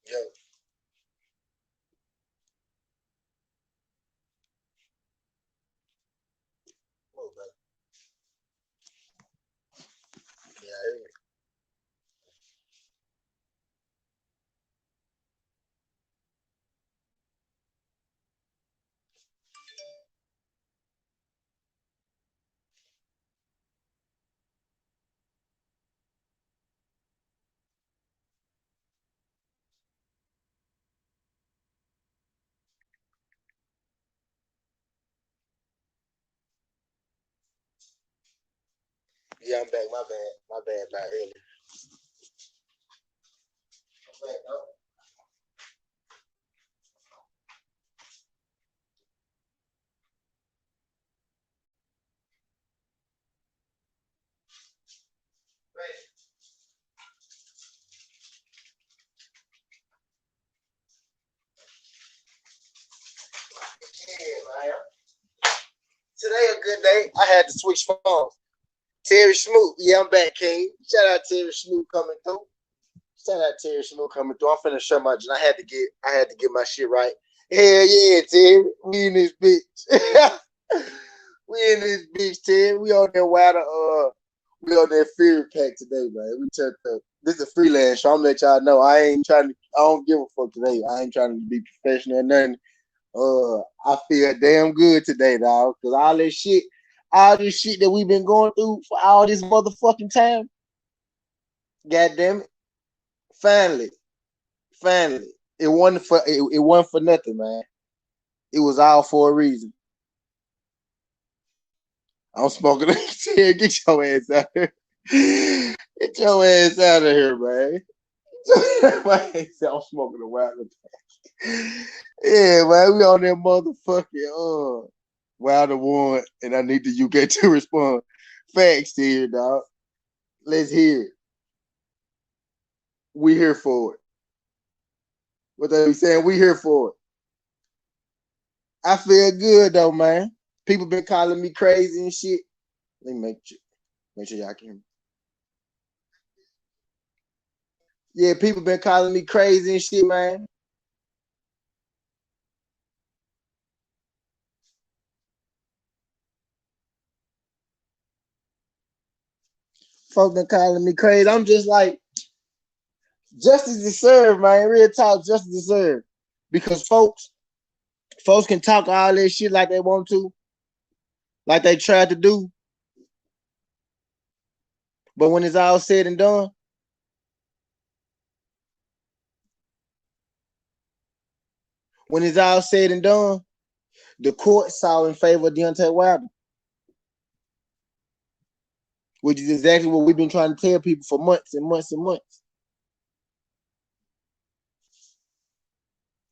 Yo. Oh, man. Yeah, I hear you. Yeah, I'm back. My bad. My bad about earlier. I'm back, though. Yeah, man. Today a good day. I had to switch phones. Terry Smoot. Yeah, I'm back, King. Shout out Terry Smoot coming through. Shout out Terry Smoot coming through. I'm finna show my. I had to get my shit right. Hell yeah, Terry. We in this bitch. We in this bitch, Terry. We on that water. We on that fear pack today, man. We turned up. This is a freelance show. I'm gonna let y'all know. I ain't trying to. I don't give a fuck today. I ain't trying to be professional or nothing. I feel damn good today, dog. Cause all this shit that we've been going through for all this motherfucking time. God damn it. Finally, finally. It wasn't for nothing, man. It was all for a reason. I'm smoking. Get your ass out here. Get your ass out of here, man. I'm smoking a Wilder. Yeah, man, we on that motherfucking Wilder one, and I need the UK to respond. Facts here, dog. Let's hear it. We here for it. What they saying? We here for it. I feel good though, man. People been calling me crazy and shit. Let me make sure y'all can hear me. Yeah, people been calling me crazy and shit, man. Folks been calling me crazy. I'm just like, justice deserved, man. Real talk, justice deserved. Because folks can talk all that shit like they want to, like they tried to do. But when it's all said and done, when it's all said and done, the court saw in favor of Deontay Wilder, which is exactly what we've been trying to tell people for months and months and months.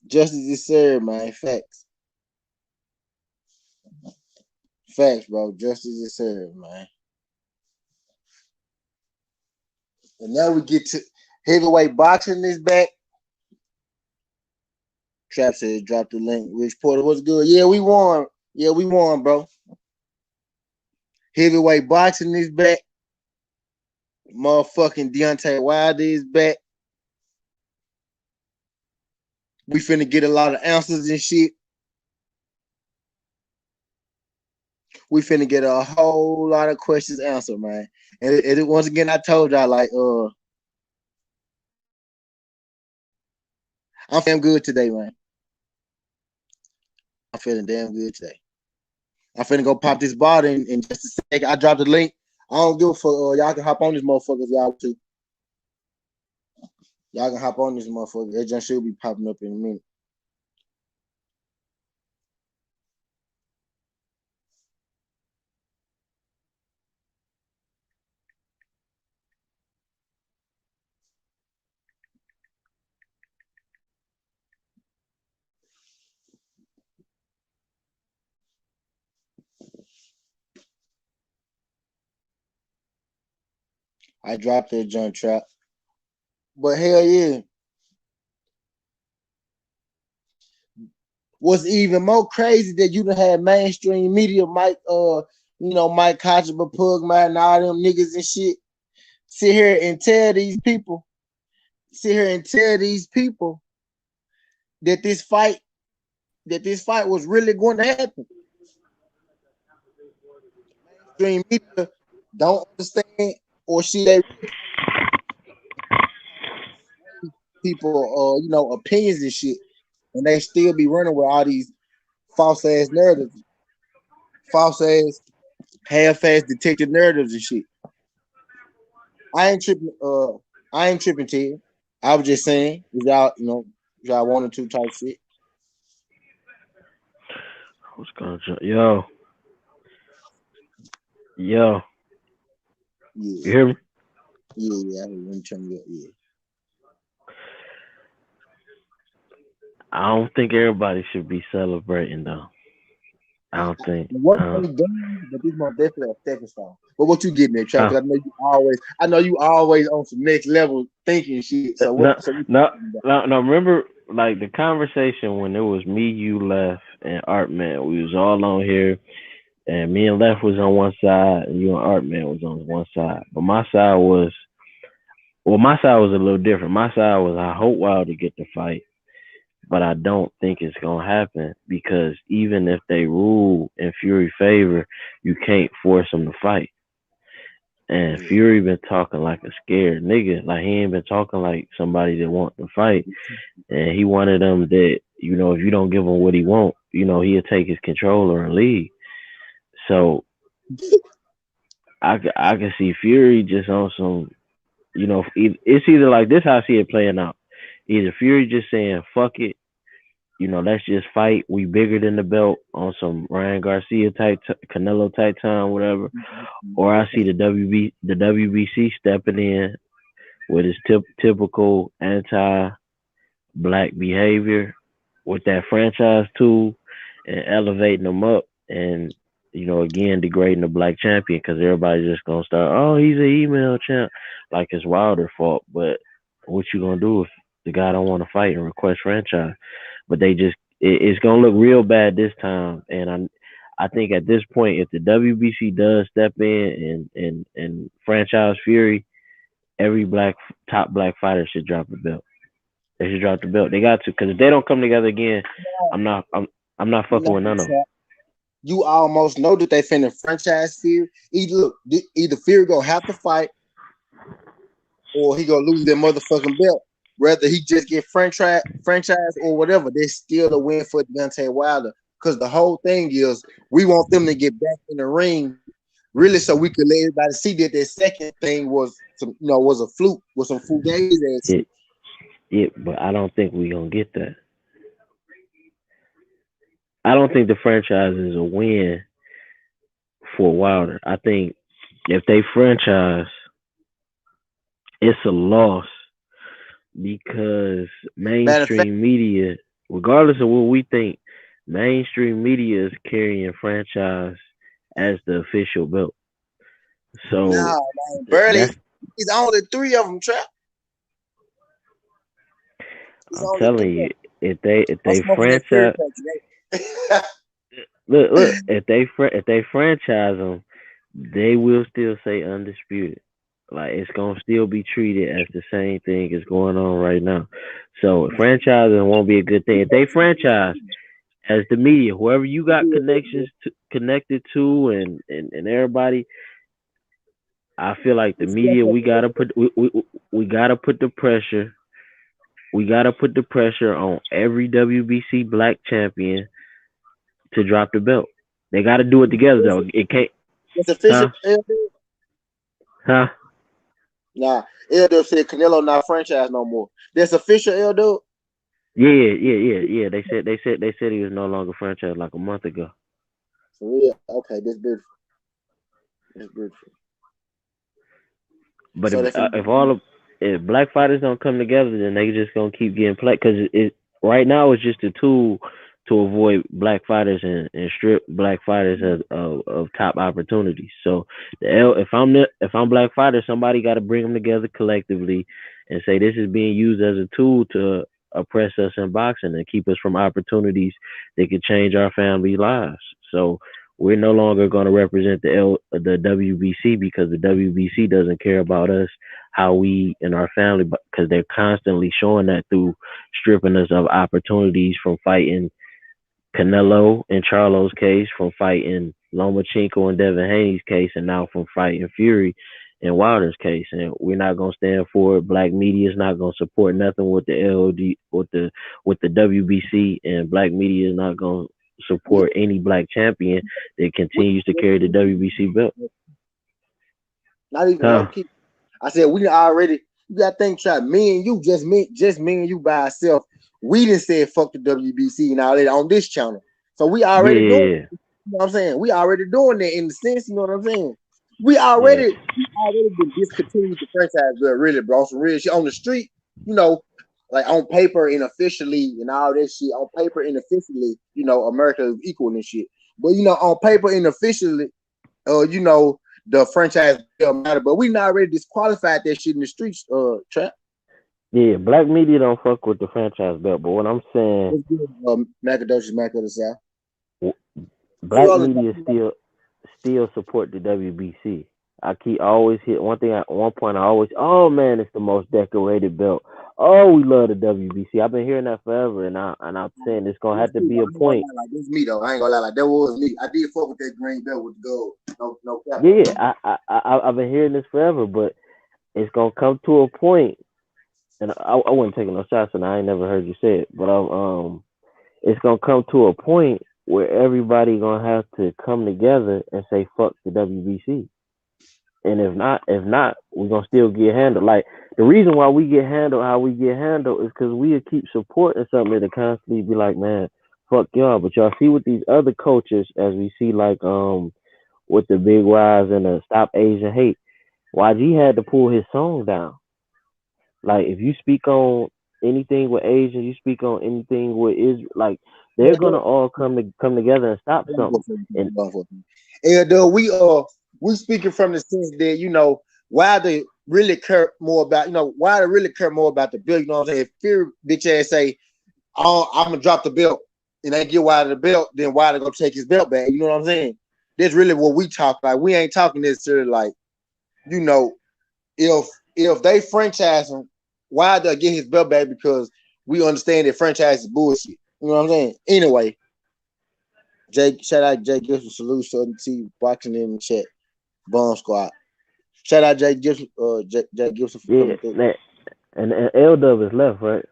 Justice is served, man. Facts. Facts, bro. Justice is served, man. And now we get to heavyweight boxing is back. Trap said drop the link. Rich Porter, what's good? Yeah, we won. Yeah, we won, bro. Heavyweight boxing is back. Motherfucking Deontay Wilder is back. We finna get a lot of answers and shit. We finna get a whole lot of questions answered, man. And once again, I told y'all, like, I'm feeling good today, man. I'm feeling damn good today. I'm finna go pop this bottle in just a second. I dropped the link. I don't give a fuck. Y'all can hop on this motherfucker if y'all too. Y'all can hop on this motherfucker. That just should be popping up in a minute. I dropped that junk trap. But hell yeah. What's even more crazy that you done had mainstream media, Mike Kochaba, Pug Man, and all them niggas and shit sit here and tell these people that this fight was really going to happen. Mainstream media don't understand or see they people opinions and shit, and they still be running with all these false ass narratives, false ass half ass detected narratives and shit. I ain't tripping. I ain't tripping, Ted. I was just saying, y'all wanted to type shit. What's going on? Yo, you Yeah, hear me? yeah. Let me turn you up. Yeah. I don't think everybody should be celebrating though. I don't think. What they done, but this most definitely a stepping stone. But what you getting at, Trap? Uh, Because I know you always on some next level thinking shit. So what? no, So what you no, talking about? no, no. Remember, like the conversation when it was me, you, Left, and Art Man. We was all on here, and me and Left was on one side, and you and Art Man was on one side. But my side was a little different. My side was I hope Wilder get the fight, but I don't think it's gonna happen because even if they rule in Fury favor, you can't force him to fight. And Yeah. Fury been talking like a scared nigga. Like he ain't been talking like somebody that want to fight. And he wanted them that, if you don't give him what he want, he'll take his controller and leave. So I can see Fury just on some, it's either like this how I see it playing out. Either Fury just saying, fuck it, let's just fight. We bigger than the belt on some Ryan Garcia type, Canelo type time, whatever. Or I see the WBC stepping in with his typical anti-black behavior with that franchise tool and elevating them up and again degrading the black champion because everybody's just gonna start, oh, he's an email champ, like it's Wilder fault. But what you gonna do if the guy don't want to fight and request franchise? But it's gonna look real bad this time. And I think at this point, if the WBC does step in and franchise Fury, every top black fighter should drop the belt. They should drop the belt. They got to, because if they don't come together again, I'm not fucking with none of them. You almost know that they finna franchise Fury. Either Fury gonna have to fight, or he gonna lose that motherfucking belt. Whether he just get franchise or whatever, there's still a win for Deontay Wilder. Because the whole thing is, we want them to get back in the ring, really, so we could let everybody see that their second thing was a fluke, was some fugazi ass shit. But I don't think we gonna get that. I don't think the franchise is a win for Wilder. I think if they franchise, it's a loss because Matter of fact, mainstream media, regardless of what we think, mainstream media is carrying franchise as the official belt. So nah, barely. that's It's only three of them, Trap. It's I'm only three telling of you, them. I'm if they smoking that Fury franchise, pack today. look, if they franchise them, they will still say undisputed. Like it's gonna still be treated as the same thing as going on right now. So franchising won't be a good thing. If they franchise as the media, whoever you got connected to, and everybody, I feel like the media we gotta put the pressure. We gotta put the pressure on every WBC black champion to drop the belt. They gotta do it together though. It can't, It's official. huh? Huh? Nah, Elder said Canelo not franchise no more. That's official, Elder. Yeah. They said he was no longer franchised like a month ago. For real. Okay, that's beautiful. That's beautiful. But So they finna if black fighters don't come together, then they just gonna keep getting played because it right now it's just a tool to avoid black fighters and strip black fighters of top opportunities. So if I'm black fighter, somebody got to bring them together collectively and say this is being used as a tool to oppress us in boxing and keep us from opportunities that could change our family lives. So we're no longer going to represent the WBC because the WBC doesn't care about us how we and our family, because they're constantly showing that through stripping us of opportunities from fighting Canelo and Charlo's case, from fighting Lomachenko and Devin Haney's case, and now from fighting Fury and Wilder's case. And we're not gonna stand for it. Black media is not gonna support nothing with the LOD, with the WBC, and black media is not gonna support any black champion that continues to carry the WBC belt. Not even low key. I said we already. You got to think, try me and you, just me and you by ourselves. We didn't say fuck the WBC and all that on this channel. So we already doing it. You know what I'm saying? We already doing that in the sense, you know what I'm saying? We already been discontinued the franchise, but really, bro, some real shit on the street, you know, like on paper and officially and all that shit. On paper and officially, you know, America is equal and shit. But you know, on paper and officially, you know, the franchise don't matter. But we not already disqualified that shit in the streets, Trap. Yeah, black media don't fuck with the franchise belt, but what I'm saying, Macadocious Mac of the South. Black media still support the WBC. I always hit one thing at one point. I always, oh man, it's the most decorated belt. Oh, we love the WBC. I've been hearing that forever, and I'm saying it's gonna have to be a point. Like this me though, I ain't gonna lie, like that was me. I did fuck with that green belt with the gold. No cap. Yeah, I've been hearing this forever, but it's gonna come to a point, and I wasn't taking no shots, and I ain't never heard you say it, but it's gonna come to a point where everybody gonna have to come together and say fuck the WBC. And if not, we're gonna still get handled. Like the reason why we get handled how we get handled is because we keep supporting something that constantly be like, man, fuck y'all. But y'all see with these other coaches, as we see like with the big rise and the Stop Asian Hate, YG had to pull his song down. Like if you speak on anything with Asian, you speak on anything with Israel, like they're gonna all come together and stop something. And we speaking from the sense that, you know, why they really care more about, you know, why they really care more about the bill. You know what I'm saying? If Fear bitch ass say, oh, I'm gonna drop the belt and they get Wilder the belt, then Wilder gonna take his belt back. You know what I'm saying? That's really what we talk about. We ain't talking necessarily like, you know, if they franchise him, Wilder get his belt back because we understand that franchise is bullshit. You know what I'm saying? Anyway, Jake, shout out Jake Gibson, salute SouthernTea, boxing in the chat, Bomb Squad. Shout out Jake Gibson, Jake Gibson for coming through. And L Dub is left, right?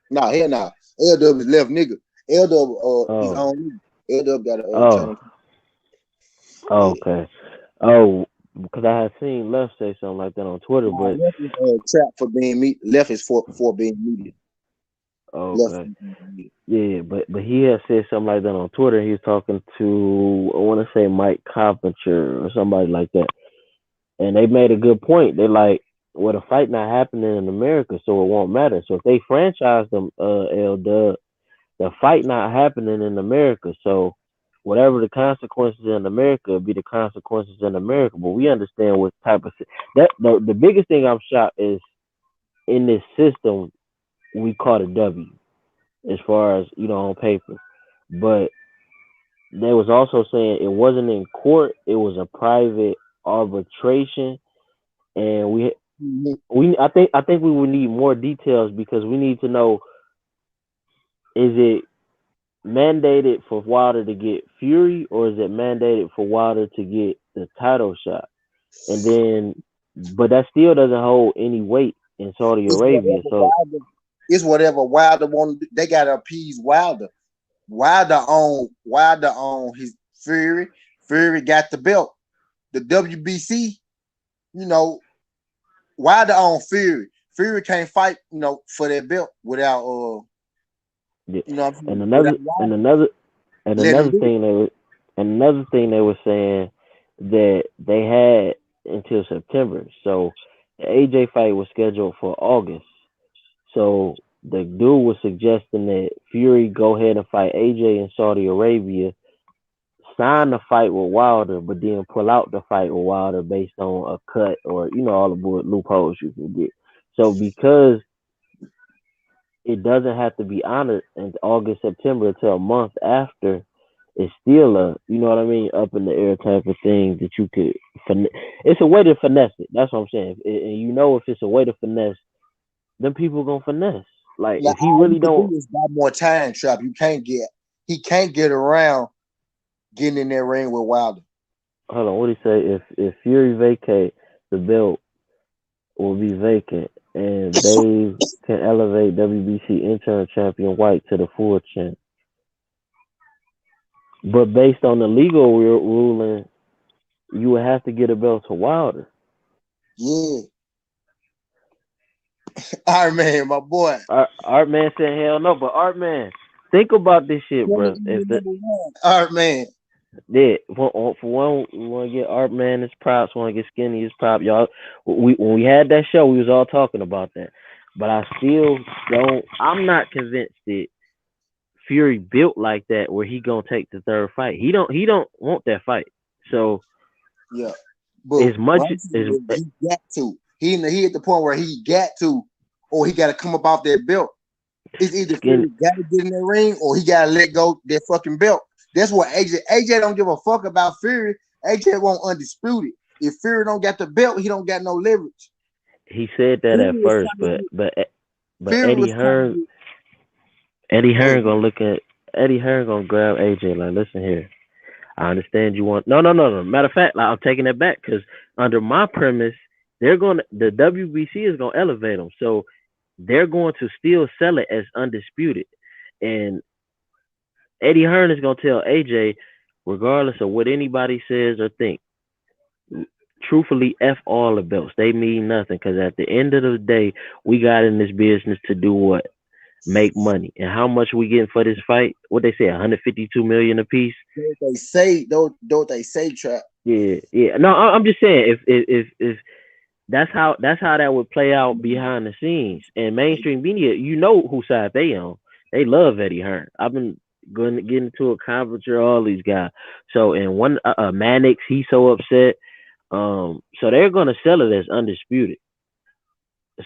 Nah, hell nah. L Dub is left, nigga. L Dub, his own nigga. L Dub got a channel. Okay. Oh, because I had seen Left say something like that on Twitter, but Left is trap for being media. Left is for being media. Okay. Yeah, but he had said something like that on Twitter. He was talking to, I want to say Mike Carpenter or somebody like that, and they made a good point. They're like, well, the fight not happening in America, so it won't matter. So if they franchise them, L Dub, the fight not happening in America, so whatever the consequences in America will be the consequences in America. But we understand what type of that. The biggest thing I'm shocked is in this system we call it W, as far as, you know, on paper. But they was also saying it wasn't in court; it was a private arbitration, and I think we would need more details, because we need to know, is it mandated for Wilder to get Fury, or is it mandated for Wilder to get the title shot? And then, but that still doesn't hold any weight in Saudi Arabia. So it's whatever Wilder want. They gotta appease Wilder. Wilder on his Fury. Fury got the belt. The WBC, you know, Wilder on Fury. Fury can't fight, you know, for that belt without yeah. You know, and another thing they were saying that they had until September. So the AJ fight was scheduled for August. So the dude was suggesting that Fury go ahead and fight AJ in Saudi Arabia, sign the fight with Wilder, but then pull out the fight with Wilder based on a cut, or, you know, all the loopholes you can get. So because it doesn't have to be honored in August, September until a month after, it's still a, you know what I mean, up in the air type of thing that you could it's a way to finesse it. That's what I'm saying. And you know, if it's a way to finesse, then people gonna finesse. Like Like if he all you really can don't, do is buy more time, Trap. He can't get around getting in that ring with Wilder. hold on, what do he say? If Fury vacate, the belt will be vacant, and Dave can elevate WBC interim champion White to the full champ. But based on the legal ruling, you would have to get a belt to Wilder. Yeah. All right, man, my boy. Art Man said hell no, but Art Man, think about this shit, bro. If the All right, man. for one, we want to get Art Man his props. Want to get Skinny his prop, y'all. When we had that show, we was all talking about that. But I still don't. I'm not convinced that Fury built like that, where he gonna take the third fight. He don't want that fight. So Yeah. But as much as he got to. He at the point where he got to, or he got to come up off that belt. It's either Fury got to get in that ring, or he got to let go that fucking belt. That's what AJ don't give a fuck about Fury. AJ won't undisputed. If Fury don't get the belt, he don't got no leverage. he said that Fury at was first, trying but Fury was trying Eddie go ahead. Hearn gonna look at Eddie Hearn gonna grab AJ like, listen here. I understand you want no. Matter of fact, like, I'm taking it back because under my premise, the WBC is gonna elevate them, so they're going to still sell it as undisputed, and Eddie Hearn is gonna tell AJ, regardless of what anybody says or think, truthfully, f all the belts. They mean nothing because at the end of the day, we got in this business to do what? Make money. And how much we getting for this fight? What they say, 152 million a piece. Don't they say, Trap? Yeah. No, I'm just saying if that's how that would play out behind the scenes. And mainstream media, you know whose side they on. They love Eddie Hearn. I've been going to get into a conference with all these guys. So and one Mannix, he's so upset. So they're gonna sell it as undisputed.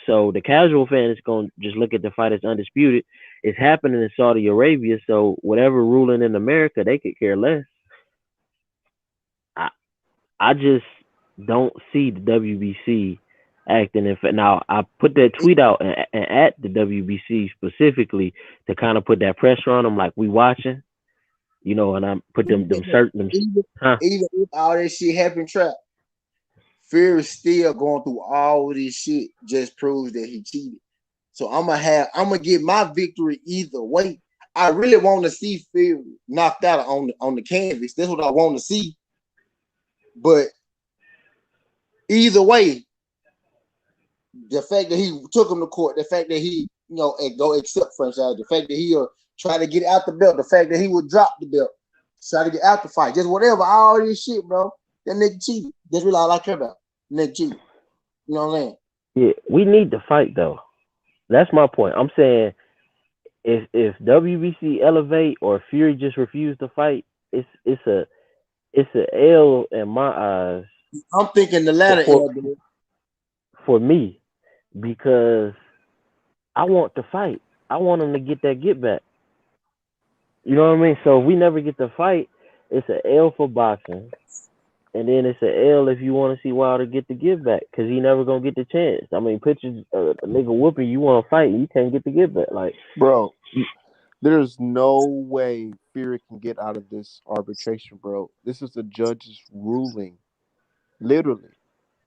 So the casual fan is gonna just look at the fight as undisputed. It's happening in Saudi Arabia, so whatever ruling in America, they could care less. I I just don't see the WBC acting in. Now I put that tweet out and at the WBC specifically to kind of put that pressure on them, like we watching, and I put them certain them. Even if all that shit happened, Trap, Fury still going through all this shit just proves that he cheated. So I'm gonna get my victory either way. I really want to see Fury knocked out on the canvas. That's what I want to see. But either way, the fact that he took him to court, the fact that he, go accept franchise, the fact that he'll try to get out the belt, the fact that he would drop the belt, try to get out the fight, just whatever, all this shit, bro. That nigga cheated. That's really all I care about. Nigga cheated. You know what I'm saying? Yeah, we need to fight though. That's my point. I'm saying if WBC elevate or Fury just refuse to fight, it's a L in my eyes. I'm thinking the latter for, for me, because I want to fight. I want him to get that get back. You know what I mean? So if we never get to fight, it's an L for boxing. And then it's an L if you want to see Wilder get the give back, because he never gonna get the chance. I mean, pictures a nigga whooping, you want to fight, you can't get the give back. Like, bro, there's no way Fury can get out of this arbitration, bro. This is the judge's ruling. Literally,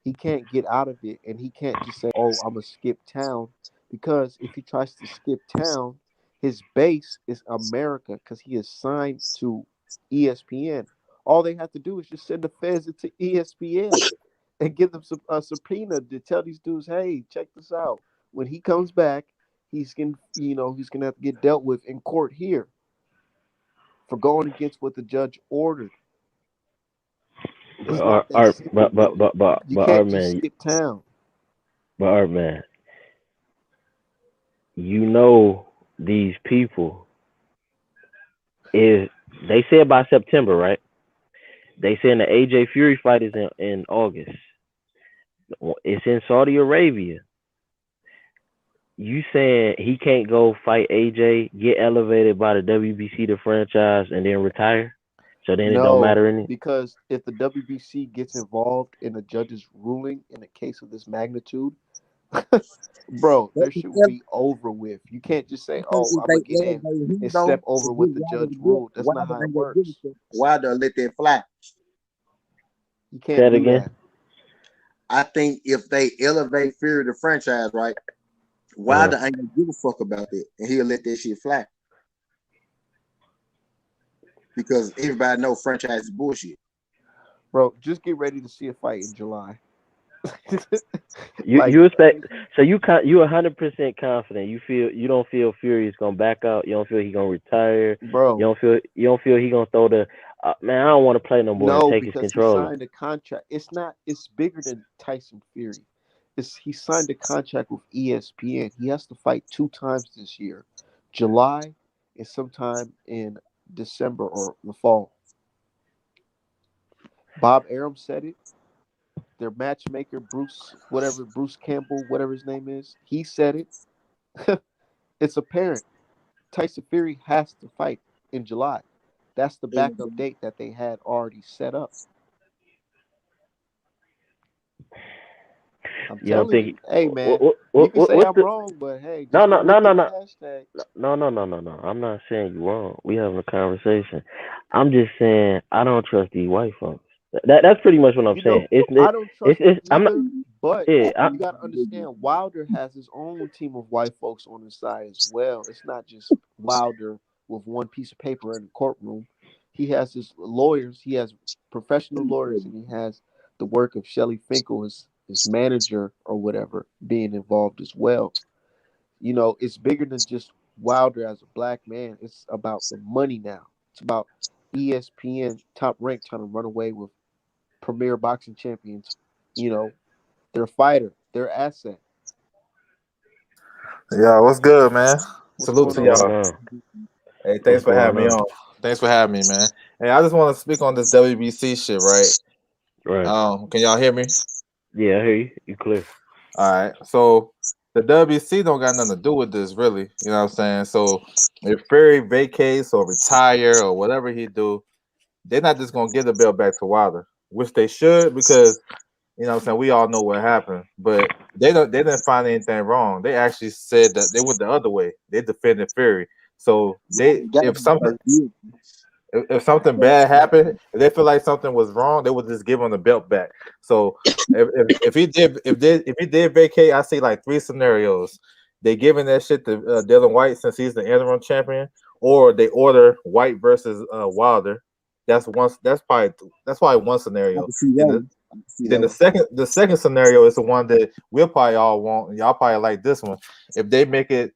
he can't get out of it, and he can't just say, "Oh, I'm gonna skip town," because if he tries to skip town, his base is America, because he is signed to ESPN. All they have to do is just send the feds into ESPN and give them a subpoena to tell these dudes, "Hey, check this out. When he comes back, he's gonna have to get dealt with in court here for going against what the judge ordered." It's not that simple, bro. You can't just skip town. But Art man, these people, if they said by September, right? They saying the AJ Fury fight is in August. It's in Saudi Arabia. You saying he can't go fight AJ, get elevated by the WBC, the franchise, and then retire? So then it don't No, matter any. because if the WBC gets involved in a judge's ruling in a case of this magnitude, bro, But this shit will be over with. You can't just say, "Oh, if I'm they gonna get in elevate him and though, step over to what give the Wilder judge the belt, ruled." That's not Wilder how it ain't gonna give it works. to Wilder let that fly. You Say can't it do again. that. I think if they elevate Fury the franchise, right, Uh-huh. Wilder ain't gonna give a fuck about that, and he'll let that shit fly because everybody know franchise is bullshit. Bro, just get ready to see a fight in July. You Like, you expect so you 100% confident. You don't feel Fury is gonna back out. You don't feel he gonna retire. bro, You don't feel he gonna throw the man. I don't want to play no more and no, take his because he controller. signed a contract. It's bigger than Tyson Fury. He signed a contract with ESPN. He has to fight 2 times this year. July and sometime in December or the fall. Bob Arum said it. Their matchmaker, Bruce Campbell, whatever his name is, he said it. It's apparent. Tyson Fury has to fight in July. That's the backup date that they had already set up. I'm You don't telling think? you, hey man, What, you can say what's I'm the wrong, but hey, no just go no no look no at the no hashtags. no. I'm not saying you're wrong. We having a conversation. I'm just saying I don't trust these white folks. That's pretty much what I'm You know, saying. It's I don't trust them I'm not. either, but Yeah, you got to understand Wilder has his own team of white folks on his side as well. It's not just Wilder with one piece of paper in the courtroom. He has his lawyers, he has professional lawyers, and he has the work of Shelley Finkel, his manager or whatever, being involved as well. You know, it's bigger than just Wilder as a black man. It's about the money now. It's about ESPN top rank trying to run away with premier boxing champions, you know, their fighter, their asset. Yeah, what's good, man? What's Salute going to what's on? y'all. going on? Hey, thanks What's for going having me on? on. Thanks for having me, man. Hey, I just want to speak on this WBC shit, right? Right. Can y'all hear me? Yeah, I hear you. You clear. All right. So the WBC don't got nothing to do with this, really. You know what I'm saying? So if Fury vacates or retire or whatever he do, they're not just gonna give the belt back to Wilder, which they should because you know what I'm saying we all know what happened. But they didn't find anything wrong. They actually said that they went the other way. They defended Fury. So they if something if something bad happened, if they feel like something was wrong, they would just give him the belt back. So if he did vacate, I see like 3 scenarios. They giving that shit to Dylan White since he's the interim champion, or they order White versus Wilder. That's probably one I scenario. can see that Then the one. I can see then that the one. second scenario is the one that we'll probably all want, and y'all probably like this one. If they make it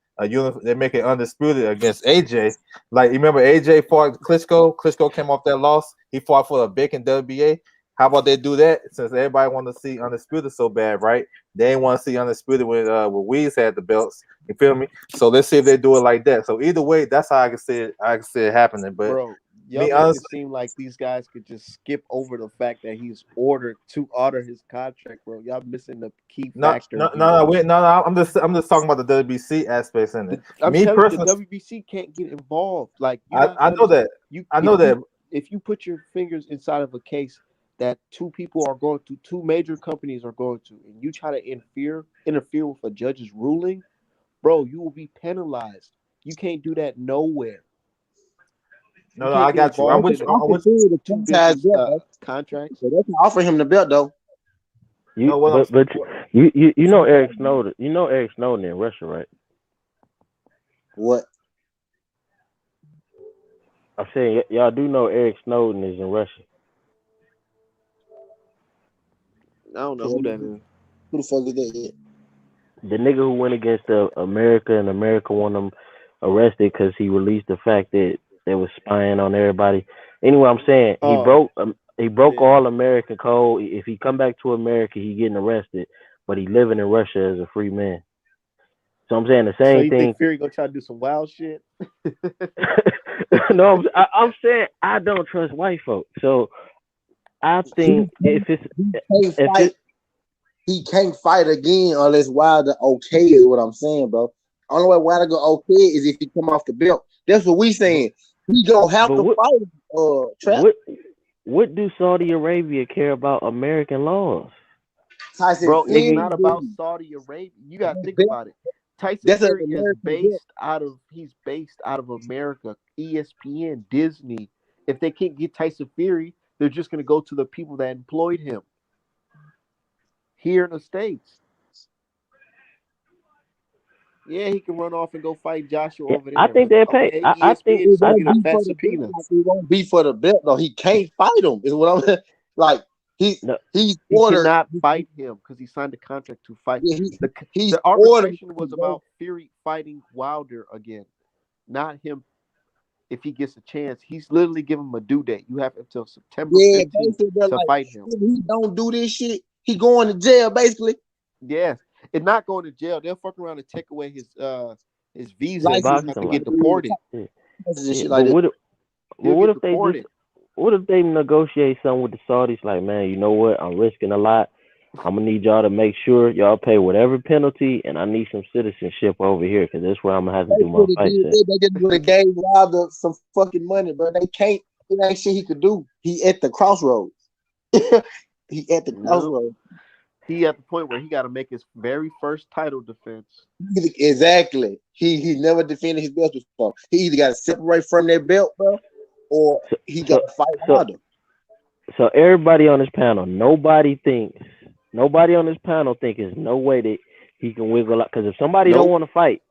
they make it undisputed against AJ. Like you remember AJ fought Klitschko. Klitschko came off that loss. He fought for a vacant WBA. How about they do that? Since everybody want to see undisputed so bad, right? They ain't want to see undisputed when Weeds had the belts. You feel me? So let's see if they do it like that. So either way, that's how I can see it. I can see it happening. But Bro, y'all me make it honestly. seem like these guys could just skip over the fact that he's ordered to honor his contract, bro. Y'all missing the key No, factor no, no, here. no, wait, no, no. I'm just talking about the WBC aspects in it. I'm Me telling you, the personally, WBC can't get involved. Like you're I, not I know understand. that. You I know that. if you put your fingers inside of a case that two people are going to, two major companies are going to, and you try to interfere with a judge's ruling, bro, you will be penalized. You can't do that nowhere. You No, no, can't I get got you. I'm involved with in you. a I'm with two Franchise business belt, though. contracts. So they can offer him the belt though. You no. What I'm but you know Eric Snowden. You know Eric Snowden in Russia, right? What? I'm saying y'all do know Eric Snowden is in Russia. I don't know Who who that is. the fuck is that? Yeah. The nigga who went against America and America wanted him arrested because he released the fact that they was spying on everybody. Anyway, I'm saying Oh, he broke yeah. all American code. If he come back to America, he getting arrested, but he living in Russia as a free man. So I'm saying the So same you think thing. Fury gonna try to do some wild shit? No, I'm saying I don't trust white folks. So I think He can't if fight. it He can't fight again unless Wilder okay is what I'm saying, bro. Only way Wilder go okay is if he come off the belt. That's what we saying. He gonna have But to fight Trap. what do Saudi Arabia care about American laws? Tyson Bro, it's Fury, Nigga, not about Saudi Arabia. You gotta think that- about it. Tyson that's an Fury is American bet. he's based out of America, ESPN, Disney. If they can't get Tyson Fury, they're just gonna go to the people that employed him here in the States. Yeah, he can run off and go fight Joshua over I there. think But they pay. okay, I think ESPN is It gonna I, get won't a I be fat for the belt. subpoena. Like, it won't be for the belt though. He can't fight him. Is what I'm like. He's no, he's He ordered. cannot fight him because he signed a contract to fight. Yeah, he's The ordered. arbitration was about Fury fighting Wilder again, not him. If he gets a chance, he's literally giving him a due date. You have until September Yeah, 15th basically they're to like, fight him. if he don't do this shit, he going to jail. Basically, Yes, and not going to jail. They'll fuck around and take away his visa. like And he'll boxing have to like get deported. yeah. shit But like that. He'll what get if they deported. what if they negotiate something with the Saudis? Like, man, you know what? I'm risking a lot. I'm gonna need y'all to make sure y'all pay whatever penalty, and I need some citizenship over here because that's where I'm gonna have to They do my could have fight did set. that. They just would have gave Wilder some fucking money, but they can't. It ain't shit he could do. He at the crossroads. He at the No. crossroads. He at the point where he got to make his very first title defense. Exactly. He never defended his belt before. He either got to separate from that belt, bro, or he got to fight Wilder. So everybody on this panel, nobody on this panel think there's no way that he can wiggle out. Because if somebody Nope. don't want to fight,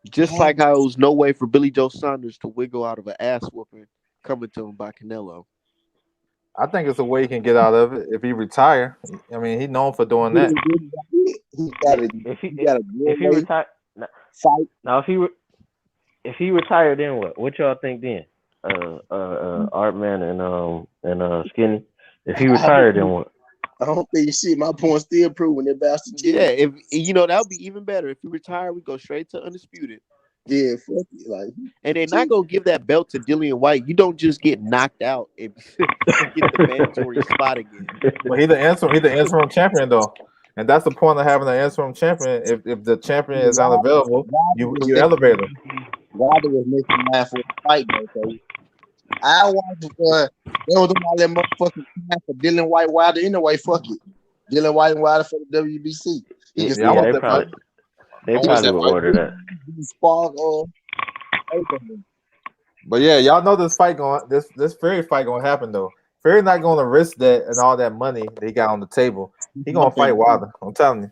Just like how it was no way for Billy Joe Saunders to wiggle out of an ass whooping coming to him by Canelo. I think it's a way he can get out of it if he retire. I mean, he's known for doing that. He got to. if He got if he retire, fight. now if he retired, then what? What y'all think then? Artman and Skinny. If he retired, then what? I don't think shit. My point still proving that bastard. Yeah, if that would be even better. If he retire, we go straight to undisputed. Yeah, fuck it. Like, and they're not gonna give that belt to Dillian White. You don't just get knocked out and get the mandatory spot again. Well, he's the interim champion though, and that's the point of having an interim champion. If the champion is unavailable, you elevate him. Wilder was making line for a fight though. So I watched they was doing all that motherfucking time for Dylan White Wilder anyway. Fuck it, Dylan White and Wilder for the WBC. He can Yeah, they probably would order that. Spark But yeah, y'all know this Fury fight gonna happen though. Fury not gonna risk that and all that money that he got on the table. He gonna fight Wilder. I'm telling you,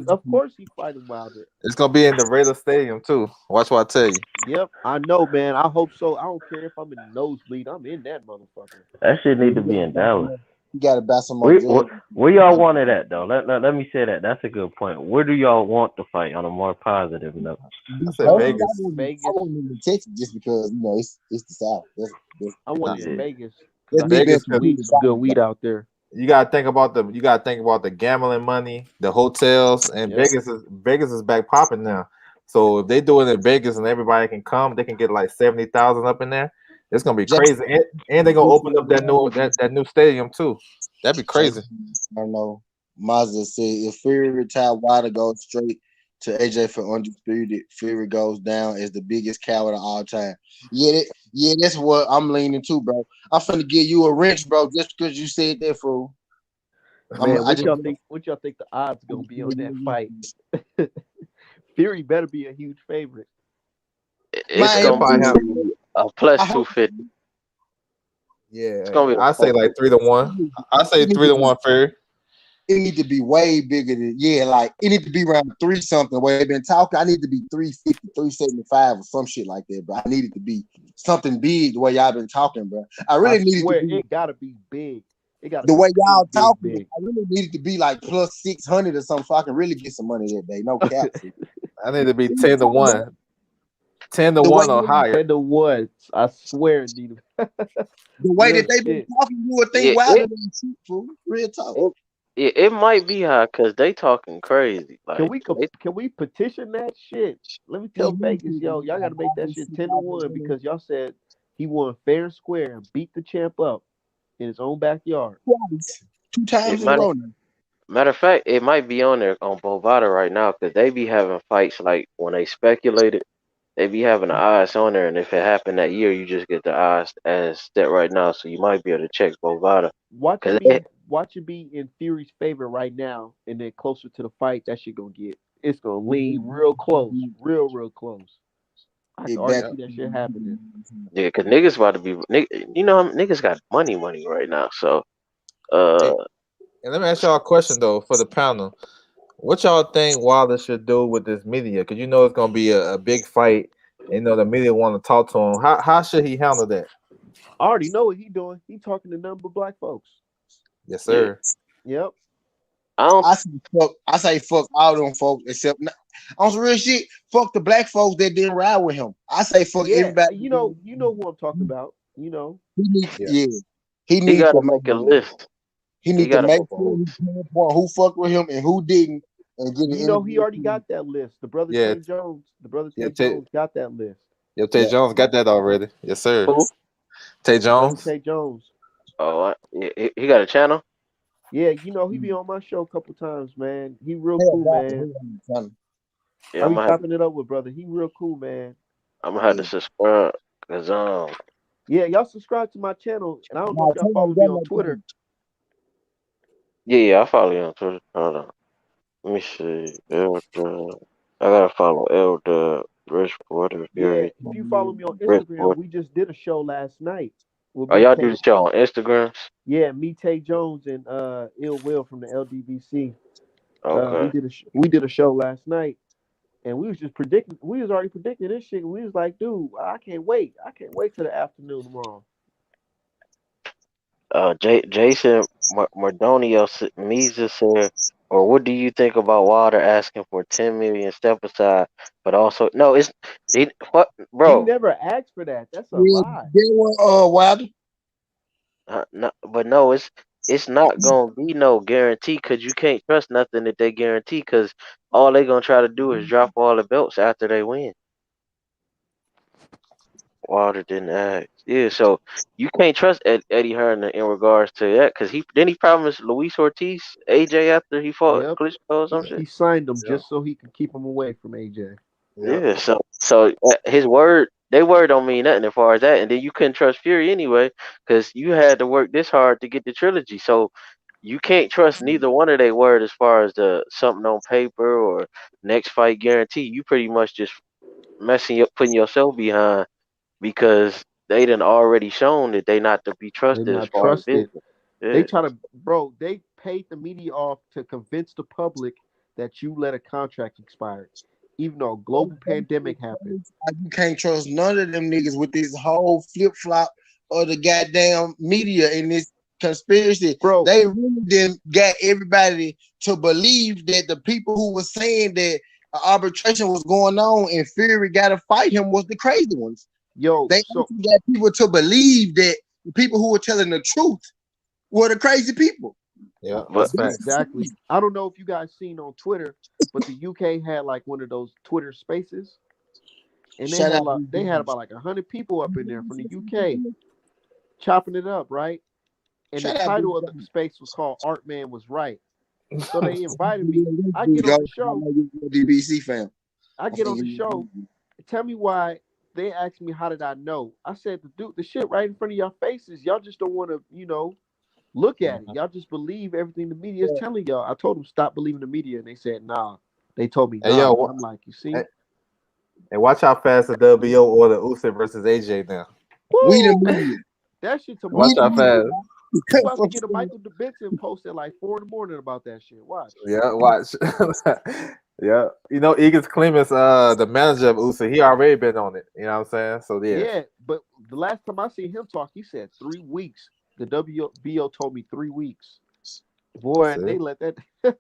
of course he's fighting Wilder. It's gonna be in the Raider Stadium too. Watch what I tell you. Yep, I know, man. I hope so. I don't care if I'm in the nosebleed. I'm in that motherfucker. That shit need to be in Dallas. You gotta buy some more. Where y'all want it at though? Let me say that. That's a good point. Where do y'all want to fight on a more positive note? I said Vegas. I want him in Texas just because it's the South. I want it in Vegas. Vegas some good weed out there. You gotta think about the gambling money, the hotels, and Vegas is back popping now. So if they do it in Vegas and everybody can come, they can get like 70,000 up in there. It's gonna be crazy, and they're gonna open up that new stadium too. That'd be crazy. I don't know. Mazda said if Fury retire, Wilder goes straight to AJ for undisputed. Fury goes down as the biggest coward of all time. Yeah, that's what I'm leaning to, bro. I'm finna give you a wrench, bro, just because you said that, fool. Man, what y'all think the odds gonna be on that fight? Fury better be a huge favorite. It's gonna be a plus 250. Yeah, I say like 3-1. I say 3-1 Fury. It need to be way bigger than like it need to be around 3 something. Where they've been talking, I need to be 350, 375 or some shit like that, bro. I need it to be something big the way y'all been talking, bro. I really need it to be. It gotta be big. It got the way y'all talking. Big. I really need it to be like plus 600 or something, so I can really get some money that day. No cap. I need to be 10-1. 10-1 or higher. 10-1. I swear, Nina. The way that they've been talking, you would think Wilder than shit, fool. Real talk. It might be high because they talking crazy. Like, can we petition that shit? Let me tell Vegas, y'all gotta make that shit 10-1 because y'all said he won fair and square and beat the champ up in his own backyard. 2 times in a row. Matter of fact, it might be on there on Bovada right now because they be having fights like when they speculated. they be having the odds on there, and if it happened that year, you just get the odds as that right now. So you might be able to check Bovada. Watch it Cause be watch it be in Fury's favor right now, and then closer to the fight, that shit gonna get. It's gonna lean real close, real close. I can It already better. see that shit happening. yeah, cause niggas about to be you know niggas got money right now. So uh, Hey, and let me ask y'all a question though for the panel. What y'all think Wilder should do with this media? Because you know it's gonna be a big fight. And, you know the media want to talk to him. How should he handle that? I already know what he doing. He talking to nothing but black folks. Yes, yeah, sir. Yep. I don't. I say fuck all them folks except on some real shit. Fuck the black folks that didn't ride with him. I say fuck Yeah. everybody. You know who I'm talking about. You know. He need, Yeah. yeah, he He need got to to make a list. he He need to got to make make a sure he list. pinpoint who fucked with him and who didn't, and get an You know he interview. already got that list. The brother Yeah. Tay Jones. The brother Yeah. Tay Jones got that list. Tay Yeah, Jones got that already. Yes, sir. Who? Tay The brother Jones. Tay Jones. Oh, he got a channel. Yeah, you know he be on my show a couple times, man. He real hell, cool, God, man. Yeah, I I'm be gonna have to. chopping it up with brother. He real cool, man. I'm gonna have to subscribe. Cause Yeah, y'all subscribe to my channel, and I don't know if Nah, y'all Tay follow ain't me got on no Twitter. time. yeah, I follow you on Twitter. Hold on. Let me see. Elder. I gotta follow Elder Bridgewater Yeah, Fury. if you follow me on Instagram, Bridgewater. we just did a show last night with Oh, me, y'all do Tay. the show on Instagrams? Yeah, me, Tay Jones, and Ill Will from the LDVC. Okay. We did a show last night, and we was just predicting. We was already predicting this shit. We was like, dude, I can't wait. I can't wait till the afternoon tomorrow. Jason Mardonio Misa said, or what do you think about Wilder asking for 10 million step aside, but also no, it's what He bro? never asked for that. That's a Yeah, lie. they were Wilder. No, but no, it's not gonna be no guarantee because you can't trust nothing that they guarantee because all they gonna try to do is drop all the belts after they win. Wilder didn't ask. Yeah, so you can't trust Eddie Hearn in regards to that because he promised Luis Ortiz AJ after he fought Yep. Klitschko or some He shit. signed him Yeah. just so he could keep him away from AJ. Yeah. Yeah, so his word, they word don't mean nothing as far as that, and then you couldn't trust Fury anyway because you had to work this hard to get the trilogy. So you can't trust neither one of their word as far as the something on paper or next fight guarantee. You pretty much just messing up, putting yourself behind because they done already shown that they not to be They trusted as not far as trusted. business. They Yeah, try to, bro. They paid the media off to convince the public that you let a contract expire, even though a global pandemic happened. You can't trust none of them niggas with this whole flip flop of the goddamn media in this conspiracy. Bro, They really didn't got everybody to believe that the people who were saying that arbitration was going on and Fury got to fight him was the crazy ones. yo, They so actually got people to believe that the people who were telling the truth were the crazy people. Yeah. but That's facts. exactly. I don't know if you guys seen on Twitter, but the UK had like one of those Twitter Spaces, and Shout out. they had about like 100 people up in there from the UK chopping it up, right? And the Shout out. title of the space was called "Art Man Was Right." So they invited me. I Big get on go. the show. DBC fam. I get on the show. Tell me why. They asked me how did I know. I said the shit right in front of your faces. Y'all just don't want to, look at it. Y'all just believe everything the media is telling y'all. I told them stop believing the media, and they said nah. They told me Hey nah. yo, I'm like, you see, hey, and watch how fast the WBO order Usyk versus AJ now. We the woo, media. that shit Watch We tomorrow. the how media. fast. We about to get a Michael Benson post at like 4 a.m. about that shit. Watch. Yeah, watch. Yeah, you know, Egan's Clemens, the manager of Usyk, he already been on it. You know what I'm saying? So yeah, Yeah, but the last time I seen him talk, he said 3 weeks. The WBO told me 3 weeks. Boy, see, they let that. And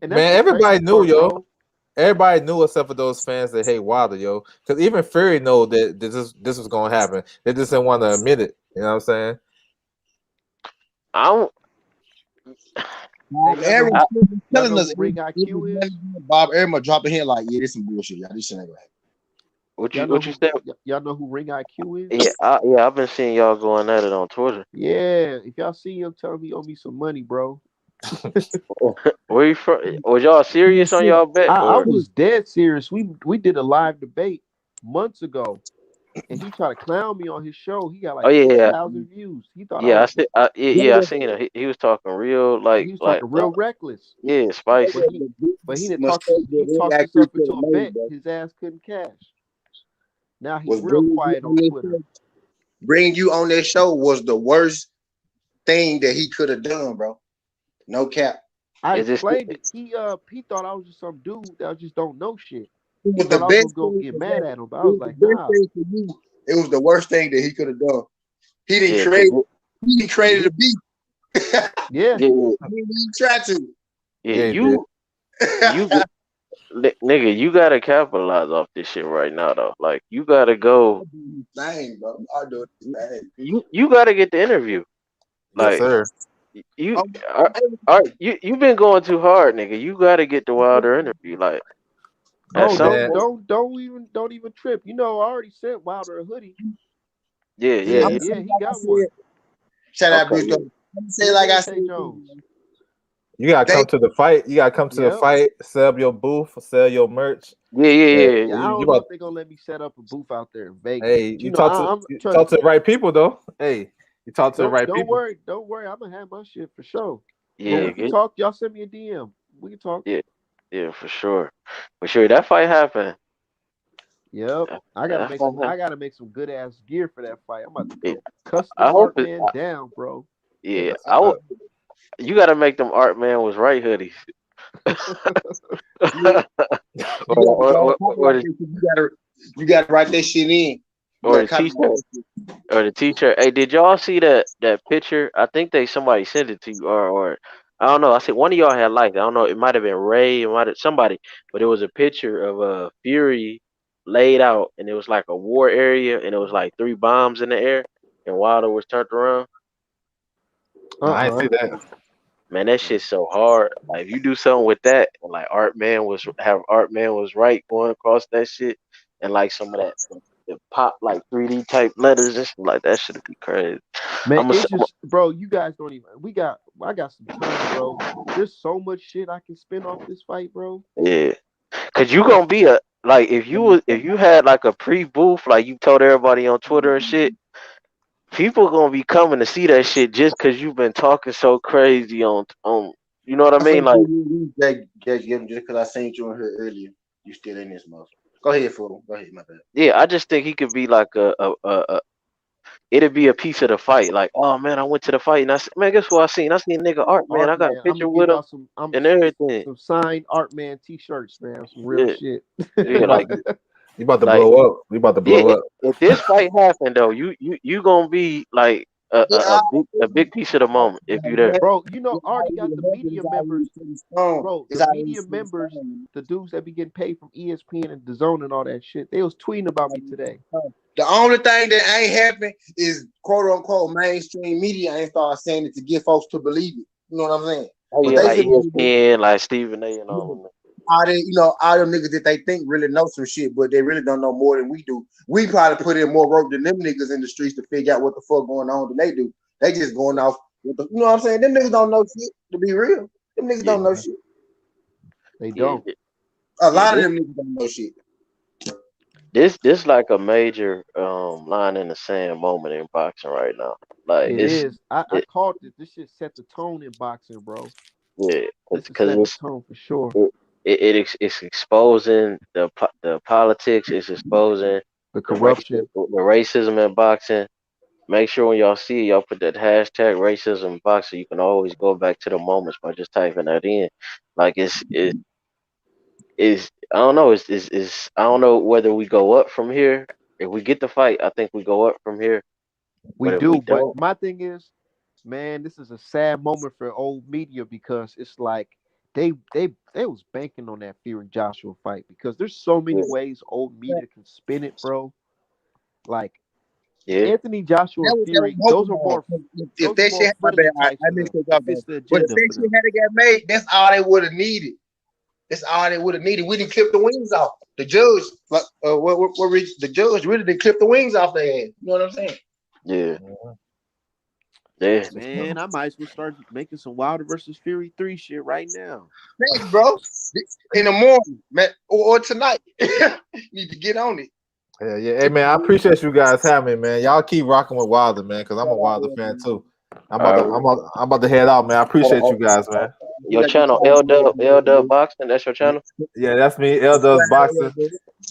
that's man, the everybody crazy knew, part, yo. bro. Everybody knew except for those fans that hate Wilder, yo. Because even Fury know that this was gonna happen. They just didn't want to admit it. You know what I'm saying? I don't. Bob Hey, Aaron I, telling know us who Ring IQ is? Bob Aaron dropping here like, yeah, this some bullshit. Y'all, this shit ain't right. what you said? Y'all know who Ring IQ is? Yeah, I've been seeing y'all going at it on Twitter. Yeah, if y'all see him, tell him he owe me some money, bro. Where you from? Was y'all serious on y'all bet I or? was dead serious. We did a live debate, months ago, and he tried to clown me on his show. He got Oh like yeah, 6,000 views. He thought I yeah. was. I seen it. He was talking real He was talking real reckless, yeah, but spicy. he didn't talk. Mistake He that talked he actually himself could into have a made, bet bro, his ass couldn't cash. Now he was real quiet on Twitter. bringing you on that show was the worst thing that he could have done, bro. No cap. I Is this explained it. He thought I was just some dude that just don't know shit. It He was the thought I was gonna best go thing get for mad him. at him, but I It was was the like, best nah. thing for you. It was the worst thing that he could have done. He didn't yeah, create. He didn't create the beat. Yeah. yeah, He didn't try to. yeah. he did. Nigga, you gotta capitalize off this shit right now though. Like you gotta go. Thing, bro. I do it. Thing. You gotta get the interview. Yes, Like sir. you I'm, you been going too hard, nigga. You gotta get the Wilder interview. Like at Oh, some Man, point. don't even trip. You know, I already sent Wilder a hoodie. Yeah, Yeah, yeah, I'm yeah. yeah, saying he like I got one. said. Shout out, Okay, Bruce. yeah. I'm saying Him like I and said. Tay Jones. you gotta They come to the fight. You gotta come to the Yep. fight. Sell up your booth. Sell your merch. Yeah, And yeah, Yeah, I you don't know about if they're gonna let me set up a booth out there in Vegas. hey, But you know, I'm you talk trust to the me. right people though. Hey, you talk to the right Don't people. worry, don't worry. I'm gonna have my shit for sure. But yeah. we can talk. Y'all send me a DM. We can talk. Yeah, yeah, for sure. For sure. That fight happened. Yep. I gotta That make fight some. happened. I gotta make some good ass gear for that fight. I'm about to Yeah. go cuss I them hope art it. man down, bro. Yeah, Yes, sir. you gotta make them Art Man was right hoodies. you Or the you gotta write that shit in. You or gotta the copy t-shirt or the t-shirt. Hey, did y'all see that picture? I think somebody sent it to you or I don't know. I said one of y'all had liked it. I don't know. It might have been Ray. It might have somebody, but it was a picture of a Fury laid out, and it was like a war area, and it was like 3 bombs in the air, and Wilder was turned around. No, I ain't Uh-uh. see that. Man, that shit's so hard. Like if you do something with that, and like Art Man was right going across that shit, and like some of that the pop like 3D type letters and shit like that should be crazy. Man, I'm a, it's just, bro. You guys don't even. I got some time, bro. There's so much shit I can spin off this fight, bro. yeah, cause you gonna be a like if you had like a pre booth like you told everybody on Twitter and shit, people gonna be coming to see that shit just cause you've been talking so crazy on you know what I I'm mean finna like. give you just because I seen you in here earlier. You still in this motherfucker. Go ahead, fool. Go ahead, my bad. Yeah, I just think he could be like a it'd be a piece of the fight. Like, oh man, I went to the fight and I said, man, guess what I seen? I seen nigga Art, man. Art I got a man, I'm picture gonna give with him y'all and everything. some signed art man t-shirts, man. Some real Yeah, shit. yeah, You about, like, you about to like, blow up. We about to yeah. blow up. If this fight happened though, you gonna be like Yeah, a big piece of the moment if you there. Bro, you know, already got the media members. Bro, It's the already media pretty members, strong. the dudes that be getting paid from ESPN and DAZN and all that shit, they was tweeting about me today. The only thing that ain't happened is quote unquote mainstream media ain't started saying it to get folks to believe it. You know what I'm saying? Oh But yeah, they like feel ESPN, like Stephen A. and all of them. all them, all them niggas that they think really know some shit, but they really don't know more than we do. We probably put in more work than them niggas in the streets to figure out what the fuck going on than they do. They just going off with you know what I'm saying? Them niggas don't know shit, to be real. Them niggas Yeah, don't know shit. They yeah, don't. A yeah. lot of them niggas don't know shit. This like a major line in the sand moment in boxing right now. Like It it's is. I it, called it. This shit set the tone in boxing, bro. yeah, This is because setting the tone for sure. it's exposing the politics. It's exposing The corruption. the racism in boxing. Make sure when y'all see it, y'all put that hashtag racism in boxing. You can always go back to the moments by just typing that in. Like it's I don't know. It's I don't know whether we go up from here. If we get the fight, I think we go up from here. We But if we do, but don't, my thing is, man, this is a sad moment for old media because it's like they was banking on that Fury Joshua fight because there's so many yeah, ways old media can spin it, bro. Like yeah, Anthony Joshua That and was Fury, hoping on. If those are that more shit, my bad, friendly fights I for missed them. it It up, fits the but if agenda that for shit them. had to get made, that's all they would have needed. That's all they would have needed. We didn't clip the wings off. The judge, like, the judge really didn't clip the wings off their ass. You know what I'm saying? yeah, yeah. Man, I might as well start making some Wilder versus Fury 3 shit right now. Thanks, bro. In the morning, man, or tonight. Need to get on it. Yeah. Hey man, I appreciate you guys having me, man. Y'all keep rocking with Wilder, man, because I'm a Wilder fan too. Uh, I'm about to head out, man. I appreciate you guys, man. your channel, L Dub Boxing. That's your channel. Yeah, that's me, L does boxing.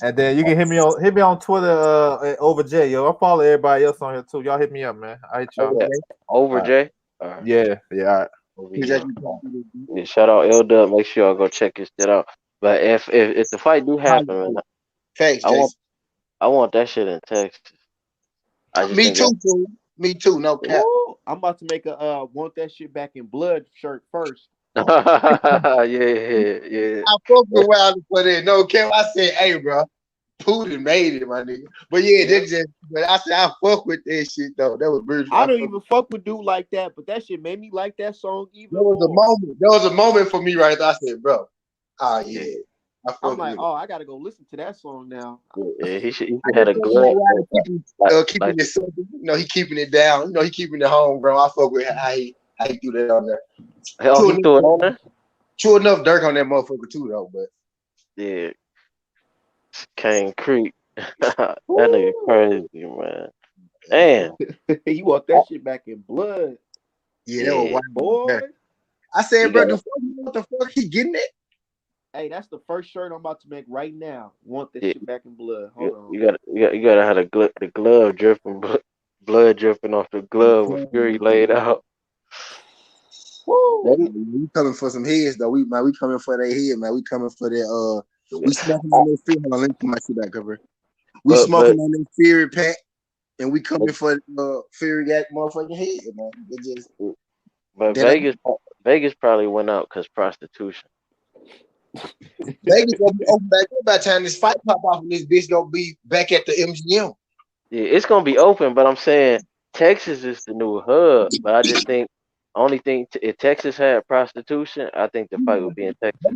And then you can hit me on Twitter, over J, yo. I follow everybody else on here too. Y'all hit me up, man. I hit y'all. Yeah. Over All right. J. All right. Yeah. All right. Yeah, shout out L Dub. Make sure y'all go check his shit out. But if the fight do happen, man, Thanks, I want Jason. I want that shit in Texas. I just Me think too, fool. Me too. No cap. Ooh, I'm about to make a want that shit back in blood shirt first. yeah. I fuck with Wilder for that. No cap. I said, hey, bro, Putin made it, my nigga. But yeah, Yeah. that just. But I said, I fuck with that shit though. That was beautiful. I don't even fuck with dude like that, but that shit made me like that song even There was a more. moment. There was a moment for me right there. I said, bro, oh yeah, I fuck I'm like, with it. oh, I gotta go listen to that song now. Yeah, he should I had a just fuck glove with Wilder keeping like it simple. You know, he keeping it down. You know, he keeping it home, bro. I fuck with how he do that on there. hell he threw it on there. True enough, Dirk on that motherfucker too, though. But Yeah, Cane Creek. That nigga crazy, man. Man, You want that shit back in blood, yeah, that was yeah. wild. boy. I said, You bro, got what the fuck he getting it? Hey, that's the first shirt I'm about to make right now. Want that yeah, shit back in blood. Hold on. you gotta have the glove dripping, blood dripping off the glove with Fury laid out. Woo. We coming for some heads though. We coming for their head, man. We coming for that. We smoking on that Fury. Hold on, let me put my shit back over. We But smoking on that Fury pack, and we coming for Fury that motherfucking head, man. It just but then Vegas probably went out because prostitution. Vegas gonna be open back up by the time this fight pop off, and this bitch gonna be back at the MGM. Yeah, it's gonna be open, but I'm saying Texas is the new hub. But I just think only thing if Texas had prostitution, I think the fight would be in Texas.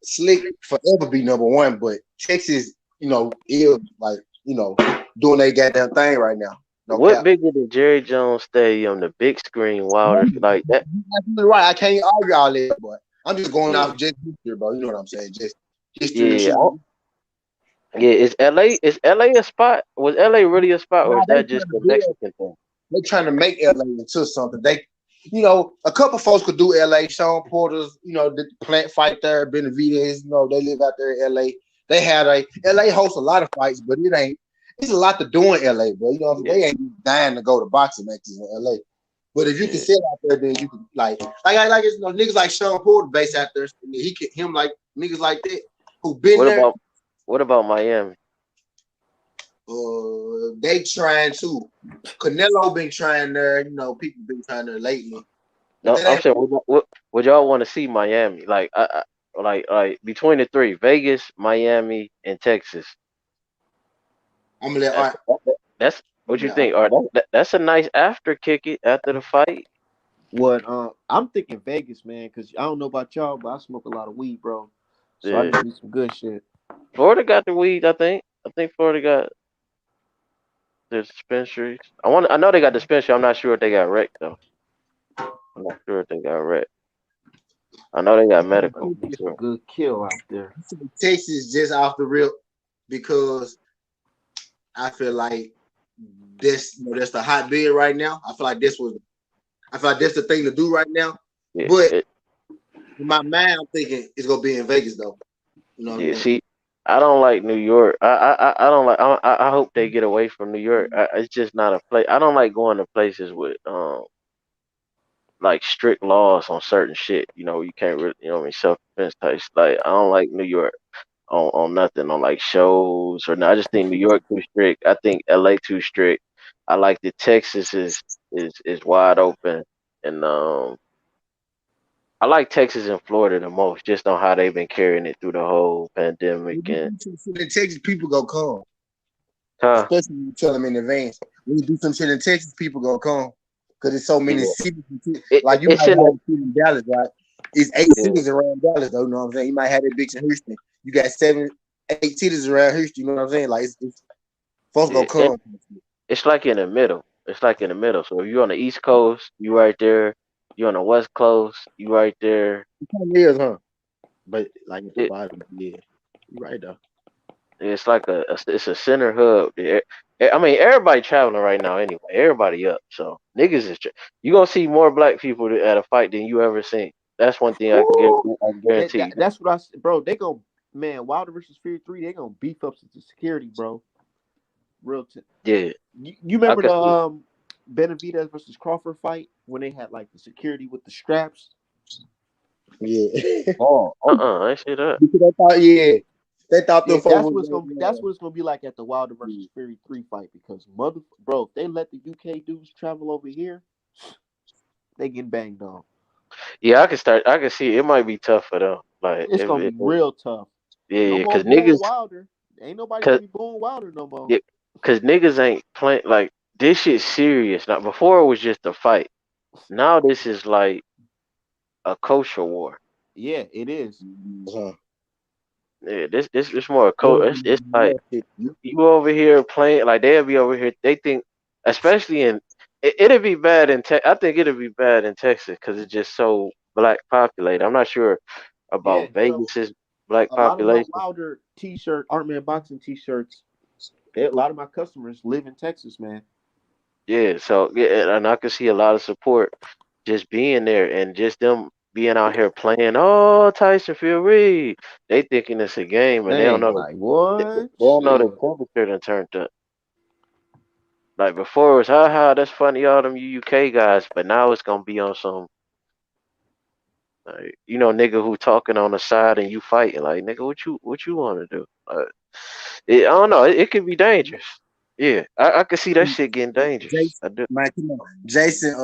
Slick forever be number one, but Texas, you know, is like, you know, doing their goddamn thing right now. No What cap. bigger than Jerry Jones Stadium, the big screen, Wilder like that? You're right. I can't argue all that, but I'm just going Yeah, off just history, bro. You know what I'm saying? Just history and yeah, shit. yeah. Is LA a spot? Was LA really a spot, or Nah, is that just a Mexican thing? they trying to make LA into something. They, you know, a couple folks could do LA. Sean Porter's, you know, the plant fight there. Benavidez, you know, they live out there in LA. They had LA hosts a lot of fights, but it ain't. It's a lot to do in LA, bro. You know, Yeah, they ain't dying to go to boxing matches in LA. But if you can yeah. sit out there, then you can like it's, you know, niggas like Sean Porter based out there. He can him like niggas like that who been What there. about Miami? They trying to. Canelo been trying there. You know, people been trying there lately. But No, that I'm ain't. saying would y'all want to see Miami? Like between the three, Vegas, Miami, and Texas. I'm gonna let That's Art. that's what you think? Or that's a nice after kick it after the fight. What? I'm thinking Vegas, man, because I don't know about y'all, but I smoke a lot of weed, bro. So I Yeah. just need some good shit. Florida got the weed, I think. I think Florida got the dispensaries. I know they got dispensary. I'm not sure if they got rec though. I'm not sure if they got rec. I know they got medical for It's a sure. good kill out there. Texas just off the rip because I feel like this, you know, that's the hot bid right now. I feel like that's the thing to do right now. Yeah, But in my mind, I'm thinking it's gonna be in Vegas though. You know what I yeah. mean? See, I don't like New York. I don't like. I hope they get away from New York. It's just not a place. I don't like going to places with like strict laws on certain shit. You know, you can't really, you know what I mean, self defense type. Like I don't like New York on nothing on like shows or no. I just think New York too strict. I think LA too strict. I like that Texas is wide open and I like Texas and Florida the most, just on how they've been carrying it through the whole pandemic When you and do some shit in Texas, people go come. huh. Especially when you tell them in advance. When you do some shit in Texas, people gonna come. Cause there's so many Yeah. cities. Like you It's might in have the a city in Dallas, right? It's 8 yeah, cities around Dallas, though. You know what I'm saying? You might have that bitch in Houston. You got 7, 8 cities around Houston. You know what I'm saying? Like it's folks yeah. gonna come. It's like in the middle. It's like in the middle. So if you're on the East Coast, you right there. You're on the West Coast, you right there. It kind of is, huh? But like at the It, bottom, yeah. You right though. It's like it's a center hub. I mean, everybody traveling right now anyway. Everybody up. So niggas you gonna see more black people at a fight than you ever seen. That's one thing Woo! I can guarantee you. That's what I said, bro. They gonna man Wilder versus Fury 3. They gonna beef up the security, bro. Real. Yeah, You I remember can the see. Benavidez versus Crawford fight when they had like the security with the straps? Yeah. Oh, I ain't see that. Because they thought, they thought the yeah. folks was gonna That's what it's gonna be like at the Wilder versus Fury 3 fight because bro, if they let the UK dudes travel over here, they get banged on. Yeah, I can start. I can see it might be tough for them. Like It's gonna be real tough. No yeah, more because booing niggas, Wilder. Ain't nobody gonna cause be booing Wilder no more. yeah, cause niggas ain't playing like this shit serious. Now before it was just a fight. Now this is like a culture war. Yeah, it is. uh-huh. Yeah, this more a it's like you over here playing like they'll be over here. They think, especially it'll be bad in I think it'll be bad in Texas because it's just so black populated. I'm not sure Yeah, about you know, Vegas's black a lot of my population. Wilder t-shirt, Art Man boxing t-shirts. A lot of my customers live in Texas, man. Yeah, so yeah, and I can see a lot of support just being there and just them being out here playing. Oh, Tyson Fury, they thinking it's a game and Dang, like they what? don't know the Shit. temperature done turned up. Like before it was haha, that's funny, all them UK guys, but now it's gonna be on some like, nigga who talking on the side and you fighting. Like, nigga, what you wanna do? I don't know, it could be dangerous. Yeah, I could see that shit getting dangerous. Jason, I do. man, come on. Jason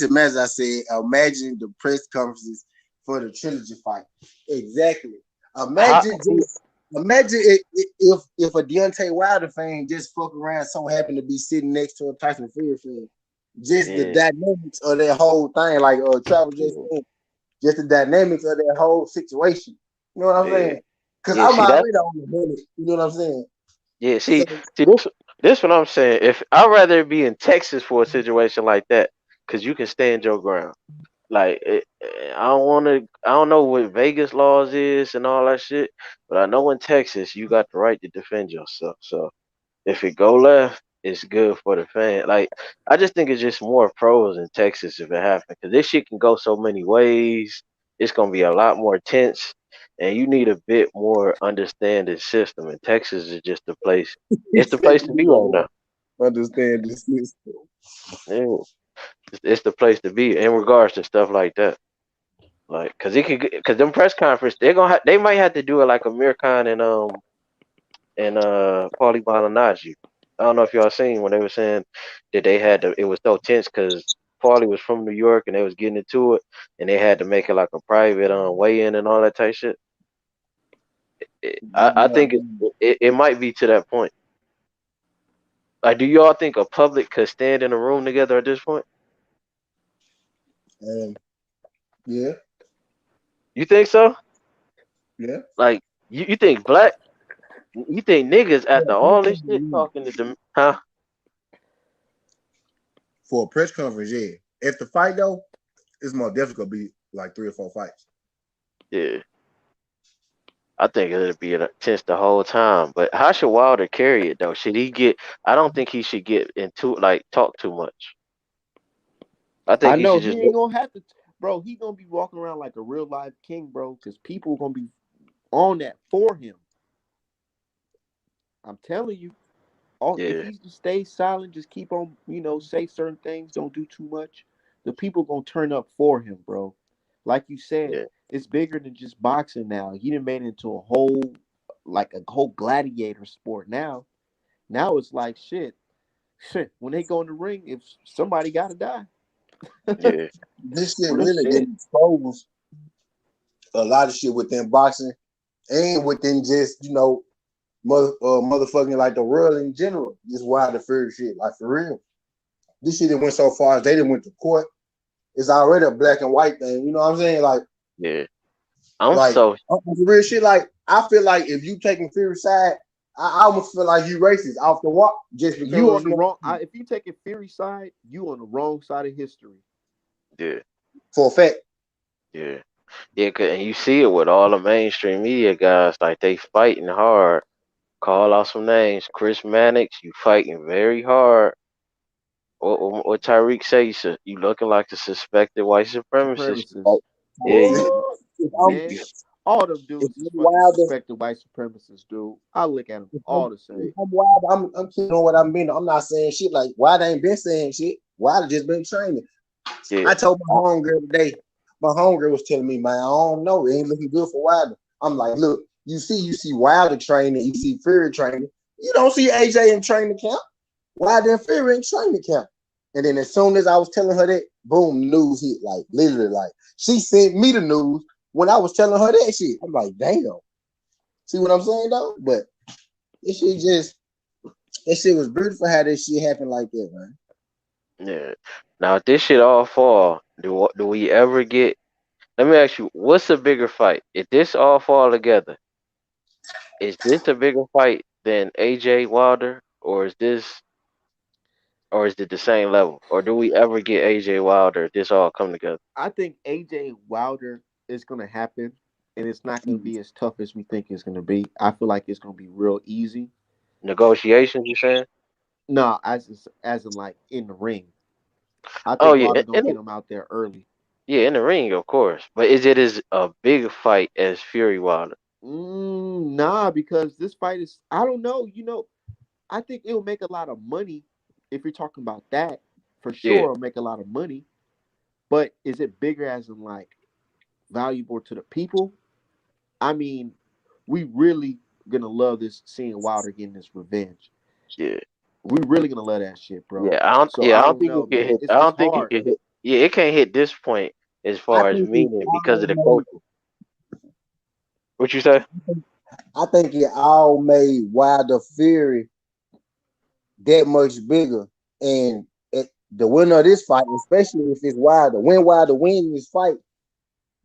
Mez, I said, imagine the press conferences for the trilogy fight. Exactly. How, Imagine just imagine if a Deontay Wilder fan just fuck around so happened to be sitting next to a Tyson Fury fan. Just the yeah, dynamics of that whole thing, like Travel just yeah, said, just the dynamics of that whole situation. You know what I'm yeah. saying? Because Yeah, I'm see that. already on the minute. You know what I'm saying? Yeah, So see this what I'm saying. If I'd rather be in Texas for a situation like that, because you can stand your ground. Like I don't know what Vegas laws is and all that shit, but I know in Texas you got the right to defend yourself. So if it go left, it's good for the fan. Like I just think it's just more pros in Texas if it happens, because this shit can go so many ways. It's gonna be a lot more tense, and you need a bit more understanding system. And Texas is just the place. he It's the said place to you be right don't now. understand this system. Yeah, it's the place to be in regards to stuff like that. Like, cause them press conference, they might have to do it like Amir Khan and Paulie Malignaggi. I don't know if y'all seen when they were saying that they had to. It was so tense because Paulie was from New York and they was getting into it, and they had to make it like a private weigh in and all that type shit. I think it might be to that point. Like, do y'all think a public could stand in a room together at this point? Yeah, You think so? yeah. Like, you think you think niggas after all this shit talking to them, huh? For a press conference, yeah. If the fight though, it's more difficult. Be like 3 or 4 fights. Yeah. I think it'll be tense the whole time. But how should Wilder carry it though? Should he get? I don't think he should get into like talk too much. I I think he know should he just. ain't gonna have to, bro. He gonna be walking around like a real live king, bro, because people gonna be on that for him. I'm telling you. All if Yeah, he just stays silent, just keep on, say certain things, don't do too much. The people gonna turn up for him, bro. Like you said, yeah, it's bigger than just boxing now. He done made it into a whole gladiator sport now. Now it's like shit. When they go in the ring, if somebody gotta die, yeah, This shit real really shit. didn't expose a lot of shit within boxing and within just motherfucking like the world in general. Just why the fear shit, like for real. This shit that went so far as they didn't went to court. It's already a black and white thing. You know what I'm saying? yeah. I'm Like so for real shit. Like I feel like if you taking Fury's side, I almost feel like you racist off the walk just You because on the wrong. If you take a Fury side, you on the wrong side of history. yeah, for a fact. yeah, yeah. And you see it with all the mainstream media guys. Like they fighting hard Call out some names. Chris Mannix, you fighting very hard. What Tyreek say? You looking like the suspected white supremacist. Supremacists. Yeah, Ooh, if I'm, Man, you all them if dudes is I'm fucking Wilder, suspected white supremacists, dude. I look at them if all the same. I'm Wilder, I'm keeping on what I'm being. I'm not saying shit like Wilder ain't been saying shit. Wilder just been training. yeah. I told my homegirl today, my homegirl was telling me, man, I don't know. It ain't looking good for Wilder. I'm like, look, you see Wilder training, you see Fury training. You don't see AJ in training camp. Wilder and Fury in training camp. And then as soon as I was telling her that, boom, news hit. Like literally, like she sent me the news when I was telling her that shit. I'm like, damn. See what I'm saying though? But this shit just that shit was beautiful how this shit happened like that, man. Yeah. Now, if this shit all fall, do we ever get? Let me ask you, what's a bigger fight? If this all fall together, is this a bigger fight than AJ Wilder, or is it the same level, or do we ever get AJ Wilder if this all come together? I think AJ Wilder is gonna happen, and it's not gonna be as tough as we think it's gonna be. I feel like it's gonna be real easy. Negotiations, you saying? No, as in like in the ring. I Oh think yeah, Wilder gonna get him out there early. yeah, in the ring, of course. But is it as a big fight as Fury Wilder? Nah, because this fight is I don't know. I think it'll make a lot of money if you're talking about that. For Yeah, sure, it'll make a lot of money. But is it bigger as in like valuable to the people? I mean, we really gonna love this seeing Wilder getting this revenge. yeah, We really gonna love that shit, bro. yeah. I don't, So yeah, I I don't don't think know, it can man. hit. I It's don't think it hard. can hit. Yeah, it can't hit this point as I far as think it meaning because all of the made, coaching. What you say? I think it all made Wilder Fury that much bigger. And the winner of this fight, especially if it's Wilder, when Wilder wins this fight,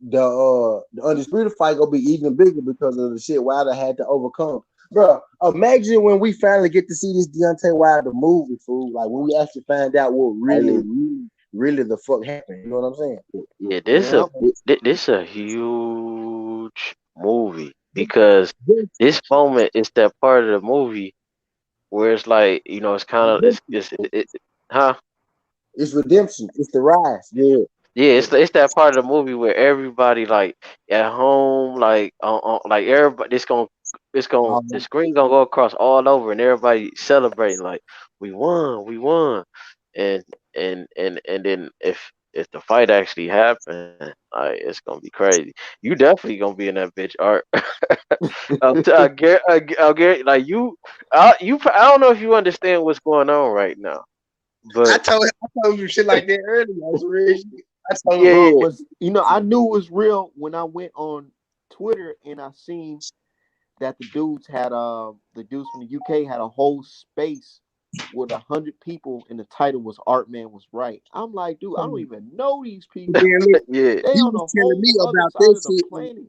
the undisputed fight gonna be even bigger because of the shit Wilder had to overcome. Bro, imagine when we finally get to see this Deontay Wilder movie, fool. Like when we actually find out what really, Hey, really, really the fuck happened. You know what I'm saying? yeah, Yep. this a huge movie because This, this moment is that part of the movie where it's like it's kind of huh. it's redemption. It's the rise. Yeah, yeah, it's that part of the movie where everybody like at home, like like everybody, the screen gonna go across all over, and everybody celebrating like we won, and and then if the fight actually happened, like it's gonna be crazy. You definitely gonna be in that bitch, Art. I'll get like I don't know if you understand what's going on right now, but I told you shit like that earlier. That's real shit. I told yeah, you. Bro, yeah, but I knew it was real when I went on Twitter and I seen that the dudes from the UK had a whole space with 100 people, and the title was Art Man Was Right. I'm like, dude, I don't even know these And people. then look, yeah. They he on was a telling me whole other about side of this the shit planet.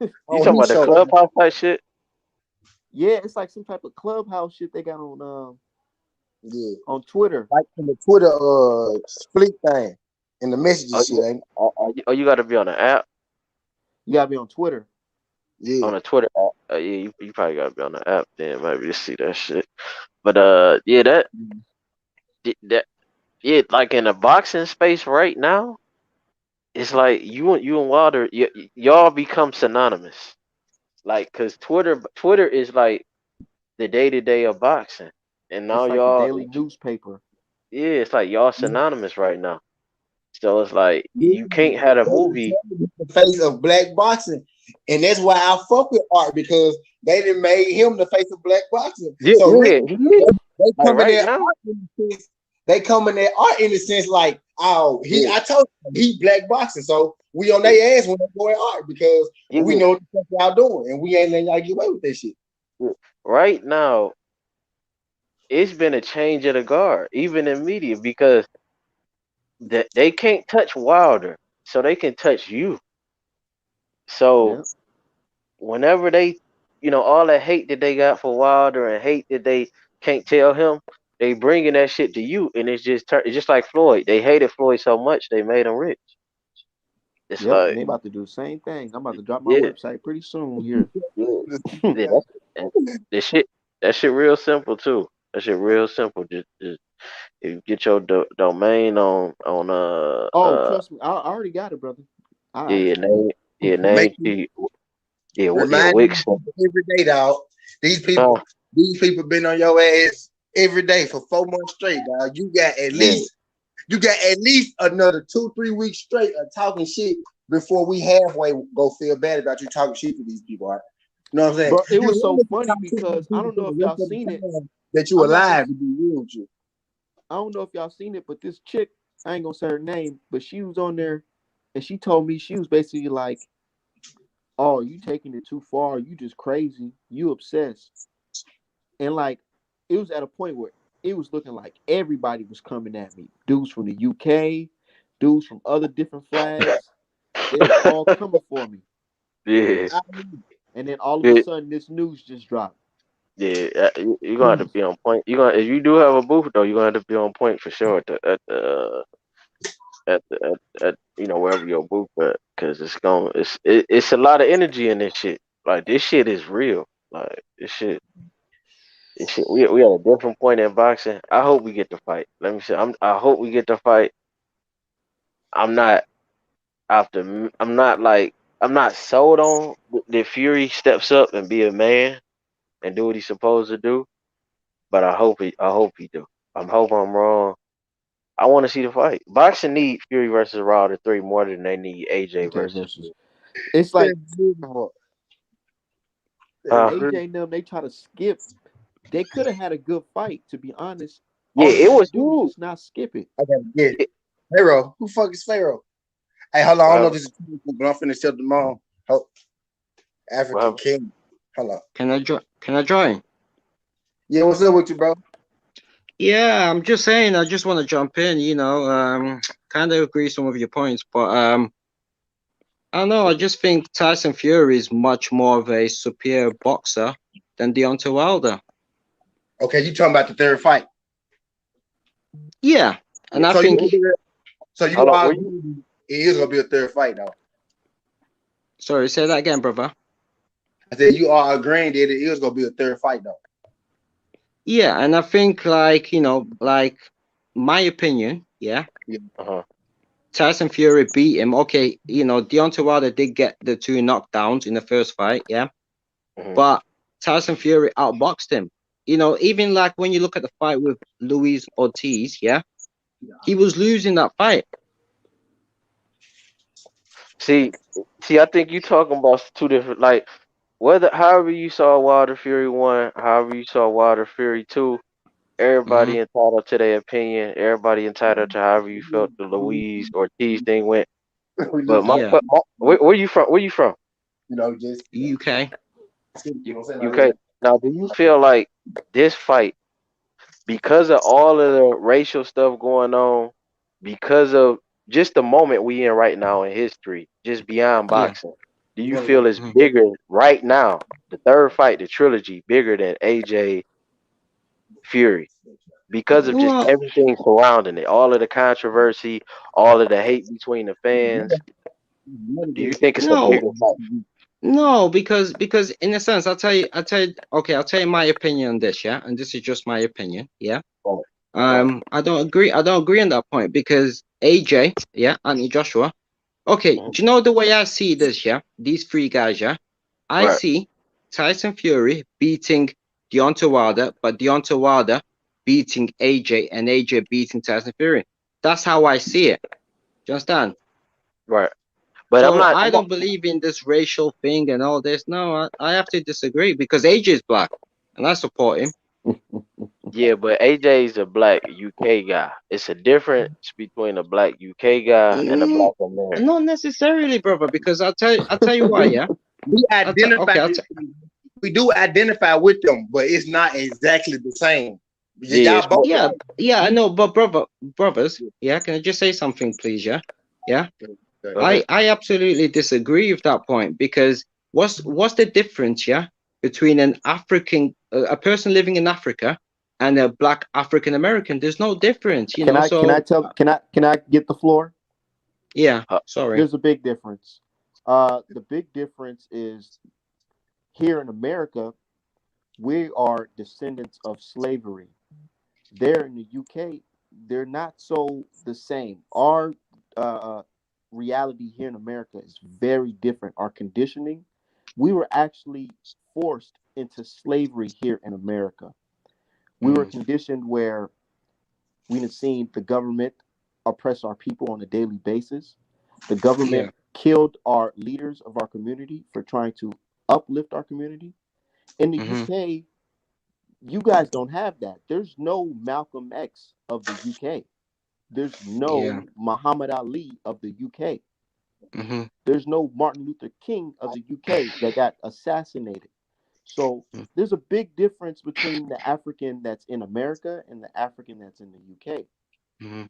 You on talking his about the show. clubhouse type shit? Yeah, it's like some type of clubhouse shit they got Yeah. on Twitter. Like in the Twitter split thing and the Oh, messages shit, ain't it? you got to be on the app, You gotta be on Twitter. Yeah. on the Twitter app. Yeah, you probably got to be on the app then, maybe to see that shit. But yeah, that yeah, like in the boxing space right now, it's like you and Wilder, y'all become synonymous. Like, cause Twitter is like the day to day of boxing, and now It's like the y'all, daily newspaper. yeah, it's like y'all synonymous right now. So it's like Yeah. you can't have a movie. The face of black boxing. And that's why I fuck with Art because they done made him the face of black boxing. Yeah, So really, yeah, he is. they Like come in right there now, art in the sense, they come in there art in the sense like, oh, yeah, I told you he black boxing. So we on yeah, their ass when they go at Art because we yeah, know what the fuck y'all doing and we ain't letting y'all get away with that shit. yeah. Right now, it's been a change of the guard, even in media, because they can't touch Wilder, so they can touch you. So Yeah. whenever they, all that hate that they got for Wilder and hate that they can't tell him, they bringing that shit to you, and it's just like Floyd. They hated Floyd so much they made him rich. It's Yep. And like, they about to do the same thing. I'm about to drop my yeah, website pretty soon here. yeah, yeah. And that shit real simple too. That shit real simple. Just if you get your domain on Oh, trust me, I already got it, brother. I yeah, actually do. name Make yeah, remind Wix. me every day, dog. These Uh, people, these people been on your ass every day for 4 months straight, dog. yeah, You got at least another 2-3 weeks straight of talking shit before we halfway go feel bad about you talking shit to these people. All right? You know what I'm saying? Bro, it You was so want to funny talk shit to because I people don't for know the if rest y'all of the seen it. time that you I'm not gonna. alive to be real with you. I don't know if y'all seen it, but this chick, I ain't gonna say her name, but she was on there, and she told me she was basically like, "Oh, you taking it too far. You just crazy. You obsessed." And like, it was at a point where it was looking like everybody was coming at me. Dudes from the UK, dudes from other different flags. They was all coming for me. yeah, I, And then all of a yeah, sudden, this news just dropped. yeah. You gonna have to be on point. You gonna if you do have a booth though, you are gonna have to be on point for sure at wherever your booth at, because it's a lot of energy in this shit. Like this shit is real. Like this shit. We at a different point in boxing. I hope we get to fight. Let me say, I hope we get to fight. I'm not after. I'm not like I'm not sold on that Fury steps up and be a man and do what he's supposed to do. But I hope he do. I hope I'm wrong. I want to see the fight. Boxing need Fury versus Wilder 3 more than they need AJ AJ versus versus. Fury. It's that's like beautiful. That's Uh, AJ and beautiful. them. They try to skip. They could have had a good fight, to be honest. yeah, All they it had to was do was huge. just not skip it. I gotta get it. It, Pharaoh. Who fuck is Pharaoh? Hey, hold on. I don't know if well, this is true, but I'm finna tell them all. Oh, African well, King. Hello. Can I join? Can I join? Yeah, what's up with you, bro? Yeah, I'm just saying. I just want to jump in. Kind of agree some of your points, but I don't know. I just think Tyson Fury is much more of a superior boxer than Deontay Wilder. Okay, you talking about the third fight. Yeah, and I So think. you hold on. are agreeing it is gonna be a third fight though. Sorry, say that again, brother. I said you are agreeing that it is gonna be a third fight though. Yeah, and I think like my opinion. Yeah, Yeah. Uh-huh. Tyson Fury beat him. Okay, Deontay Wilder did get the 2 knockdowns in the first fight. Yeah. Hmm. But Tyson Fury outboxed him. Even like when you look at the fight with Luis Ortiz, yeah, he was losing that fight. See, I think you talking about two different like however you saw Wilder Fury 1, however you saw Wilder Fury 2. Hmm. Everybody entitled to their opinion. Everybody entitled to however you felt the Luis Ortiz thing went. We But lose. Yeah, where you from? Where you from? Just UK. you know what I'm saying? UK. Now, do you feel like this fight, because of all of the racial stuff going on, because of just the moment we in right now in history, just beyond Yeah. boxing, do you feel it's Mhm. bigger right now, the third fight, the trilogy, bigger than AJ Fury? Because of just Well, everything surrounding it, all of the controversy, all of the hate between the fans. Do you think it's a no, bigger fight? no, because in a sense, okay, I'll tell you my opinion on this, yeah, and this is just my opinion, yeah. Right. Right. I don't agree on that point because AJ, yeah, Anthony Joshua. Okay, Mhm. do you know the way I see this, yeah? These 3 guys, yeah. I Right. see Tyson Fury beating Deontay Wilder, but Deontay Wilder beating AJ and AJ beating Tyson Fury. That's how I see it. Do you understand? Right. But I'm So not. I don't believe in this racial thing and all this. No, I have to disagree because AJ is black and I support him. Yeah, but AJ's a black UK guy. It's a difference between a black UK guy and a Mm, black American. not necessarily, brother, because I'll tell you why, yeah. We identify Okay, we do identify with them, but it's not exactly the same. Yeah, Y'all it's both more. yeah, yeah, I know, but brothers, yeah, can I just say something, please, yeah? Yeah. Go ahead. I absolutely disagree with that point because what's the difference, yeah, between a person living in Africa and a black African American? There's no difference, Can I So can I get the floor? yeah, Uh, sorry. There's a big difference. The big difference is here in America, We are descendants of slavery. There in the UK, they're not so the same. Our uh, reality here in America is very different. Our conditioning, we were actually forced into slavery here in America. We were conditioned where we have seen the government oppress our people on a daily basis. The government Yeah. killed our leaders of our community for trying to uplift our community. In the Mm-hmm. UK, you guys don't have that. There's no Malcolm X of the UK. There's Yeah. no Muhammad Ali of the UK. Mm-hmm. There's no Martin Luther King of the UK that got assassinated. So there's a big difference between the African that's in America and the African that's in the UK. Mm-hmm.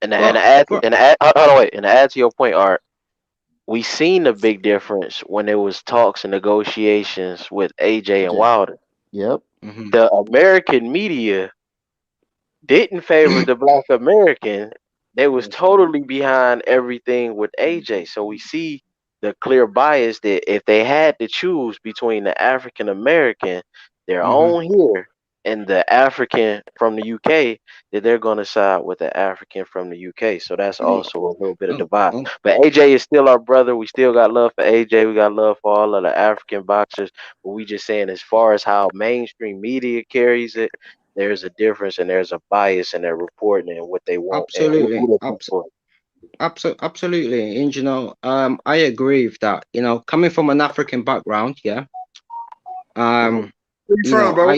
And Well, to add but hold on, wait, and to add to your point, Art, we seen the big difference when there was talks and negotiations with AJ and Jay. Wilder. Yep. mm-hmm. The American media didn't favor the Black American. They was totally behind everything with AJ. So we see the clear bias that if they had to choose between the African American, their Mm-hmm. own here, and the African from the UK, that they're going to side with the African from the UK. So that's also a little bit of Oh, divide. oh, But AJ is still our brother. We still got love for AJ. We got love for all of the African boxers. But we just saying, as far as how mainstream media carries it, there's a difference and there's a bias in their reporting and what they want and absolutely. who they support. Absolutely. And I agree with that. Coming from an African background, yeah. Where you from, bro?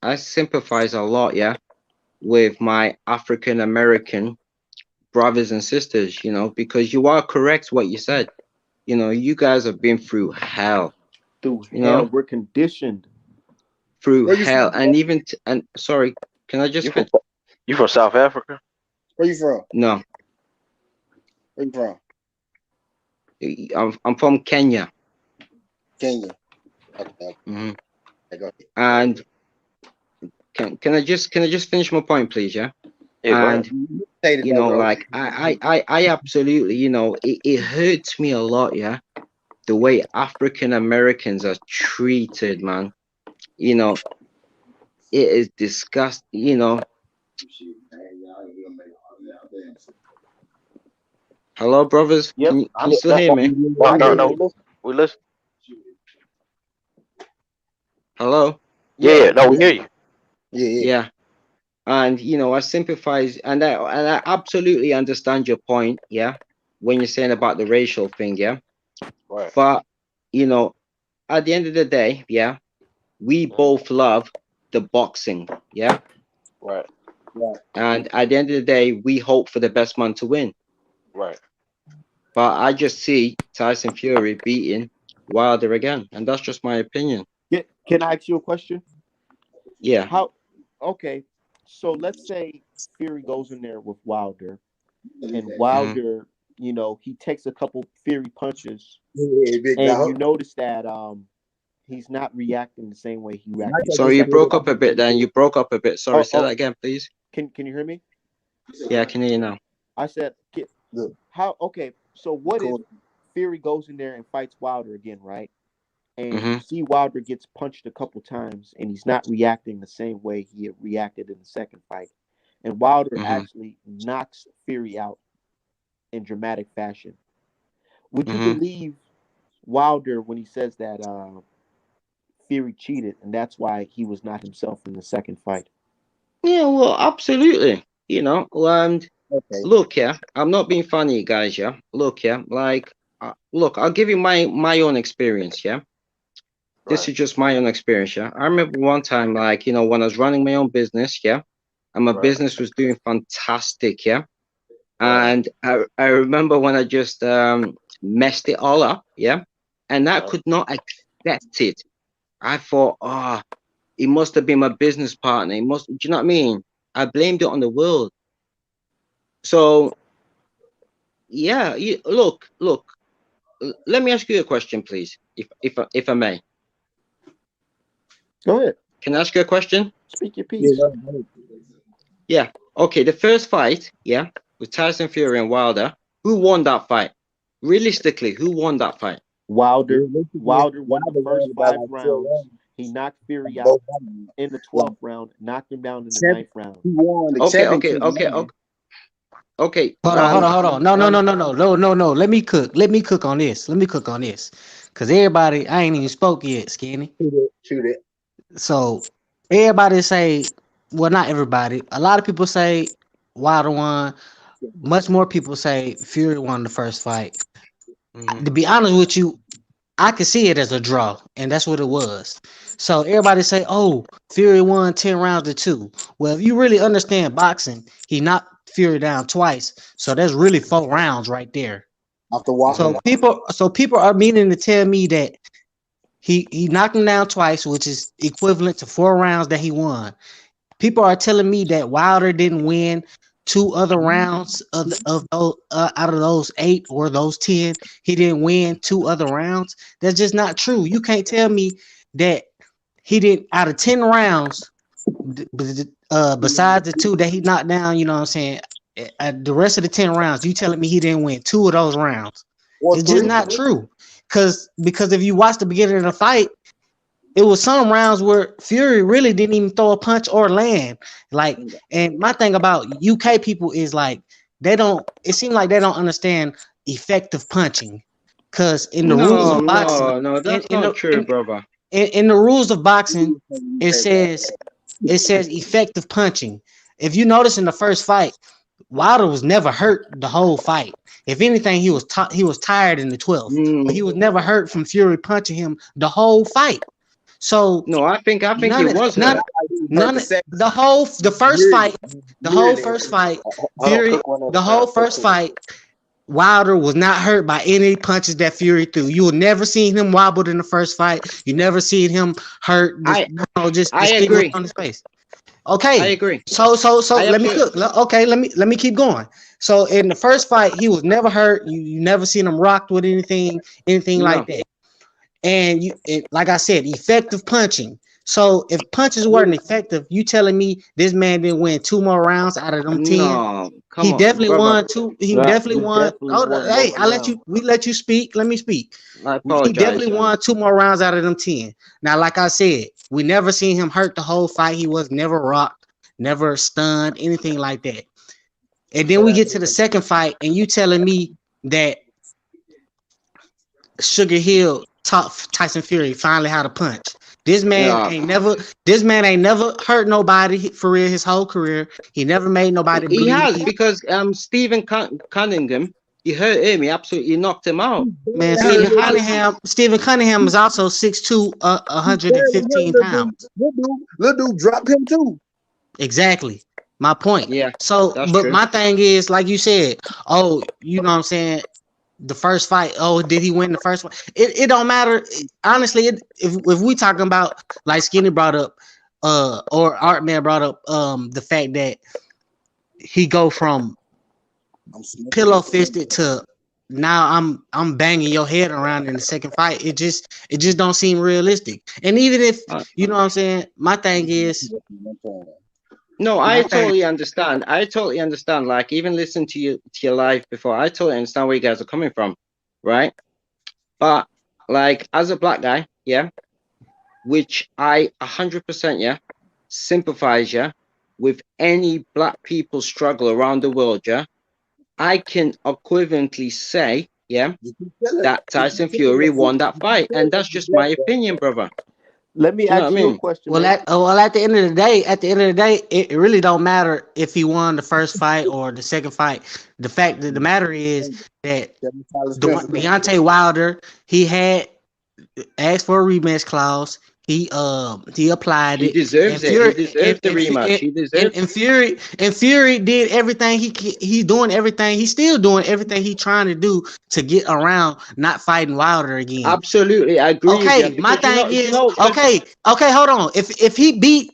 I sympathize a lot, yeah, with my African American brothers and sisters, because you are correct what you said. You guys have been through hell, Through you hell, know, we're conditioned. through Where you hell. from? And and sorry, can I just You from finish? you from South Africa? Where you from? No, Where you from? I'm from Kenya. Kenya. Okay. Hmm. Go ahead. And can I just finish my point, please? Yeah. Yeah, go ahead. And Say it though, bro. like I absolutely, it hurts me a lot, yeah, the way African Americans are treated, man. You know, it is disgusting. Hello, brothers. Yep. Can you still hear me? No, I no, hear no. you. We listen. Hello. Yeah, Yeah. yeah. No, we hear you. Yeah. Yeah. And I sympathize, and I absolutely understand your point, yeah, when you're saying about the racial thing, yeah. Right. But at the end of the day, yeah, we both love the boxing, yeah. Right. Right. And at the end of the day, we hope for the best man to win. Right. But I just see Tyson Fury beating Wilder again, and that's just my opinion. Can I ask you a question? Yeah. How? Okay. So let's say Fury goes in there with Wilder, and Mhm. Wilder, he takes a couple Fury punches, Yeah, big and you dog. notice that he's not reacting the same way he reacted in the Sorry, you second broke fight. up a bit. Then you broke up a bit. Sorry, say that Oh, again, please. can you hear me? Yeah, I can hear you now. I said, Look, how? Okay, so what if cool. Fury goes in there and fights Wilder again, right? And you Mhm. see Wilder gets punched a couple times, and he's not reacting the same way he had reacted in the second fight, and Wilder Mhm. actually knocks Fury out in dramatic fashion. Would you Mhm. believe Wilder when he says that Fury cheated, and that's why he was not himself in the second fight? Yeah, well, absolutely. And Okay. look, yeah, I'm not being funny, guys. Yeah, look, yeah, like, look, I'll give you my own experience. Yeah, this Right. is just my own experience. Yeah, I remember one time, like, when I was running my own business. Yeah, and my Right. business was doing fantastic. Yeah, Right. and I remember when I just messed it all up. Yeah, and I Right. could not accept it. I thought, it must have been my business partner. Do you know what I mean? I blamed it on the world. So yeah, look. Let me ask you a question, please, if I may. Go ahead, Can I ask you a question? speak your Yeah. piece. Yeah. Okay. The first fight, yeah, with Tyson Fury and Wilder. Who won that fight? Realistically, who won that fight? Wilder Wilder won the first won by 5 like 10 rounds. rounds. He knocked Fury out Both of them. in the Like 12th round, knocked him down in the champion, 9th round. he won the Okay, championship. okay. Hold on. No. Let me cook on this. Cause everybody, I ain't even spoke yet, Skinny. Shoot it. So everybody say, well, not everybody. A lot of people say Wilder won. Much more people say Fury won the first fight. To be honest with you, I could see it as a draw, and that's what it was. So everybody say, "Oh, Fury won 10 rounds to 2." Well, if you really understand boxing, he knocked Fury down twice, so that's really 4 rounds right there. After walking. So people are meaning to tell me that he knocked him down twice, which is equivalent to 4 rounds that he won. People are telling me that Wilder didn't win 2 other rounds of those out of those 8 or those 10. He didn't win 2 other rounds. That's just not true. You can't tell me that he didn't out of 10 rounds. Besides the 2 that he knocked down, you know what I'm saying. The rest of the 10 rounds, you telling me he didn't win 2 of those rounds? It's just not true. Because if you watch the beginning of the fight, it was some rounds where Fury really didn't even throw a punch or land. Like, and my thing about UK people is like it seems like they don't understand effective punching. Because in the rules of boxing, no, that's not true, brother. In the rules of boxing, it says effective punching. If you notice in the first fight, Wilder was never hurt the whole fight. If anything, he was tired in the 12th, but he was never hurt from Fury punching him the whole fight. So no, I think it was the whole first fight, Wilder was not hurt by any punches that Fury threw. You will never see him wobbled in the first fight. You never see him hurt. I agree on his face. Okay, I agree. So let me cook. Okay, let me keep going. So in the first fight, he was never hurt. You never seen him rocked with anything like that. And like I said, effective punching. So if punches weren't effective, you telling me this man didn't win 2 more rounds out of them 10? No, he definitely won 2. He definitely won. Hey, we let you speak. Let me speak. He definitely won 2 more rounds out of them 10. Now, like I said, we never seen him hurt the whole fight. He was never rocked, never stunned, anything like that. And then we get to the second fight, and you telling me that Sugar Hill taught Tyson Fury finally how to punch. This man ain't never hurt nobody for real his whole career. He never made nobody bleed. He has, because Stephen Cunningham, he hurt him. He absolutely knocked him out. Man, Stephen Cunningham is also 6'2", 115 pounds. Little dude dropped him too. Exactly. My point. Yeah. So, but true. My thing is, like you said, you know what I'm saying? The first fight, did he win the first one? It don't matter. Honestly, if we talking about, like Skinny brought up, or Artman brought up, the fact that he go from pillow fisted to now I'm banging your head around in the second fight. It just don't seem realistic. And even if you know what I'm saying, my thing is. No, I totally understand. Like, even listen to your live before. I totally understand where you guys are coming from, right? But like, as a black guy, yeah, which I 100% sympathize with any black people struggle around the world, I can equivalently say, that Tyson Fury won that fight, and that's just my opinion, brother. Let me ask you a question. Well, at the end of the day, it really don't matter if he won the first fight or the second fight. The fact of the matter is that Deontay Wilder, he had asked for a rematch clause. He applied it. He deserves it. He deserved the rematch. He deserves it. And Fury did everything he's doing everything. He's still doing everything he's trying to do to get around not fighting Wilder again. Absolutely, I agree. Okay, my thing is okay, hold on. If he beat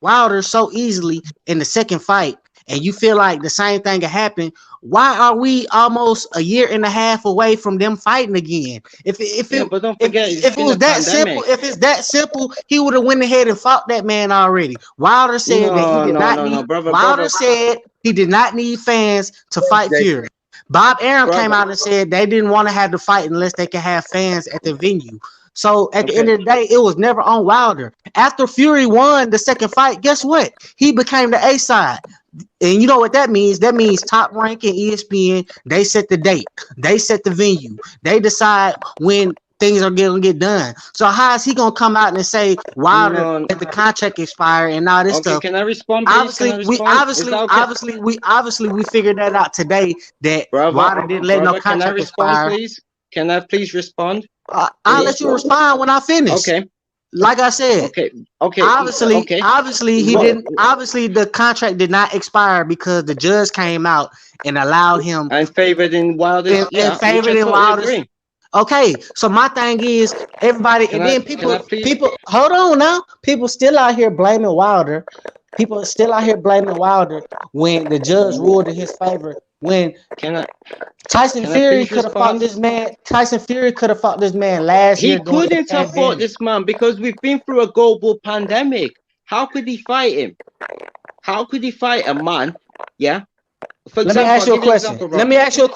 Wilder so easily in the second fight, and you feel like the same thing could happen, why are we almost a year and a half away from them fighting again? But don't forget, if it was that simple, if it's that simple, he would have went ahead and fought that man already. Wilder said that he did not need. Wilder said he did not need fans to fight Fury. Bob Arum came Brother. out and said they didn't want to have the fight unless they could have fans at the venue. So at the end Okay. of the day, it was never on Wilder. After Fury won the second fight, guess what? He became the A side. And you know what that means? That means Top Rank and ESPN, they set the date, they set the venue, they decide when things are gonna get done. So how is he gonna come out and say Wilder No. let the contract expire and all this Okay, stuff? can I respond, please? Can I respond? Is that okay? Obviously we figured that out today that Wilder didn't let no Brother, can I contract respond, expire. please? Can I please respond? I'll let you respond when I finish. Okay. Like I said, Okay. Obviously he didn't. Obviously the contract did not expire because the judge came out and allowed him and favored in Wilder's. and favored in Wilder's. Okay, so my thing is everybody, and then people hold on now. People still out here blaming Wilder. People still out here blaming Wilder when the judge ruled in his favor. When Tyson Fury could have fought this man. Tyson Fury could have fought this man last year. He couldn't have fought this man because we've been through a global pandemic. How could he fight him? How could he fight a man? Yeah. For example, let me ask you a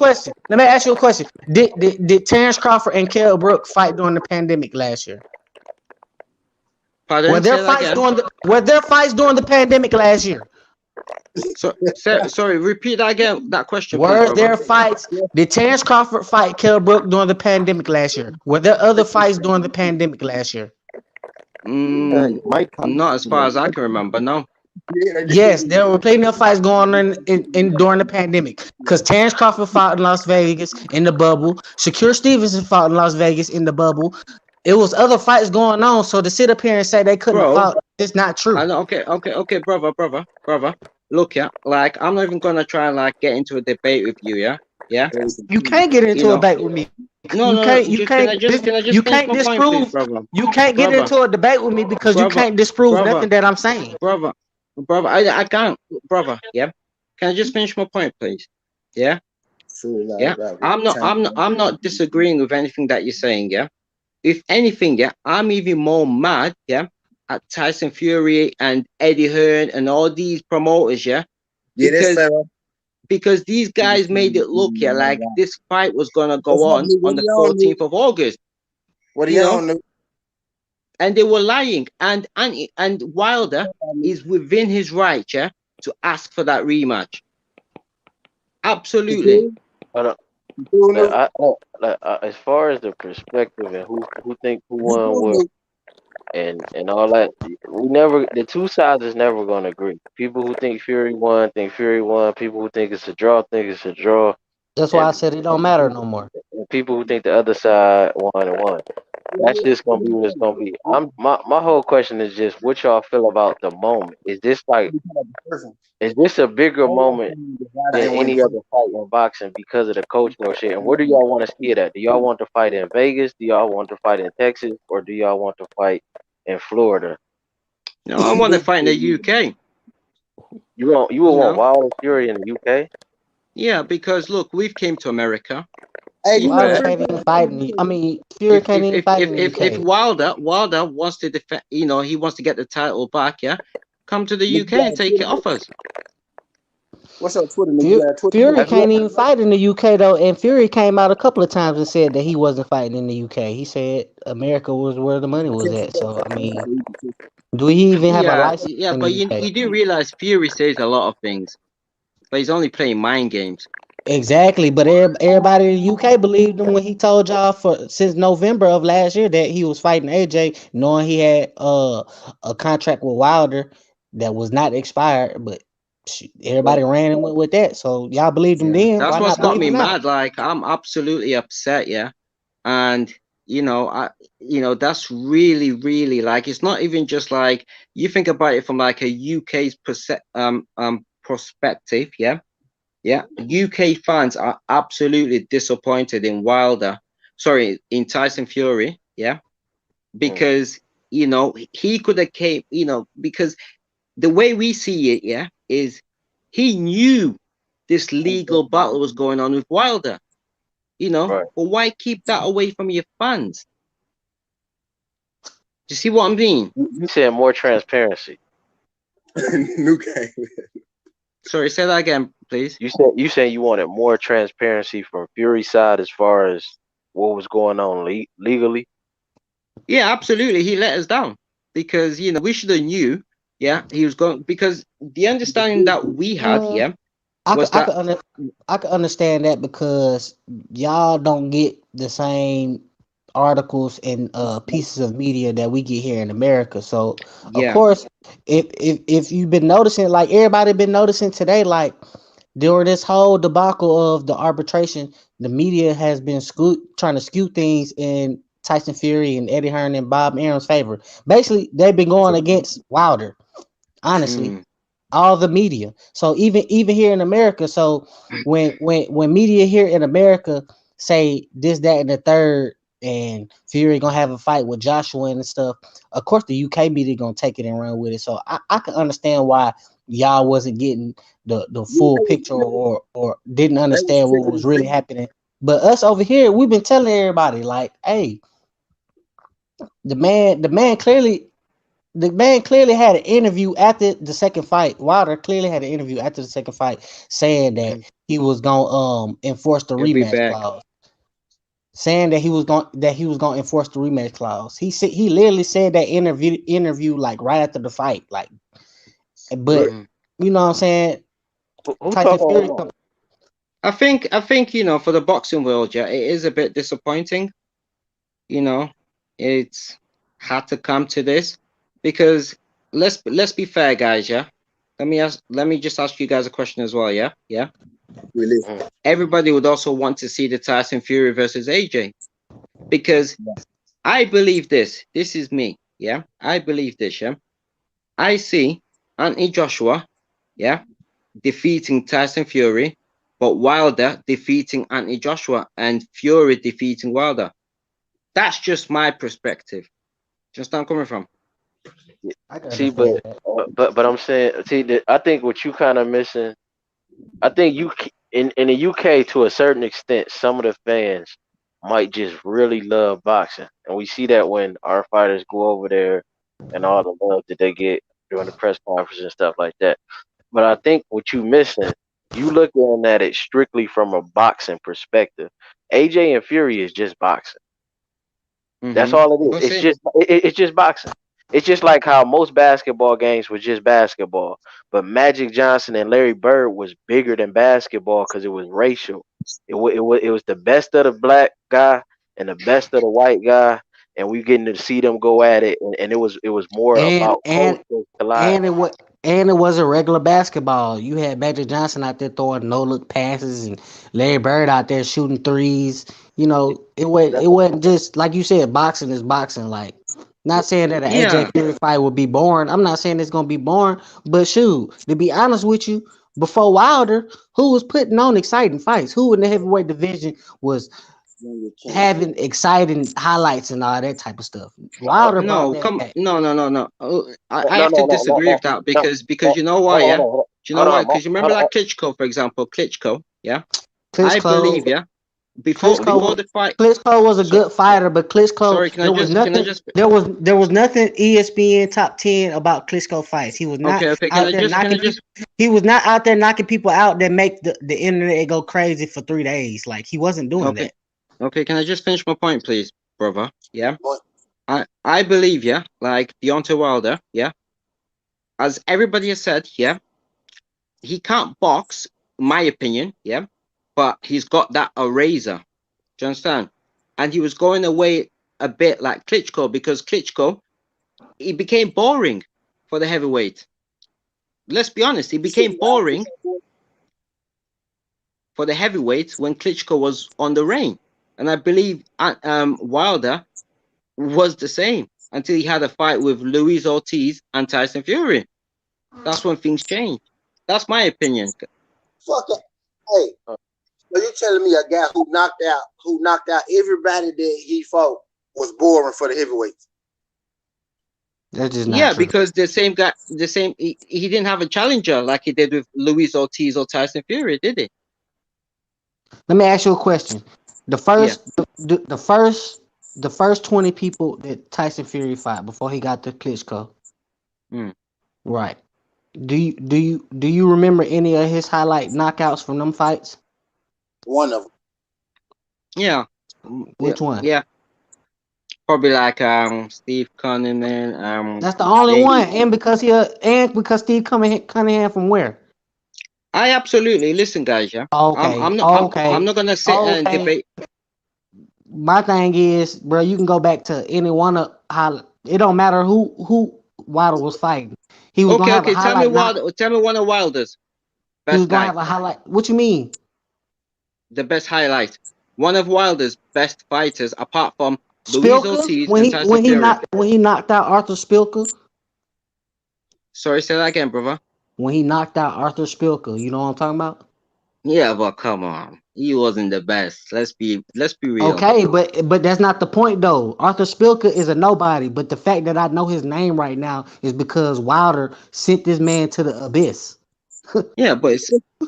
question. Did Terrence Crawford and Kell Brook fight during the pandemic last year? Pardon? Were there fights during the pandemic last year? Sorry, repeat that again. That question. Were there fights? Did Terrence Crawford fight Kell Brook during the pandemic last year? Were there other fights during the pandemic last year? Not as far as I can remember. No. Yes, there were plenty of fights going on in during the pandemic because Terrence Crawford fought in Las Vegas in the bubble. Shakur Stevenson fought in Las Vegas in the bubble. It was other fights going on, so to sit up here and say they couldn't have fought, it's not true. I know, okay, brother. Look, yeah, like I'm not even gonna try and like get into a debate with you, yeah. You can't get into a debate with me. You can't disprove. You can't get into a debate with me because you can't disprove nothing that I'm saying, brother. I can't, brother. Yeah, can I just finish my point, please? Yeah. I'm not disagreeing with anything that you're saying. Yeah. If anything, yeah, I'm even more mad, yeah, at Tyson Fury and Eddie Hearn and all these promoters, yeah. Because these guys made it look, yeah, like this fight was gonna go on the 14th of August. What do you know? And they were lying. And Wilder is within his right, yeah, to ask for that rematch. Absolutely. As far as the perspective and who think who won what and all that, the two sides is never gonna agree. People who think Fury won think Fury won. People who think it's a draw think it's a draw. That's why I said it don't matter no more. And people who think the other side won. That's just gonna be what it's gonna be. My whole question is just what y'all feel about the moment. Is this a bigger moment than any other fight in boxing because of the coaching or shit? And where do y'all want to see it at? Do y'all want to fight in Vegas? Do y'all want to fight in Texas? Or do y'all want to fight in Florida? No, I want to fight in the UK. You would want Wilder Fury in the UK? Yeah, because look, we've came to America. Hey, Wilder can't even fight in the, I mean, Fury can't even fight in the UK. If Wilder wants to defend, he wants to get the title back, yeah, come to the UK and take it off us. What's up, Twitter? Fury can't even fight in the UK though, and Fury came out a couple of times and said that he wasn't fighting in the UK. He said America was where the money was at. So I mean, do he even have a license? Yeah, but you do realize Fury says a lot of things, but he's only playing mind games. Exactly, but everybody in the UK believed him when he told y'all since November of last year that he was fighting AJ, knowing he had a contract with Wilder that was not expired, but everybody ran and went with that. So y'all believed him then. That's what's got me mad. Like I'm absolutely upset, yeah. And that's really, really like it's not even just like you think about it from like a UK's perspective, yeah. Yeah, UK fans are absolutely disappointed in in Tyson Fury, yeah, because he could have came, because the way we see it, yeah, is he knew this legal battle was going on with Wilder, right. But why keep that away from your fans? Do you see what I mean? You said more transparency. New game. Sorry, say that again, please. You said you wanted more transparency from Fury's side as far as what was going on legally. Yeah, absolutely. He let us down because we should have knew. Yeah, he was going because the understanding that we had, Uh, I could, was I that could, I could understand that because y'all don't get the same articles and pieces of media that we get here in America. So of yeah. course, if you've been noticing, like everybody been noticing today, like during this whole debacle of the arbitration, the media has been trying to skew things in Tyson Fury and Eddie Hearn and Bob Arum's favor. Basically, they've been going against Wilder. Honestly, Mm, all the media. So even here in America, so when media here in America say this, that, and the third, and Fury gonna have a fight with Joshua and stuff, of course the UK media gonna take it and run with it. So I can understand why y'all wasn't getting the full picture or didn't understand what was really happening. But us over here, we've been telling everybody like, hey, the man clearly had an interview after the second fight. Wilder clearly had an interview after the second fight saying that mm. he was gonna enforce the He'll be rematch back. clause. Saying that he was gonna enforce the rematch clause. He literally said that interview like right after the fight. Like, but Mm. you know what I'm saying? Who Tyson talking Fury. like that? I think for the boxing world, yeah, it is a bit disappointing. You know, it's had to come to this because let's be fair, guys. Yeah, let me just ask you guys a question as well. Yeah, yeah. We live. Mm. Everybody would also want to see the Tyson Fury versus AJ because I believe this. This is me. Yeah, I believe this. Yeah, I see Anthony Joshua, yeah, defeating Tyson Fury, but Wilder defeating Anthony Joshua and Fury defeating Wilder. That's just my perspective. Just where I'm coming from. I can See, understand that. but I'm saying, see, I think what you kind of missing. I think in the UK to a certain extent, some of the fans might just really love boxing, and we see that when our fighters go over there and all the love that they get during the press conference and stuff like that. But I think what you missing, you looking at it strictly from a boxing perspective. AJ and Fury is just boxing. That's all it is. But see, It's just boxing. It's just like how most basketball games was just basketball, but Magic Johnson and Larry Bird was bigger than basketball because it was racial. It was the best of the black guy and the best of the white guy, and we getting to see them go at it, and it was more And about and culture collide. and it was a regular basketball. You had Magic Johnson out there throwing no look passes and Larry Bird out there shooting threes. You know, it wasn't just like you said, boxing is boxing. Like, not saying that an AJ yeah, Fury fight would be boring. I'm not saying it's gonna be boring, but shoot, to be honest with you, before Wilder, who was putting on exciting fights? Who in the heavyweight division was having exciting highlights and all that type of stuff? Wilder brought no, that come, back. no. I No, have to no, no, no, disagree no, with that no. because you know why, Hold on, yeah? hold on, Do you know hold why? on, Because you hold remember on. like Klitschko, for example, Klitschko, yeah? I Klitschko believe, yeah, before Klitschko the fight. Klitschko was a So, good fighter, but Klitschko sorry, can I just there was nothing ESPN top 10 about Klitschko fights. He was not okay, out there can I knocking just people. He was not out there knocking people out that make the internet go crazy for 3 days. Like, he wasn't doing okay, that. okay, can I just finish my point, please, brother? Yeah. But I believe, yeah, like Deontay Wilder, yeah, as everybody has said, yeah, he can't box, in my opinion, yeah, but he's got that eraser. Do you understand? And he was going away a bit like Klitschko because Klitschko, he became boring for the heavyweight. Let's be honest, he became boring for the heavyweight when Klitschko was on the reign. And I believe Wilder was the same until he had a fight with Luis Ortiz and Tyson Fury. That's when things changed. That's my opinion. fuck it. Hey, so you telling me a guy who knocked out everybody that he fought was boring for the heavyweights? That's just not Yeah, true. because the same guy, he didn't have a challenger like he did with Luis Ortiz or Tyson Fury, did he? Let me ask you a question. The Yeah. first the first 20 people that Tyson Fury fought before he got to Klitschko, Mm. right? Do you remember any of his highlight knockouts from them fights? One of them. Yeah, yeah, Which one? yeah. Probably like Steve Cunningham, That's the only Jake. one, and because Steve Cunningham from where? I absolutely listen, guys. Yeah, Okay, I'm okay, not gonna sit and okay. debate. My thing is, bro, you can go back to any one of highlight. It don't matter who Wilder was fighting. He was gonna Okay, have a okay. Tell me highlight. Not Tell me one of Wilder's he was best gonna guy, have a highlight. What you mean? the best highlight. One of Wilder's best fighters, apart from Luis Spilker Ortiz when and he Tyson when he Fury. knocked out Arthur Spilker. Sorry, say that again, brother. When he knocked out Arthur Spilker, you know what I'm talking about? Yeah, but come on, he wasn't the best. Let's be real. Okay, but that's not the point though. Arthur Spilker is a nobody, but the fact that I know his name right now is because Wilder sent this man to the abyss. Yeah, but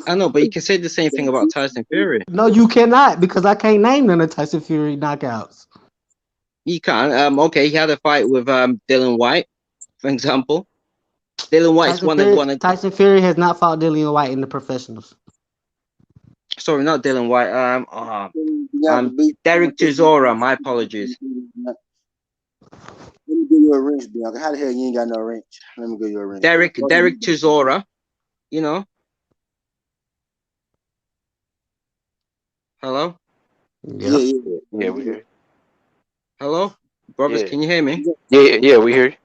I know, but you can say the same thing about Tyson Fury. No, you cannot because I can't name none of Tyson Fury knockouts. You can't. Okay, he had a fight with Dylan White, for example. Dylan White's one of Tyson Fury has not fought Dillian White in the professionals. sorry, not Dylan White. Bianca beat. Derek Chisora. My apologies. Let me give you a wrench, Bianca. How the hell you ain't got no wrench? Let me give you a wrench. Derek Chisora. You know. Hello. Yeah, Yeah. yeah. Yeah, we hear Hello, brothers. you. Can you hear me? Yeah, we hear you.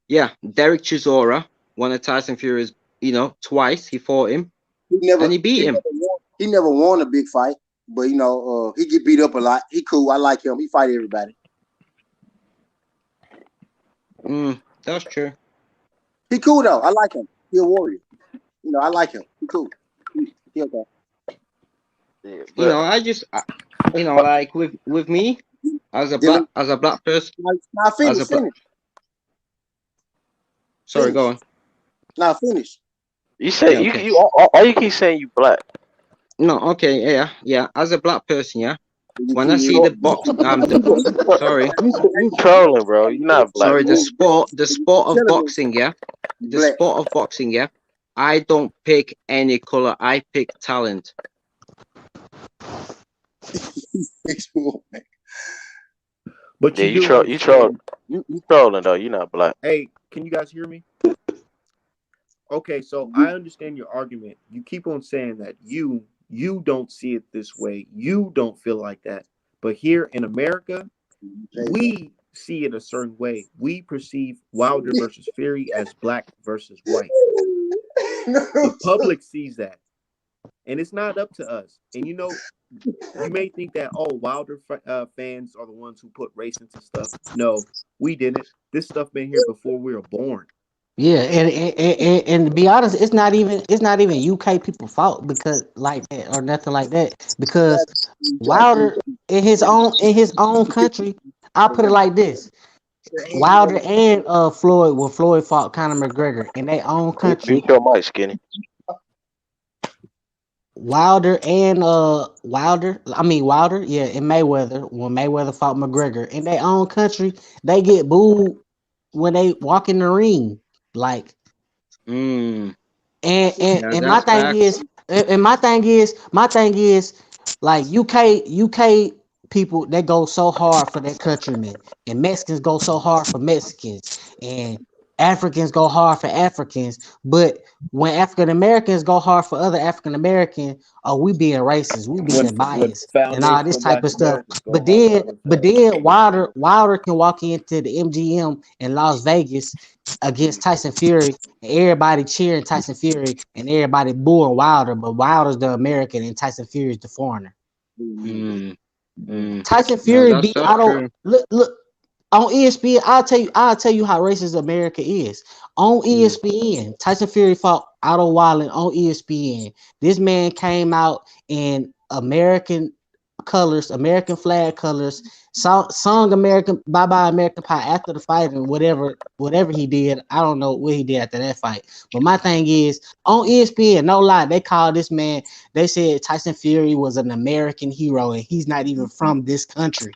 Yeah, Derek Chisora, one of Tyson Fury's. Twice he fought him and he beat him. He never won a big fight, but he get beat up a lot. He cool. I like him. He fight everybody. That's true. He cool though. I like him. He a warrior. I like him. He cool. He okay. Yeah, I just, like with me as a black person. Now finish. Sorry, go on. Now finish. you say Yeah, okay. you all you keep saying you black. No, okay, yeah. As a black person, yeah. When I see You, the box, sorry, you trolling, bro. You're not black. sorry, the sport of boxing, yeah. The Black. sport of boxing, yeah. I don't pick any color. I pick talent. But Yeah, you do you troll. You trolling though. You're not black. Hey, can you guys hear me? Okay, so I understand your argument. You keep on saying that you don't see it this way. You don't feel like that. But here in America, we see it a certain way. We perceive Wilder versus Fury as black versus white. The public sees that. And it's not up to us. And you may think that, Wilder fans are the ones who put race into stuff. No, we didn't. This stuff been here before we were born. Yeah, and to be honest, it's not even UK people fault because like that or nothing like that. Because Wilder in his own country, I'll put it like this. Wilder and Floyd, when Floyd fought Conor McGregor in their own country, Mute your mic, skinny. Wilder, yeah, and Mayweather, when Mayweather fought McGregor in their own country, they get booed when they walk in the ring. Like, and my thing is, like UK people, they go so hard for their countrymen, and Mexicans go so hard for Mexicans, and Africans go hard for Africans. But when African Americans go hard for other African Americans, we being racist, we being biased, and all this type of stuff. But then Wilder can walk into the MGM in Las Vegas against Tyson Fury, and everybody cheering Tyson Fury, and everybody booing Wilder, but Wilder's the American and Tyson Fury's the foreigner. Tyson Fury beat Otto. Look on ESPN. I'll tell you how racist America is. On ESPN, Tyson Fury fought Otto Wilder on ESPN. This man came out in American colors, American flag colors, sung American Bye Bye American Pie after the fight, and whatever he did. I don't know what he did after that fight. But my thing is, on ESPN, no lie, they called this man, they said Tyson Fury was an American hero and he's not even from this country.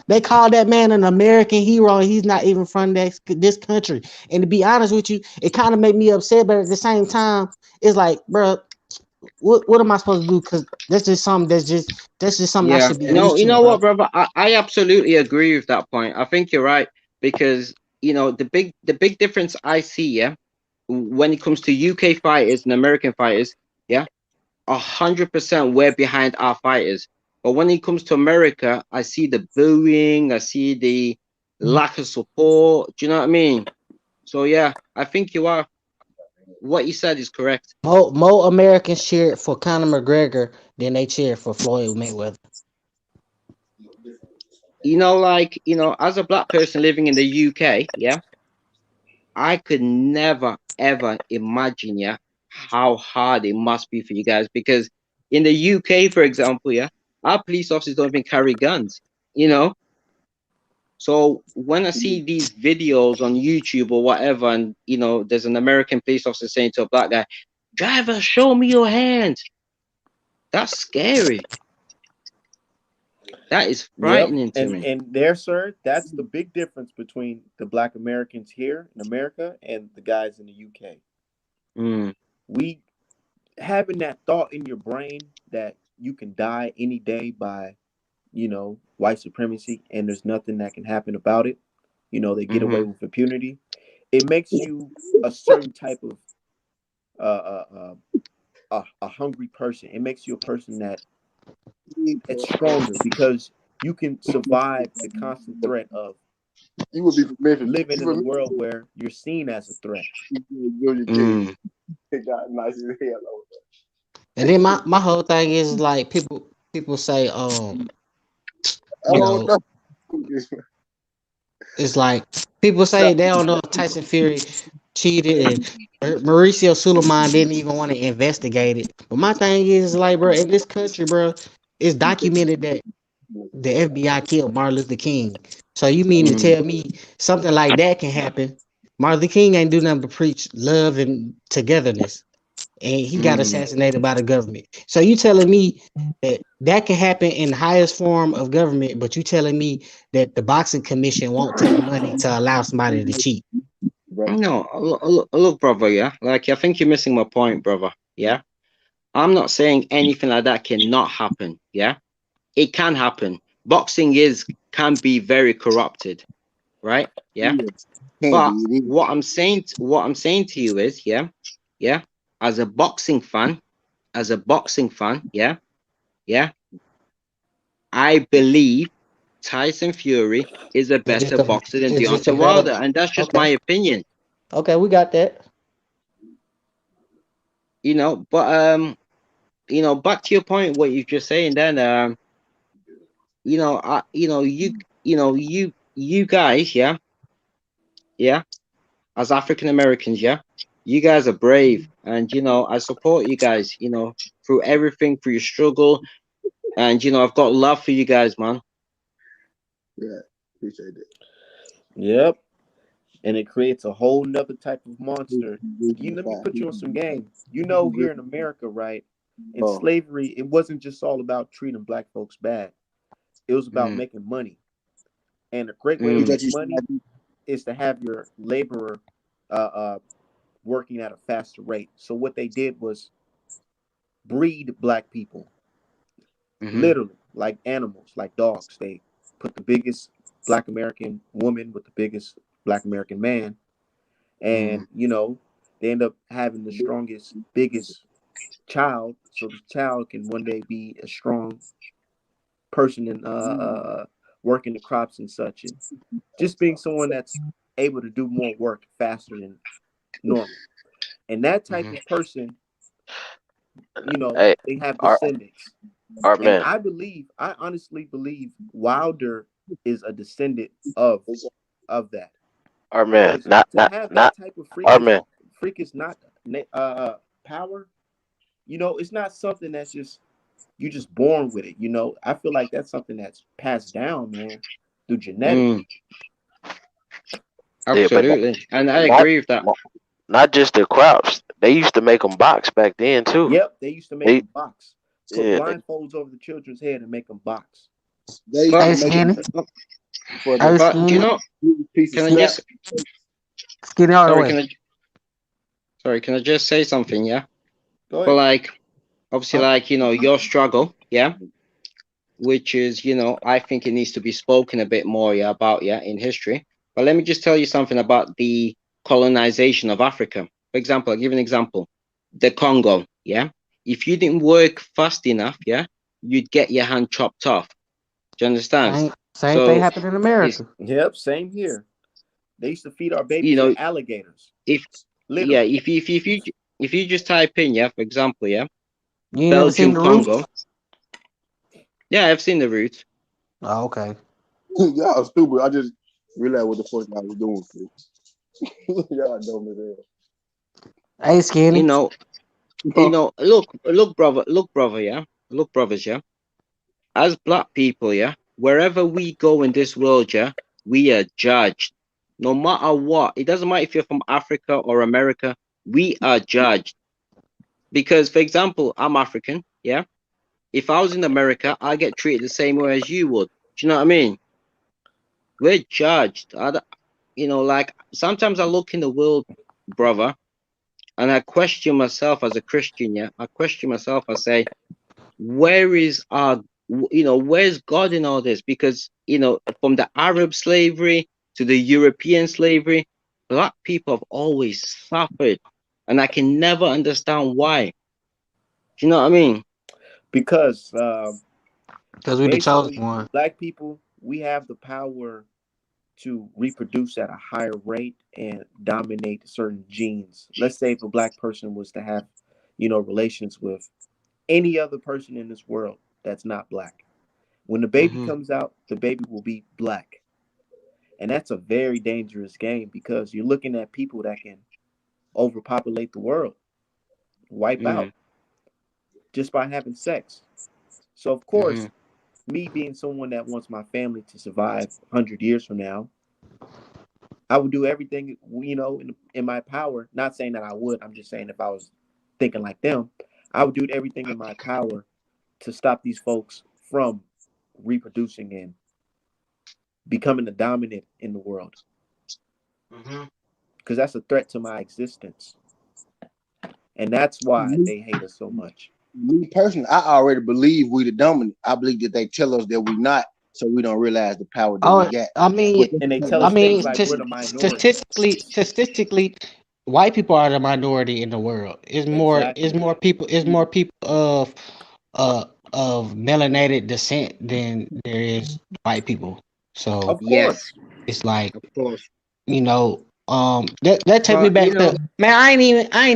They call that man an American hero, and he's not even from this country. And to be honest with you, it kind of made me upset, but at the same time, it's like, bro, what am I supposed to do? Because that's just something I Yeah, should be no, used you to, know bro. what, brother? I absolutely agree with that point. I think you're right because the big difference I see, yeah, when it comes to UK fighters and American fighters, yeah, 100% we're behind our fighters. But when it comes to America, I see the booing, I see the lack of support. Do you know what I mean? So yeah, I think you are. What you said is correct. More Americans cheered for Conor McGregor than they cheered for Floyd Mayweather. Like, as a black person living in the UK, yeah, I could never ever imagine, yeah, how hard it must be for you guys because in the UK, for example, yeah, our police officers don't even carry guns, you know. So when I see these videos on YouTube or whatever, and there's an American police officer saying to a black guy, "Driver, show me your hands," that's scary. That is Yep. frightening to me. And there, sir, that's the big difference between the black Americans here in America and the guys in the UK. Mm, We having that thought in your brain that you can die any day by, white supremacy and there's nothing that can happen about it. They get away mm-hmm. with impunity. It makes you a certain type of a hungry person. It makes you a person that's stronger because you can survive the constant threat of You would be from Memphis. living You in a from world where you're seen as a threat. Memphis? Mm, It got nice as hell over And then my whole thing is like people say, there. I you don't know, know. it's like people say they don't know if Tyson Fury cheated and Mauricio Suleiman didn't even want to investigate it. But my thing is like, bro, in this country, bro, it's documented that the FBI killed Martin Luther King. So you mean to mm, tell me something like that can happen? Martin Luther King ain't do nothing but preach love and togetherness, and he got mm. assassinated by the government. So you telling me that can happen in the highest form of government, but you telling me that the boxing commission won't take money to allow somebody to cheat? No, look, brother, yeah. Like, I think you're missing my point, brother. Yeah. I'm not saying anything like that cannot happen. Yeah. It can happen. Boxing can be very corrupted, right? Yeah. Yes. Can be. But It is. what I'm saying to you is, yeah, yeah, as a boxing fan, yeah, yeah, I believe Tyson Fury is a better boxer than It's just a Deontay better. Wilder, and that's just Okay, my opinion. okay, we got that. But back to your point, what you're just saying, then, you guys, yeah, yeah, as African Americans, yeah, you guys are brave, and I support you guys, through everything, through your struggle, and I've got love for you guys, man. Yeah. Appreciate that. Yep. And it creates a whole nother type of monster. Let me put you on some game. Here in America, right? In Oh. slavery, it wasn't just all about treating black folks bad. It was about Mm, making money. And a great way to You mm, think make you money is to have your laborer working at a faster rate. So what they did was breed black people, mm-hmm, literally like animals, like dogs. They put the biggest black American woman with the biggest black American man, mm, and they end up having the strongest, biggest child, so the child can one day be a strong person and working the crops and such, and just being someone that's able to do more work faster than normal. And that type mm-hmm. of person, Hey, they have our descendants. our And man, I honestly believe Wilder is a descendant of that. our man, Because not to not have that not type of our man. freakish not power, it's not something that's just you just born with it. I feel like that's something that's passed down, man, through genetics. Mm, Yeah, but absolutely, and I not agree with that. not, not just the crops. They used to make them box back then too. Yep, they used to make They them box, put yeah, blindfolds over the children's head and make them box. They used But to Hey, make Skinny. it for Hey, the but you Skinny. know, piece of can I snap. just Skinny all the sorry, way. can I just say something? Yeah. Go But ahead. like, obviously, like your struggle, yeah, which is I think it needs to be spoken a bit more, yeah, about in history. But let me just tell you something about the colonization of Africa. For example, I'll give you an example. The Congo, yeah. If you didn't work fast enough, yeah, you'd get your hand chopped off. Do you understand? Same thing So happened in it's America. Yep, same here. They used to feed our you babies to know alligators, if yeah literally. if you just type in, yeah, for example, yeah, You ain't never seen Belgium the Congo. roots? Yeah, I've seen the route. Oh, okay. Y'all stupid. I just realized what the fuck I was doing. Y'all dumb as hell. Hey, You Skinny. know, look, brother, yeah, look, brothers, yeah. As black people, yeah, wherever we go in this world, yeah, we are judged. No matter what, it doesn't matter if you're from Africa or America, we are judged. Because, for example, I'm African, yeah. If I was in America, I get treated the same way as you would. Do you know what I mean? We're judged. Like sometimes I look in the world, brother, and I question myself as a Christian, yeah. I question myself. I say, where is where's God in all this? Because from the Arab slavery to the European slavery, black people have always suffered, and I can never understand why. Do you know what I mean? Because Because we the chosen basically, one. black people, we have the power to reproduce at a higher rate and dominate certain genes. Let's say if a black person was to have, relations with any other person in this world that's not black. When the baby Mm-hmm. comes out, the baby will be black. And that's a very dangerous game because you're looking at people that can overpopulate the world, wipe Mm-hmm. out just by having sex. So, of Mm-hmm. course, me being someone that wants my family to survive 100 years from now, I would do everything, in my power. Not saying that I would, I'm just saying if I was thinking like them, I would do everything in my power to stop these folks from reproducing and becoming the dominant in the world Mm-hmm. because that's a threat to my existence. And that's why Me, they hate us so much. me personally, I already believe we the dominant. I believe that they tell us that we not, so we don't realize the power that we Oh, got. I But mean, And they tell I us mean, things like we're the minority. statistically, white people are the minority in the world. Exactly. It's more people uh of melanated descent than there is white people. So Of Yes, course. it's like, of course. that take me But back to, man, I ain't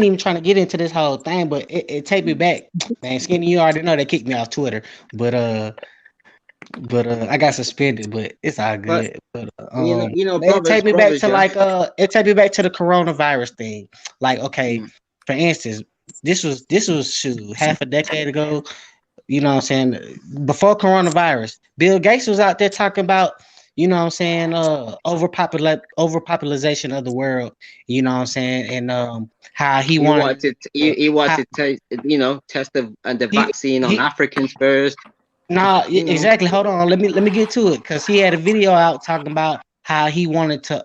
even trying to get into this whole thing, but it take me back, man. Skinny, you already know they kicked me off Twitter, but I got suspended, but it's all but good. But it brothers, take me back brothers, to yeah. it take me back to the coronavirus thing. Like, okay, Mm. for instance, this was shoot, half a decade ago. You know what I'm saying? Before coronavirus, Bill Gates was out there talking about, overpopulation of the world. You know what I'm saying? And how he He wanted wanted he how wanted to test the he vaccine on he Africans first. Nah, You know. exactly. Hold on. Let me get to it because he had a video out talking about how he wanted to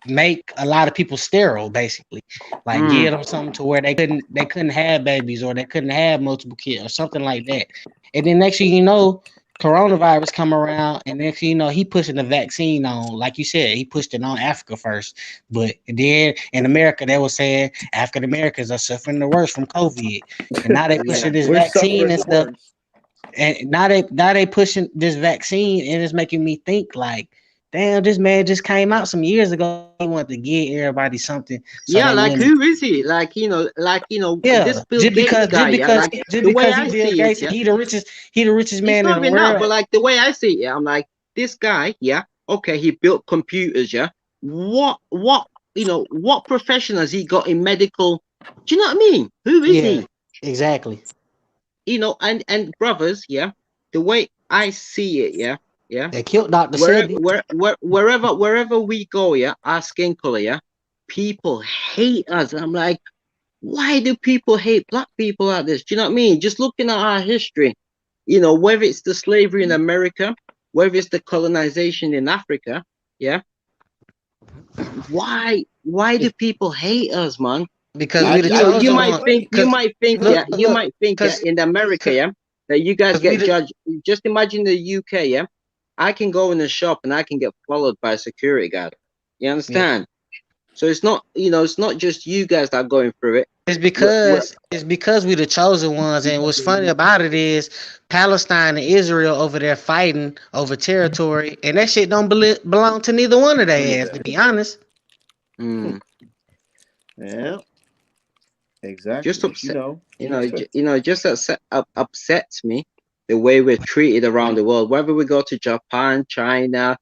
make a lot of people sterile, basically, like give Mm. them something to where they couldn't have babies or they couldn't have multiple kids or something like that. And then next thing you know, coronavirus come around, and next thing you know, he pushing the vaccine on, like you said, he pushed it on Africa first. But then in America, they were saying African Americans are suffering the worst from COVID, and now they Yeah. pushing this We're vaccine suffering and the stuff. worst. And now they pushing this vaccine, and it's making me think like, damn, this man just came out some years ago. He wanted to give everybody something so Yeah, they like wouldn't. who is he? This Yeah, Bill just Gates because just guy, yeah. because Like just the way because he I Bill see it, Gates, yeah. he the richest It's man in not the even that, but world. like the way I see it, yeah, I'm like, this guy, yeah, okay, he built computers, yeah. What profession has he got in medical? Do you know what I mean? Who is Yeah, he? exactly. And brothers, yeah, the way I see it, yeah, yeah. They killed Dr. Wherever Sebi. wherever we go, yeah, our skin color, yeah, people hate us. I'm like, why do people hate black people like this? Do you know what I mean? Just looking at our history, whether it's the slavery in America, whether it's the colonization in Africa, yeah. Why do people hate us, man? Because I, we the I just You chosen don't might one. think, explain. Look, because in America, yeah, that you guys we get the judged. Just imagine the UK, yeah. I can go in the shop and I can get followed by a security guard. You yeah. understand? So it's not, it's not just you guys that are going through it. It's because we the chosen ones, and what's funny about it is Palestine and Israel over there fighting over territory, and that shit don't belong to neither one of their ass, to be honest. Mm. Yeah, exactly. Just But upset, you expect. just upsets me the way we're treated around the world. Whether we go to Japan, China.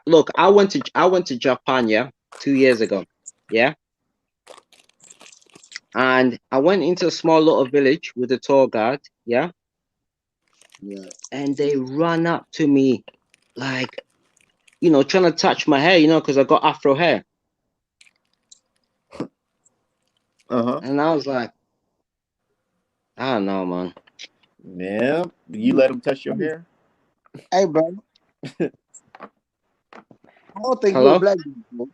Look, I went to Japan, yeah, 2 years ago, yeah, and I went into a small little village with a tour guide, yeah, Yeah. and they run up to me like, trying to touch my hair, because I got Afro hair, Uh-huh. and I was like, I don't know, man. Yeah. You let them touch your hair? Hey, bro. I don't think you're a Hello? black dude, bro.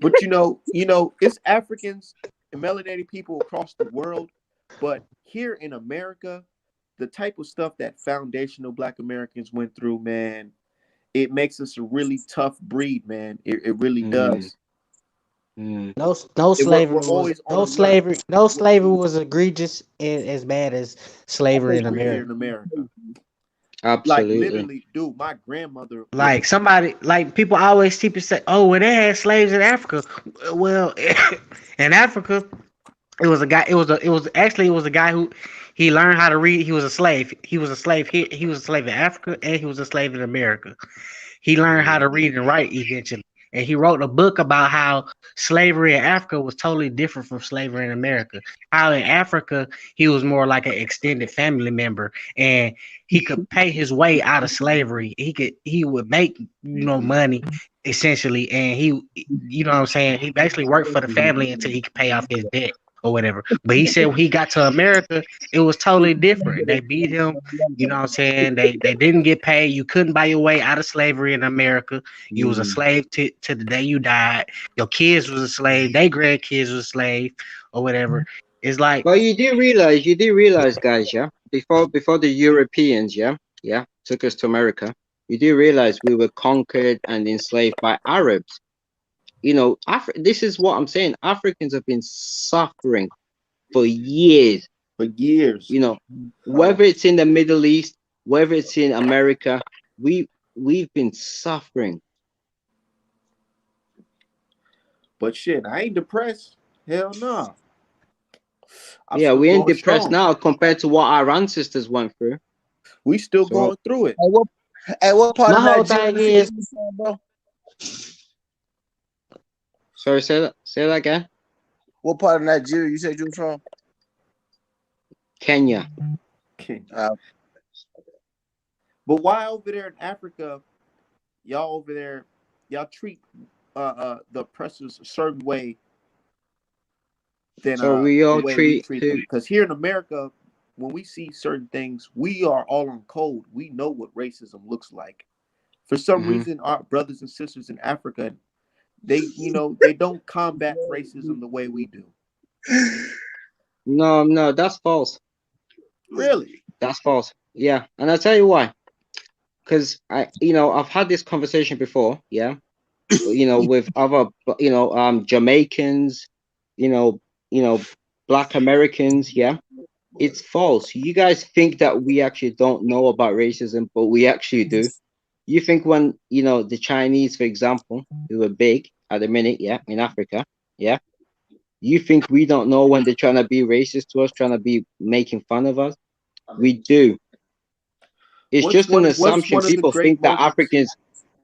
But it's Africans and melanated people across the world. But here in America, the type of stuff that foundational Black Americans went through, man, it makes us a really tough breed, man. It really Mm, does. mm. No We're slavery was always on alert. no We're, slavery was egregious and as bad as slavery in slavery here America. in America. Like Absolutely. literally, dude, my grandmother would. Like somebody, like people always keep say, "Oh, well, they had slaves in Africa." Well, in Africa, it was a guy. It was a guy who he learned how to read. He was a slave. He was a slave here. He was a slave in Africa, and he was a slave in America. He learned how to read and write eventually. And he wrote a book about how slavery in Africa was totally different from slavery in America. How in Africa he was more like an extended family member, and he could pay his way out of slavery. He would make money essentially, and he what I'm saying, he basically worked for the family until he could pay off his debt or whatever. But he said when he got to America, it was totally different. They beat him, what I'm saying? They didn't get paid. You couldn't buy your way out of slavery in America. You was a slave to the day you died. Your kids was a slave. They grandkids was a slave or whatever. It's like, But you do realize, guys, yeah, before the Europeans, yeah, took us to America, you do realize we were conquered and enslaved by Arabs. This is what I'm saying. Africans have been suffering for years. For years. Whether it's in the Middle East, whether it's in America, we've been suffering. But shit, I ain't depressed. Hell no. I'm Yeah, still we ain't going depressed strong. now compared to what our ancestors went through. We still So going through it. What part my of whole Nigeria thing you is, from, bro? sorry, say that again. What part of Nigeria you said you were from? Kenya. But why over there in Africa, y'all over there, y'all treat the oppressors a certain way than So we the all way we treat treat them? Because here in America, when we see certain things, we are all on code. We know what racism looks like. For some reason, our brothers and sisters in Africa, they don't combat racism the way we do. No, that's false. Really? That's false. Yeah, and I'll tell you why. Because I've had this conversation before, yeah. With other, Jamaicans, you know, Black Americans, yeah. It's false. You guys think that we actually don't know about racism, but we actually do. You think when, the Chinese, for example, who are big at the minute, yeah, in Africa, yeah. You think we don't know when they're trying to be racist to us, trying to be making fun of us? We do. It's What's just an what's assumption. one of the great moments?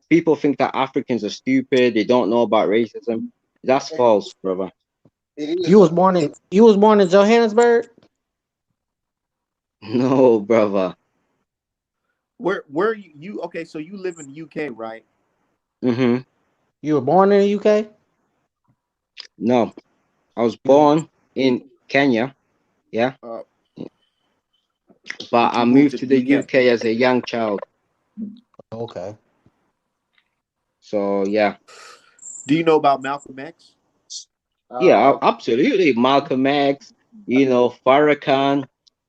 People think that Africans are stupid. They don't know about racism. That's false, brother. It is. you was born in Johannesburg. No, brother. Where you okay? So you live in the UK, right? Mm-hmm. You were born in the UK. No, I was You born in Kenya. Yeah. Uh, but I moved to the UK as a young child. Okay. So yeah. Do you know about Malcolm X? Yeah, absolutely. Malcolm X, Farrakhan,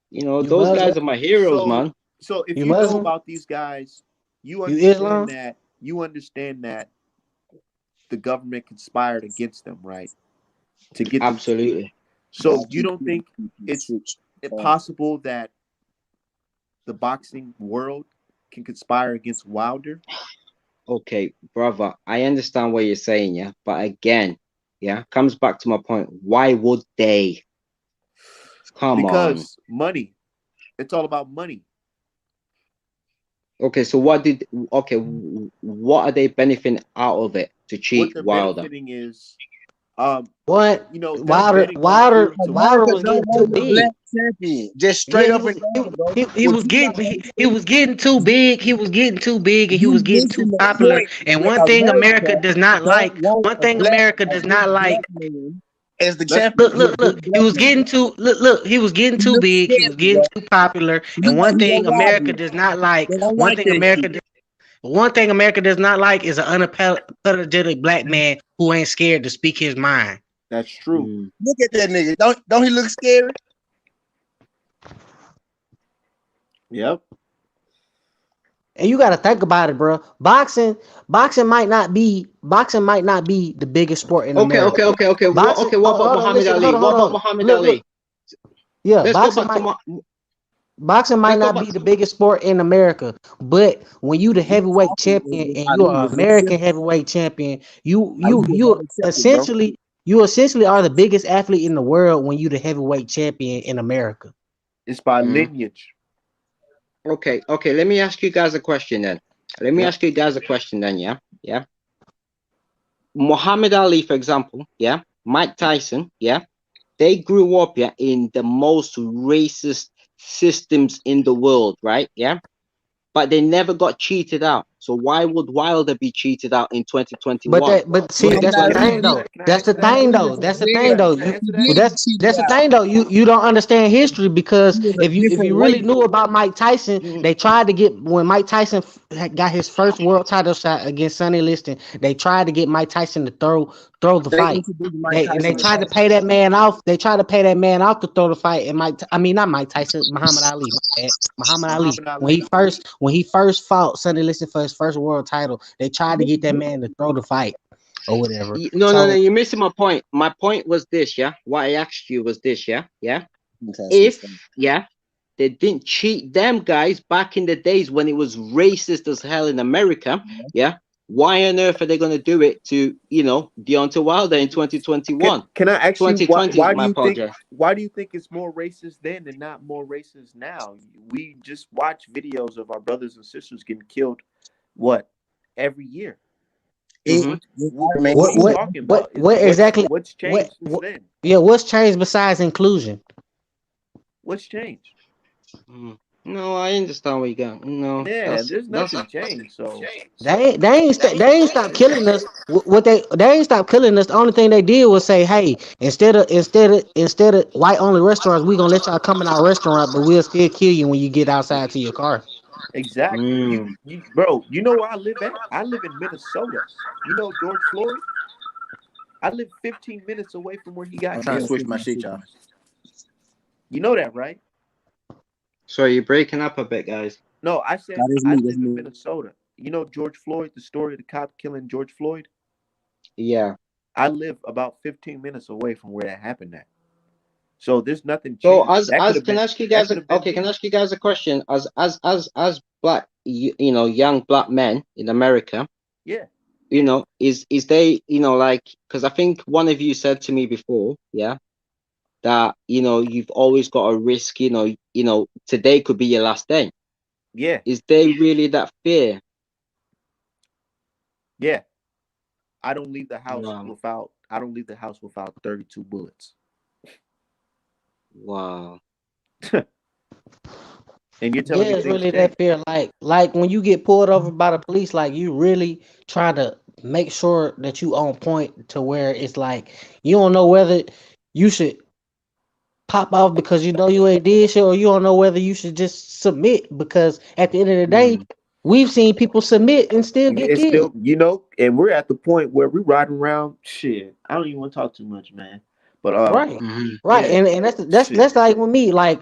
You those Muslim? guys are my heroes, man. So if You you know Muslim? about these guys, you You Islam? understand that the government conspired against them, right? To get them. Absolutely. So you don't think it's possible that the boxing world can conspire against Wilder? Okay, brother, I understand what you're saying, yeah. But again, yeah, comes back to my point. Why would they? Come on. Because money. It's all about money. Okay, so what are they benefiting out of it to What cheat they're Wilder? benefiting is, What? them betting on Wilder Fury tomorrow. was getting too big. champion. Just Yeah, straight up and down, bro. he was getting he was getting too big. He was getting too big, and he You was getting too missing the popular. point And where one thing America America does not don't like. want One thing America a does big not like. black man as the Let's champion. He a big Look. He black was man. getting too he was getting He too looks big. He was scary, getting bro. too popular. He And look like one he thing gonna rob America you. does not like. They don't like that shit. One thing America does not like is an unapologetic black man who ain't scared to speak his mind. That's true. Look at that nigga. Don't he look scary? Yep. And you got to think about it, bro. Boxing might not be the biggest sport in Okay. America. Boxing, What about Muhammad listen, Ali? What about hold on. Muhammad Look. Ali? Yeah, Let's go back to boxing might let's go not back be the biggest sport in America, but when you the heavyweight champion and you are American heavyweight champion, you essentially are the biggest athlete in the world when you the heavyweight champion in America. It's by lineage. Okay. Let me ask you guys a question then. Yeah. Muhammad Ali, for example, yeah. Mike Tyson, yeah. They grew up, yeah, in the most racist systems in the world, right? Yeah. But they never got cheated out. So why would Wilder be cheated out in 2021? But see, that's the thing though. That's the thing though. That's the thing though. That's the thing though. You don't understand history because if you really knew about Mike Tyson, they tried to get when Mike Tyson got his first world title shot against Sonny Liston. They tried to get Mike Tyson to throw the fight. They tried to pay that man off. They tried to pay that man off to throw the fight. And not Mike Tyson, Muhammad Ali. Muhammad Ali. When he first fought Sonny Liston for his first world title, they tried to get that man to throw the fight or whatever. No, you're missing my point. My point was this, yeah. What I asked you was this, yeah. If they didn't cheat them guys back in the days when it was racist as hell in America, yeah. Why on earth are they going to do it to Deontay Wilder in 2021? Can I ask you why do you think it's more racist then and not more racist now? We just watch videos of our brothers and sisters getting killed, every year. What's changed since then? Yeah, what's changed besides inclusion? What's changed? No, I understand where you're going. No, there's nothing changed. So they ain't stopped killing us. They ain't stopped killing us. The only thing they did was say, hey, instead of white only restaurants, we gonna let y'all come in our restaurant, but we'll still kill you when you get outside to your car. Exactly. Bro, you know where I live at? I live in Minnesota. You know George Floyd? I live 15 minutes away from where he got killed. I'm trying to switch my shit, y'all. You know that, right? So you're breaking up a bit, guys. No, I said I live in Minnesota. You know George Floyd, the story of the cop killing George Floyd? Yeah. I live about 15 minutes away from where that happened at. So there's nothing changed. So can I ask you guys a question? As black, young black men in America. Yeah. Is they, because I think one of you said to me before, yeah, that you've always got a risk, today could be your last day. Yeah. Is there really that fear? Yeah. I don't leave the house without 32 bullets. Wow. And you're telling me it's really that fear. Like when you get pulled over by the police, like you really try to make sure that you on point to where it's like you don't know whether you should pop off because you know you ain't did shit, or you don't know whether you should just submit, because at the end of the day, we've seen people submit and still get It's killed. still, you know, and we're at the point where we're riding around. Shit, I don't even want to talk too much, man. But Right, right, yeah, and that's shit. like with me. Like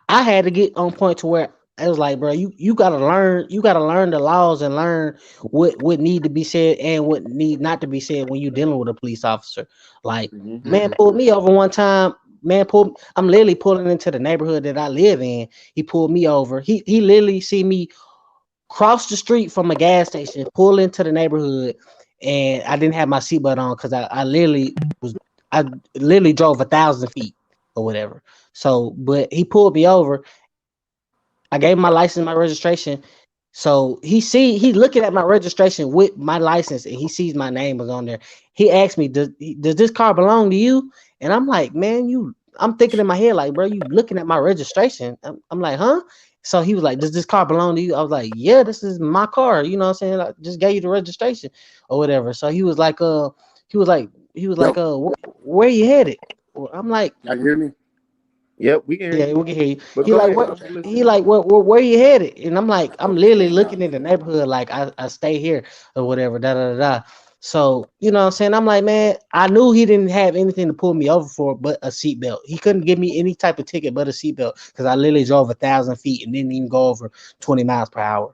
I had to get on point to where it was like, bro, you gotta learn the laws and learn what need to be said and what need not to be said when you dealing with a police officer. Like, man pulled me over one time. I'm literally pulling into the neighborhood that I live in. He pulled me over. He literally see me cross the street from a gas station, pull into the neighborhood, and I didn't have my seatbelt on because I literally drove 1,000 feet or whatever. So, but he pulled me over. I gave him my license, my registration. So he looking at my registration with my license, and he sees my name was on there. He asked me, does this car belong to you? And I'm like, man, I'm thinking in my head, like, bro, you looking at my registration. I'm like, huh? So he was like, does this car belong to you? I was like, yeah, this is my car. You know what I'm saying? I just gave you the registration or whatever. So he was like, where you headed? Well, I'm like, Y'all can hear me? Yep, we can hear yeah, you. we can hear you. But He go like, ahead. what? I'm just He listening. like, where you headed? And I'm like, I'm Oh, literally looking in the neighborhood, like I stay here or whatever. Da da da. Da. So you know what I'm saying? I'm like, man, I knew he didn't have anything to pull me over for but a seatbelt. He couldn't give me any type of ticket but a seatbelt because I literally drove 1,000 feet and didn't even go over 20 miles per hour.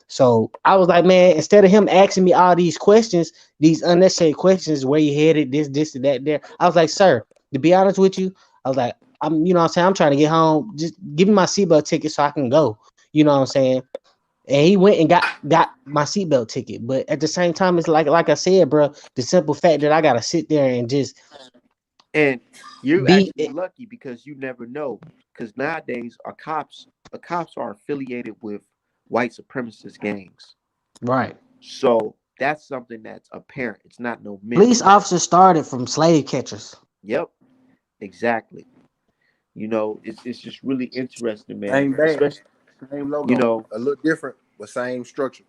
So I was like, man, instead of him asking me all these questions, these unnecessary questions, where you headed, this, and that, there, I was like, sir, to be honest with you, I was like, you know what I'm saying? I'm trying to get home. Just give me my seatbelt ticket so I can go. You know what I'm saying? And he went and got my seatbelt ticket. But at the same time, it's like I said, bro, the simple fact that I gotta sit there and just and you're be actually lucky because you never know. Because nowadays, cops are affiliated with white supremacist gangs. right. So that's something that's apparent. It's not no myth. Police officers started from slave catchers. Yep, exactly. You know, it's just really interesting, man. Same band, Especially, same you logo, know, a little different, but same structure.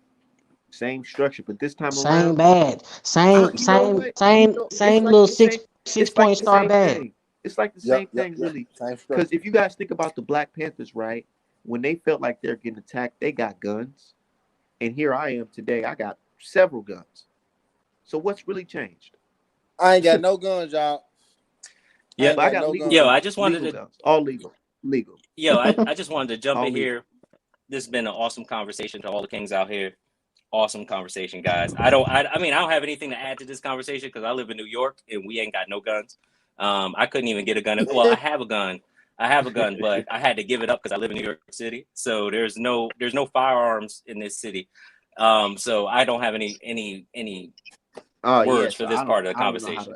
same structure, but this time Same around, bad. you know what? It's Same like little the same. six It's like point the star same bad. thing. It's like the Yep, same yep, thing, yep. really. Same Because structure. if you guys think about the Black Panthers, right? When they felt like they're getting attacked, they got guns, and here I am today. I got several guns. So what's really changed? I ain't got no guns, y'all. I Yeah, ain't But I got got no legal yo, guns. I guns. just wanted Legal to, guns. All legal. Legal. I just wanted to jump All in legal. here. This has been an awesome conversation to all the kings out here. Awesome conversation, guys. I mean, I don't have anything to add to this conversation because I live in New York and we ain't got no guns. I couldn't even get a gun. Well, I have a gun. But I had to give it up because I live in New York City. So there's no firearms in this city. So I don't have any Oh yeah. words for So this part of the I don't know how conversation. to.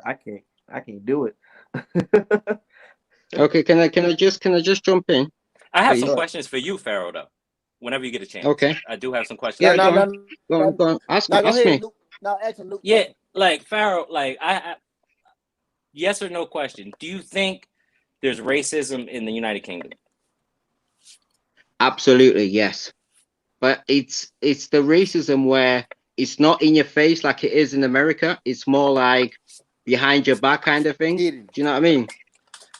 I can't do it. Okay, can I just jump in, I have some please? questions for you, Pharaoh, though. Whenever you get a chance, Okay. I do have some questions Yeah, for No, go you. no, on. no, Go on, no. go on. Ask Now go ask ahead, me. Luke. Now ask him, Luke. Yeah, like Pharaoh, like I yes or no question. Do you think there's racism in the United Kingdom? Absolutely, yes. But it's the racism where it's not in your face like it is in America. It's more like behind your back kind of thing. Hidden. Do you know what I mean?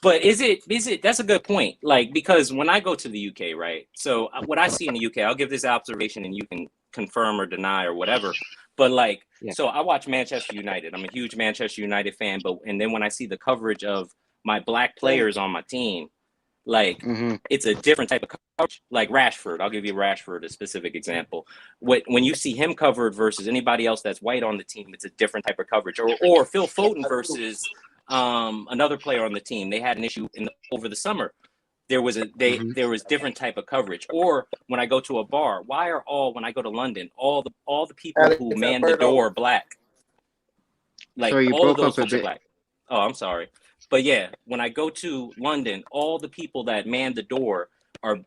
But is it that's a good point. Like because when I go to the UK, right? So what I see in the UK, I'll give this observation and you can confirm or deny or whatever. But like Yeah. so I watch Manchester United. I'm a huge Manchester United fan, but and then when I see the coverage of my black players on my team, like Mm-hmm. it's a different type of coverage. Like Rashford, I'll give you Rashford a specific example. When you see him covered versus anybody else that's white on the team, it's a different type of coverage. Or Phil Foden versus another player on the team. They had an issue over the summer. There was Mm-hmm. there was different type of coverage. Or when I go to a bar, why are when I go to London, all the people who Alex man the Alberto. door are black? Like Sorry, you all of broke those up a folks are bit. black. Oh, I'm sorry. But yeah, when I go to London, all the people that man the door are,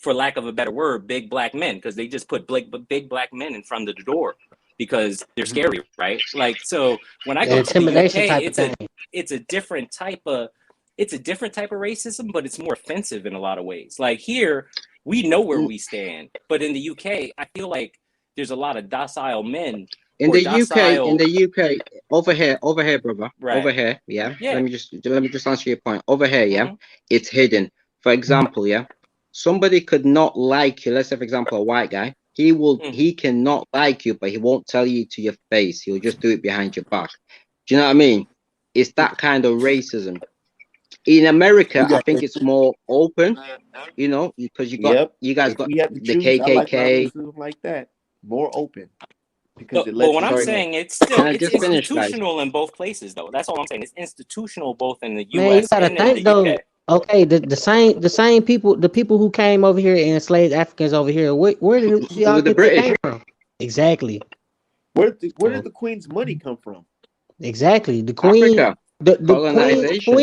for lack of a better word, big black men because they just put big black men in front of the door because they're Mm-hmm. scary, right? Like so when I The go to the intimidation UK, type of thing. it's a different type of racism, but it's more offensive in a lot of ways. Like here, we know where we stand, but in the UK, I feel like there's a lot of docile men In or the UK, docile. over here, brother, Right. over here, yeah. Yeah. Let me just answer your point. Over here, yeah, Mhm. it's hidden. For example, yeah, somebody could not like you. Let's say, for example, a white guy. He cannot like you, but he won't tell you to your face. He'll just do it behind your back. Do you know what I mean? It's that kind of racism. In America, We I got think it's more open, you know, because you guys If got we have to the choose, I like my KKK. racism like that, more open, because it But lets what you I'm Sorry, know. saying, it's can still I it's just finish, guys? institutional in both places, though. That's all I'm saying. It's institutional both in the Man, you U.S. gotta and in the think though. U.K. Okay, the same people, the people who came over here and enslaved Africans over here. Where did y'all With the think they British, came from? Exactly. Where did So the Queen's money come from? exactly, the queen, Africa, the colonization.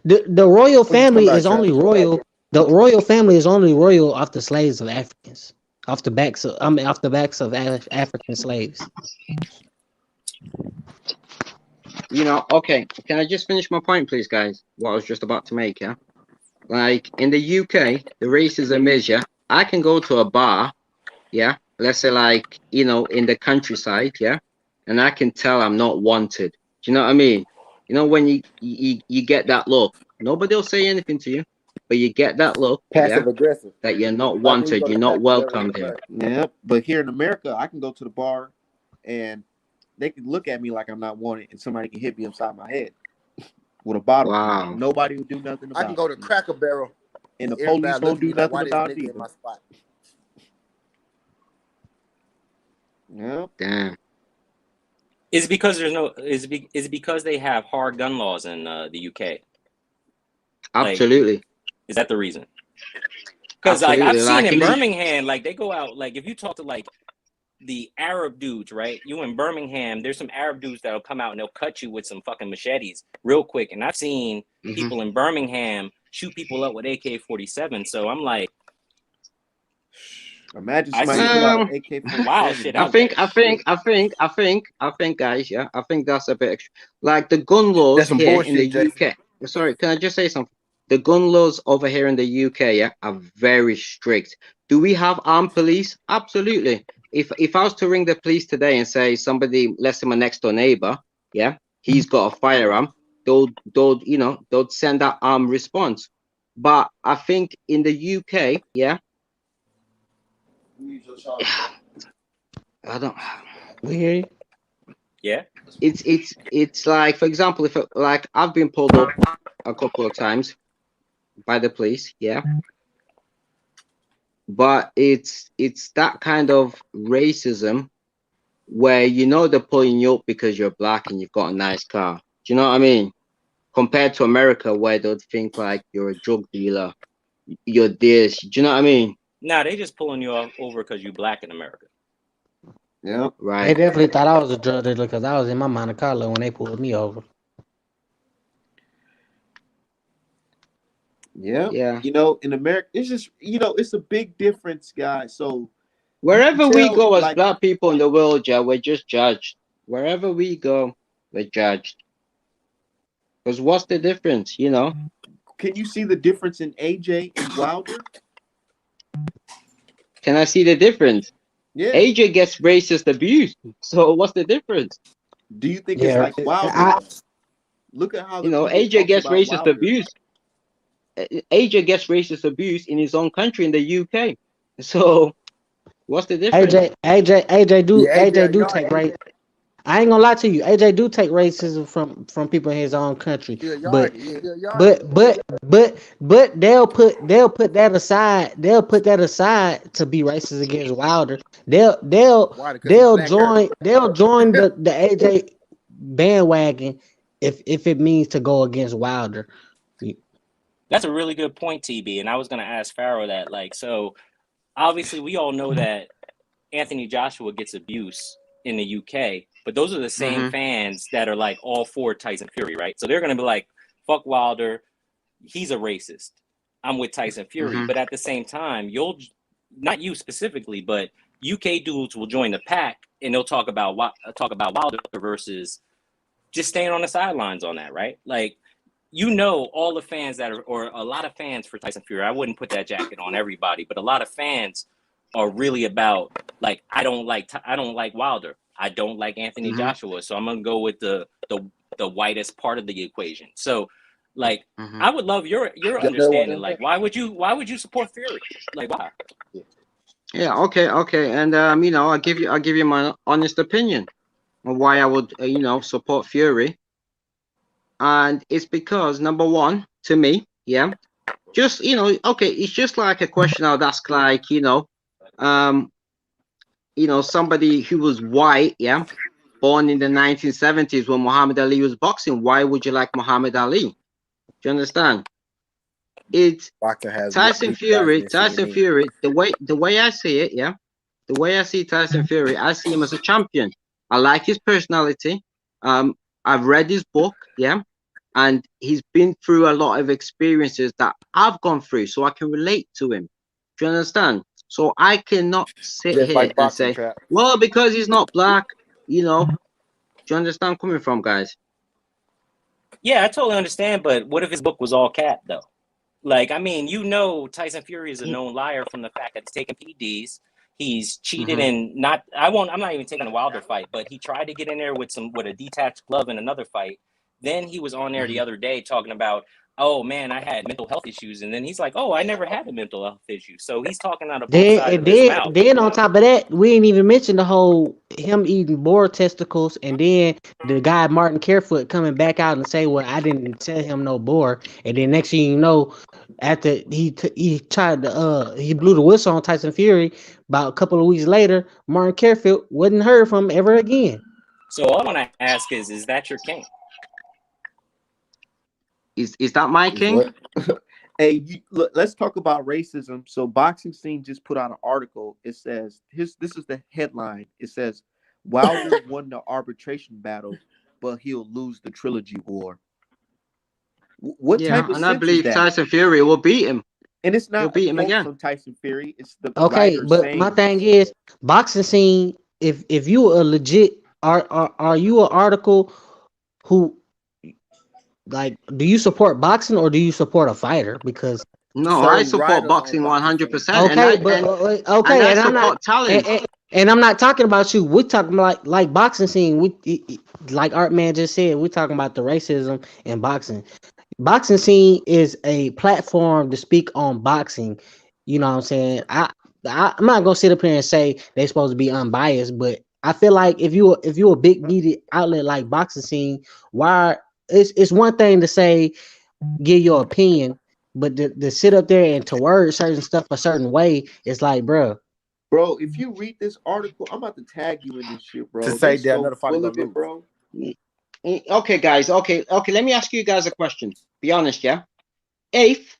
the royal When you come family back, is Chad. only royal. The royal family is only royal off the slaves of Africans, off the backs of off the backs of African slaves. You know, okay. Can I just finish my point, please, guys? What I was just about to make, yeah. Like in the UK, the racism is, yeah. I can go to a bar, yeah. Let's say, like, you know, in the countryside, yeah, and I can tell I'm not wanted. Do you know what I mean? You know, when you get that look, nobody will say anything to you, but you get that look, yeah, Passive aggressive. that you're not Like when you wanted, go to you're not Cracker Barrel in welcomed here. America. Yeah, but here in America, I can go to the bar, and they can look at me like I'm not wanted, and somebody can hit me upside my head with a bottle. Wow. Nobody will do nothing I can about go it, to Cracker Barrel and and the police everybody look won't at me do like, why nothing this about it nigga in either. my spot? Yeah, Damn. Is it because there's no? Is it because they have hard gun laws in the UK? Like, Absolutely. is that the reason? Because like I've Absolutely. seen Like in in the Birmingham, like they go out. Like if you talk to like the Arab dudes, right? You in Birmingham, there's some Arab dudes that'll come out and they'll cut you with some fucking machetes real quick. And I've seen people in Birmingham shoot people up with AK-47. So I'm like, imagine I somebody see pull out an wild AK-47. shit I out there. think, guys, yeah, I think that's a bit extra. Like the gun laws That's some here in the bullshit, Jason. UK. Sorry, can I just say something? The gun laws over here in the UK, yeah, are very strict. Do we have armed police? Absolutely. If I was to ring the police today and say somebody, let's say my next door neighbor, yeah, he's got a firearm, they'll send that armed response. But I think in the UK, yeah, I don't. We hear you. Yeah. It's like, for example, if like I've been pulled up a couple of times by the police, yeah, but it's that kind of racism where you know they're pulling you up because you're black and you've got a nice car. Do you know what I mean? Compared to America, where they'd think like you're a drug dealer, you're this. Do you know what I mean? Nah, they just pulling you over because you black in America. Yeah, They Right. definitely thought I was a drug dealer because I was in my Monte Carlo when they pulled me over. yeah. Yeah. You know, in America, it's just it's a big difference, guys. So you can Wherever we tell, go as like, black people in the world, yeah, we're just judged. Wherever we go, we're judged. Because what's the difference, you know? can you see the difference in AJ and Wilder? Can I see the difference? Yeah. AJ gets racist abuse. So what's the difference? Do you think it's Yeah, like Wilder I though? Look at how You the know, people AJ talks gets about racist Wilder. abuse. AJ gets racist abuse in his own country, in the UK. So what's the difference? Yeah, AJ AJ do Yard. take race. I ain't gonna lie to you. AJ do take racism from people in his own country, He a but yardie. Yeah, he a yardie. but they'll put that aside. They'll put that aside to be racist against Wilder. They'll they'll Why? Because he they'll black hair. join the AJ bandwagon if it means to go against Wilder. That's a really good point, TB. And I was gonna ask Farrow that, like, so obviously we all know that Anthony Joshua gets abuse in the UK, but those are the same Mm-hmm. fans that are like all for Tyson Fury, right? So they're gonna be like, fuck Wilder, he's a racist. I'm with Tyson Fury. Mm-hmm. But at the same time, you'll not you specifically, but UK dudes will join the pack and they'll talk about Wilder versus just staying on the sidelines on that, right? Like, you know, all the fans that are, or a lot of fans for Tyson Fury, I wouldn't put that jacket on everybody, but a lot of fans are really about, like, I don't like Wilder. I don't like Anthony Joshua, so I'm gonna go with the whitest part of the equation. So, like, I would love your understanding. Like, why would you support Fury? Like, why? Yeah, okay, and you know, I'll give you my honest opinion of why I would support Fury, and it's because number one, to me, yeah, just okay, it's just like a question I would ask, like somebody who was white, yeah, born in the 1970s when Muhammad Ali was boxing. Why would you like Muhammad Ali? Do you understand? It's Tyson Fury. Tyson Fury. The way I see it, yeah, the way I see Tyson Fury, I see him as a champion. I like his personality. I've read his book, yeah, and he's been through a lot of experiences that I've gone through, so I can relate to him. Do you understand? So I cannot sit Just here like and say, trap. well, because he's not black, do you understand where I'm coming from, guys? Yeah, I totally understand, but what if his book was all cat though? Like, I mean, Tyson Fury is a known liar from the fact that he's taken PEDs. He's cheated and I'm not even taking a Wilder fight, but he tried to get in there with a detached glove in another fight. Then he was on there the other day talking about, oh man, I had mental health issues. And then he's like, oh, I never had a mental health issue. So he's talking out of both sides of his mouth. Then on top of that, we didn't even mention the whole him eating boar testicles, and then the guy Martin Carefoot coming back out and say, well, I didn't tell him no boar. And then next thing you know, after he tried to he blew the whistle on Tyson Fury, about a couple of weeks later, Martin Carefoot wasn't heard from ever again. So all I want to ask is that your king? Is that my king? Hey, look, let's talk about racism. So Boxing Scene just put out an article. It says this is the headline. It says Wilder won the arbitration battle, but he'll lose the trilogy war. What type of and I believe Tyson Fury will beat him. And it's not beat him again from Tyson Fury. It's the okay, but my thing is Boxing Scene. If you a legit are you an article who like, do you support boxing or do you support a fighter? Because no, I support boxing 100%. Okay, okay, and I'm not talent. And I'm not talking about you. We're talking about like Boxing Scene. Like Art Man just said, we're talking about the racism in boxing. Boxing Scene is a platform to speak on boxing. You know what I'm saying? I'm not gonna sit up here and say they're supposed to be unbiased, but I feel like if you a big media outlet like Boxing Scene, why? It's one thing to say, give your opinion, but to sit up there and to word certain stuff a certain way, it's like, bro, if you read this article, I'm about to tag you in this shit, bro. To say that another fight gonna lose, bro. Okay, guys. Okay. Let me ask you guys a question. Be honest, yeah. If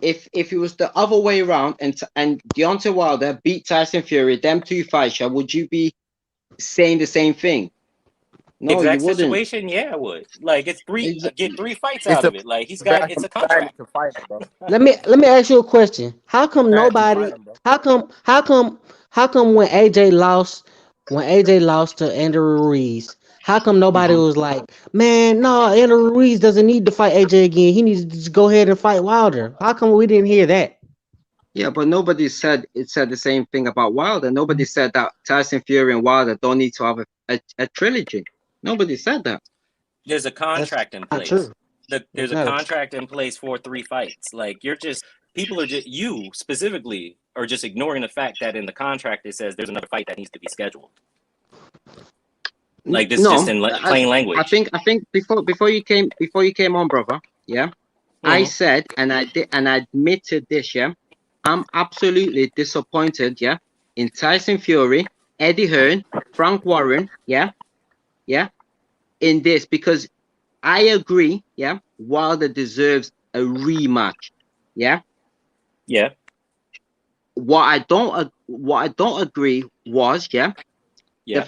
it was the other way around and Deontay Wilder beat Tyson Fury, them two fights, would you be saying the same thing? No, exact you wouldn't. Situation, yeah, I would. Like, it's get 3 fights out of it. Like, it's a contract. Let me ask you a question. How come nobody? How come when AJ lost to Andrew Ruiz, how come nobody was like, man, no, Andrew Ruiz doesn't need to fight AJ again. He needs to just go ahead and fight Wilder. How come we didn't hear that? Yeah, but nobody said the same thing about Wilder. Nobody said that Tyson Fury and Wilder don't need to have a trilogy. Nobody said that. There's a contract in place. There's a contract in place for 3 fights. Like, people are just, you specifically are just ignoring the fact that in the contract it says there's another fight that needs to be scheduled. Like, this just in plain language. I think before you came on, brother. Yeah, I said and I admitted this. Yeah, I'm absolutely disappointed. Yeah, in Tyson Fury, Eddie Hearn, Frank Warren. Yeah. In this, because I agree. Yeah, Wilder deserves a rematch. Yeah. What I don't agree was the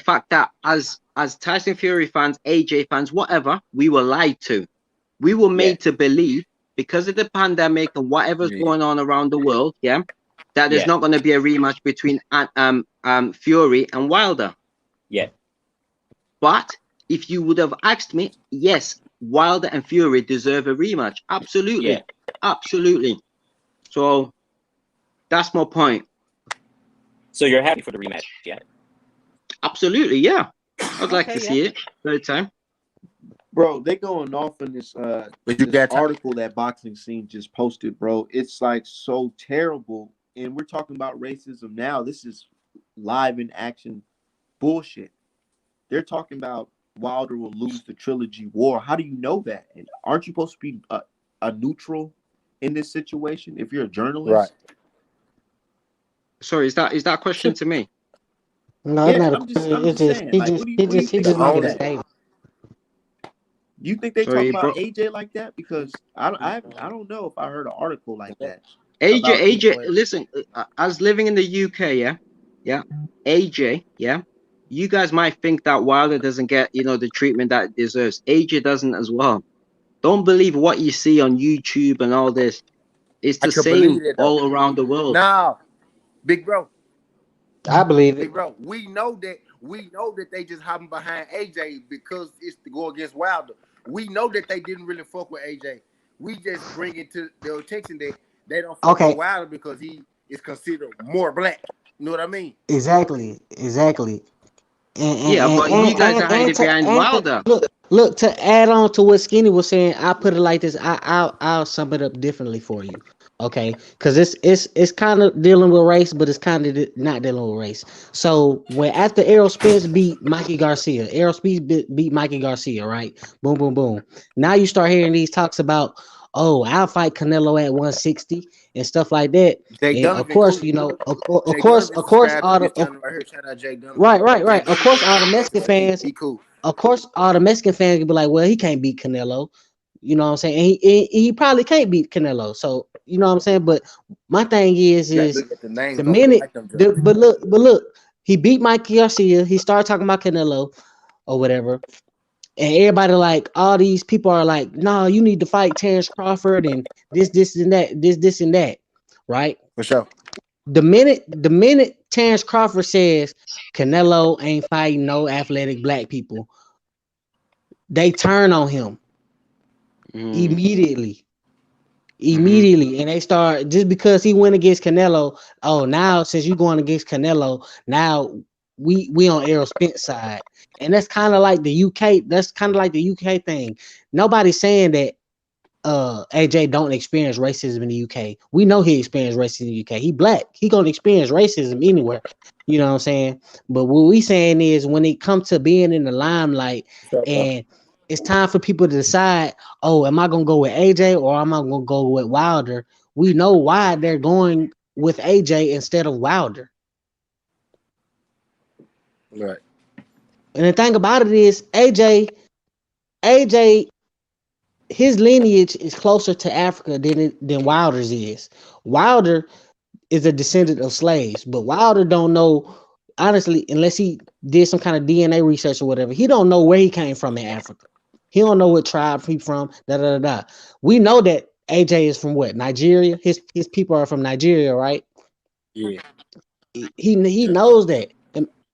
fact that as Tyson Fury fans, AJ fans, whatever, we were lied to. We were made to believe, because of the pandemic and whatever's going on around the world, that there's not going to be a rematch between Fury and Wilder. Yeah. But if you would have asked me, yes, Wilder and Fury deserve a rematch. Absolutely. Yeah. Absolutely. So that's my point. So you're happy for the rematch, yeah? Absolutely, yeah. I'd like to Okay, yeah. see it. Third time. Bro, they going off in this But you this got time. article that Boxing Scene just posted, bro. It's like so terrible. And we're talking about racism now. This is live in action bullshit. They're talking about Wilder will lose the trilogy war. How do you know that? And aren't you supposed to be a neutral in this situation if you're a Right. journalist? Sorry, is that a question to me? No, it's Yeah, not a I'm just question. I'm It's just just saying. Like, what do you he think just The about making a owner. that? statement. Do you think they talk Sorry, about bro. AJ like that? Because I don't know if I heard an article like that. AJ, About AJ, listen, I was living in the UK, yeah. AJ, yeah. You guys might think that Wilder doesn't get, the treatment that it deserves. AJ doesn't as well. Don't believe what you see on YouTube and all this. It's I the could same believe that though. all around the world. Now, big bro, I believe it. big bro, we know that they just hopping behind AJ because it's to go against Wilder. We know that they didn't really fuck with AJ. We just bring it to their attention that they don't fuck with Okay, Wilder because he is considered more black. You know what I mean? exactly. And Yeah, and but and you and, guys and, are and hiding to behind and to Wilder. look to add on to what Skinny was saying, I put it like this. I'll sum it up differently for you. Okay, because it's kind of dealing with race, but it's kind of not dealing with race. So when after Errol Spence beat Mikey Garcia, Errol Spence beat Mikey Garcia, right? Boom, boom, boom. Now you start hearing these talks about, oh, I'll fight Canelo at 160 and stuff like that. Jay And of Donovan, course, cool. you know, Jay Donovan of course, subscribed to all this the channel right here. Shout out Jay Donovan. right, right, Jay right. Of Donovan course, all the subscribed Mexican to me. fans, He cool. of course, all the Mexican fans can be like, well, he can't beat Canelo. You know what I'm saying? And he probably can't beat Canelo. So you know what I'm saying? But my thing You got to is look at the names. the Don't be minute like them jokers. but look, he beat Mike Garcia. He started talking about Canelo or whatever. And everybody like all these people are like, no, you need to fight Terrence Crawford and this and that, this and that, right? For sure. The minute Terrence Crawford says Canelo ain't fighting no athletic black people, they turn on him Mm, immediately. mhm. And they start just because he went against Canelo. Oh, now since you going against Canelo, now we on Errol Spence side, and that's kind of like the UK. That's kind of like the UK thing. Nobody's saying that AJ don't experience racism in the UK. We know he experienced racism in the UK. He black. He gonna experience racism anywhere. You know what I'm saying? But what we saying is when it comes to being in the limelight and it's time for people to decide, oh, am I gonna go with AJ or am I gonna go with Wilder? We know why they're going with AJ instead of Wilder. Right. And the thing about it is AJ, his lineage is closer to Africa than Wilder's is. Wilder is a descendant of slaves, but Wilder don't know, honestly, unless he did some kind of DNA research or whatever. He don't know where he came from in Africa. He don't know what tribe he from. Da da da da. We know that AJ is from what, Nigeria. His people are from Nigeria, right? Yeah. He Yeah. knows that.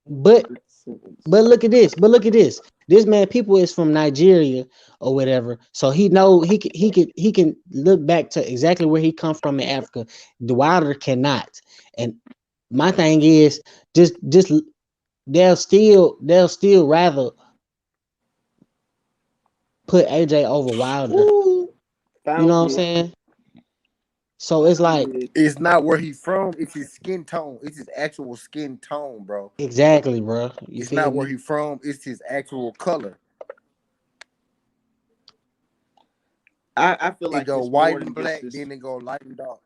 But look at this. But look at this. This man, people is from Nigeria or whatever. So he know he can look back to exactly where he come from in Africa. The Wilder cannot. And my thing is just they'll still rather put AJ over Wilder. Ooh, You know found what I'm it. saying? So it's like It's not where he's from. It's his skin tone. It's his actual skin tone, bro. exactly, bro. You It's feel not where me? he's from. It's his actual color. I feel It like go it's more white than and just black, this. then it go light and dark.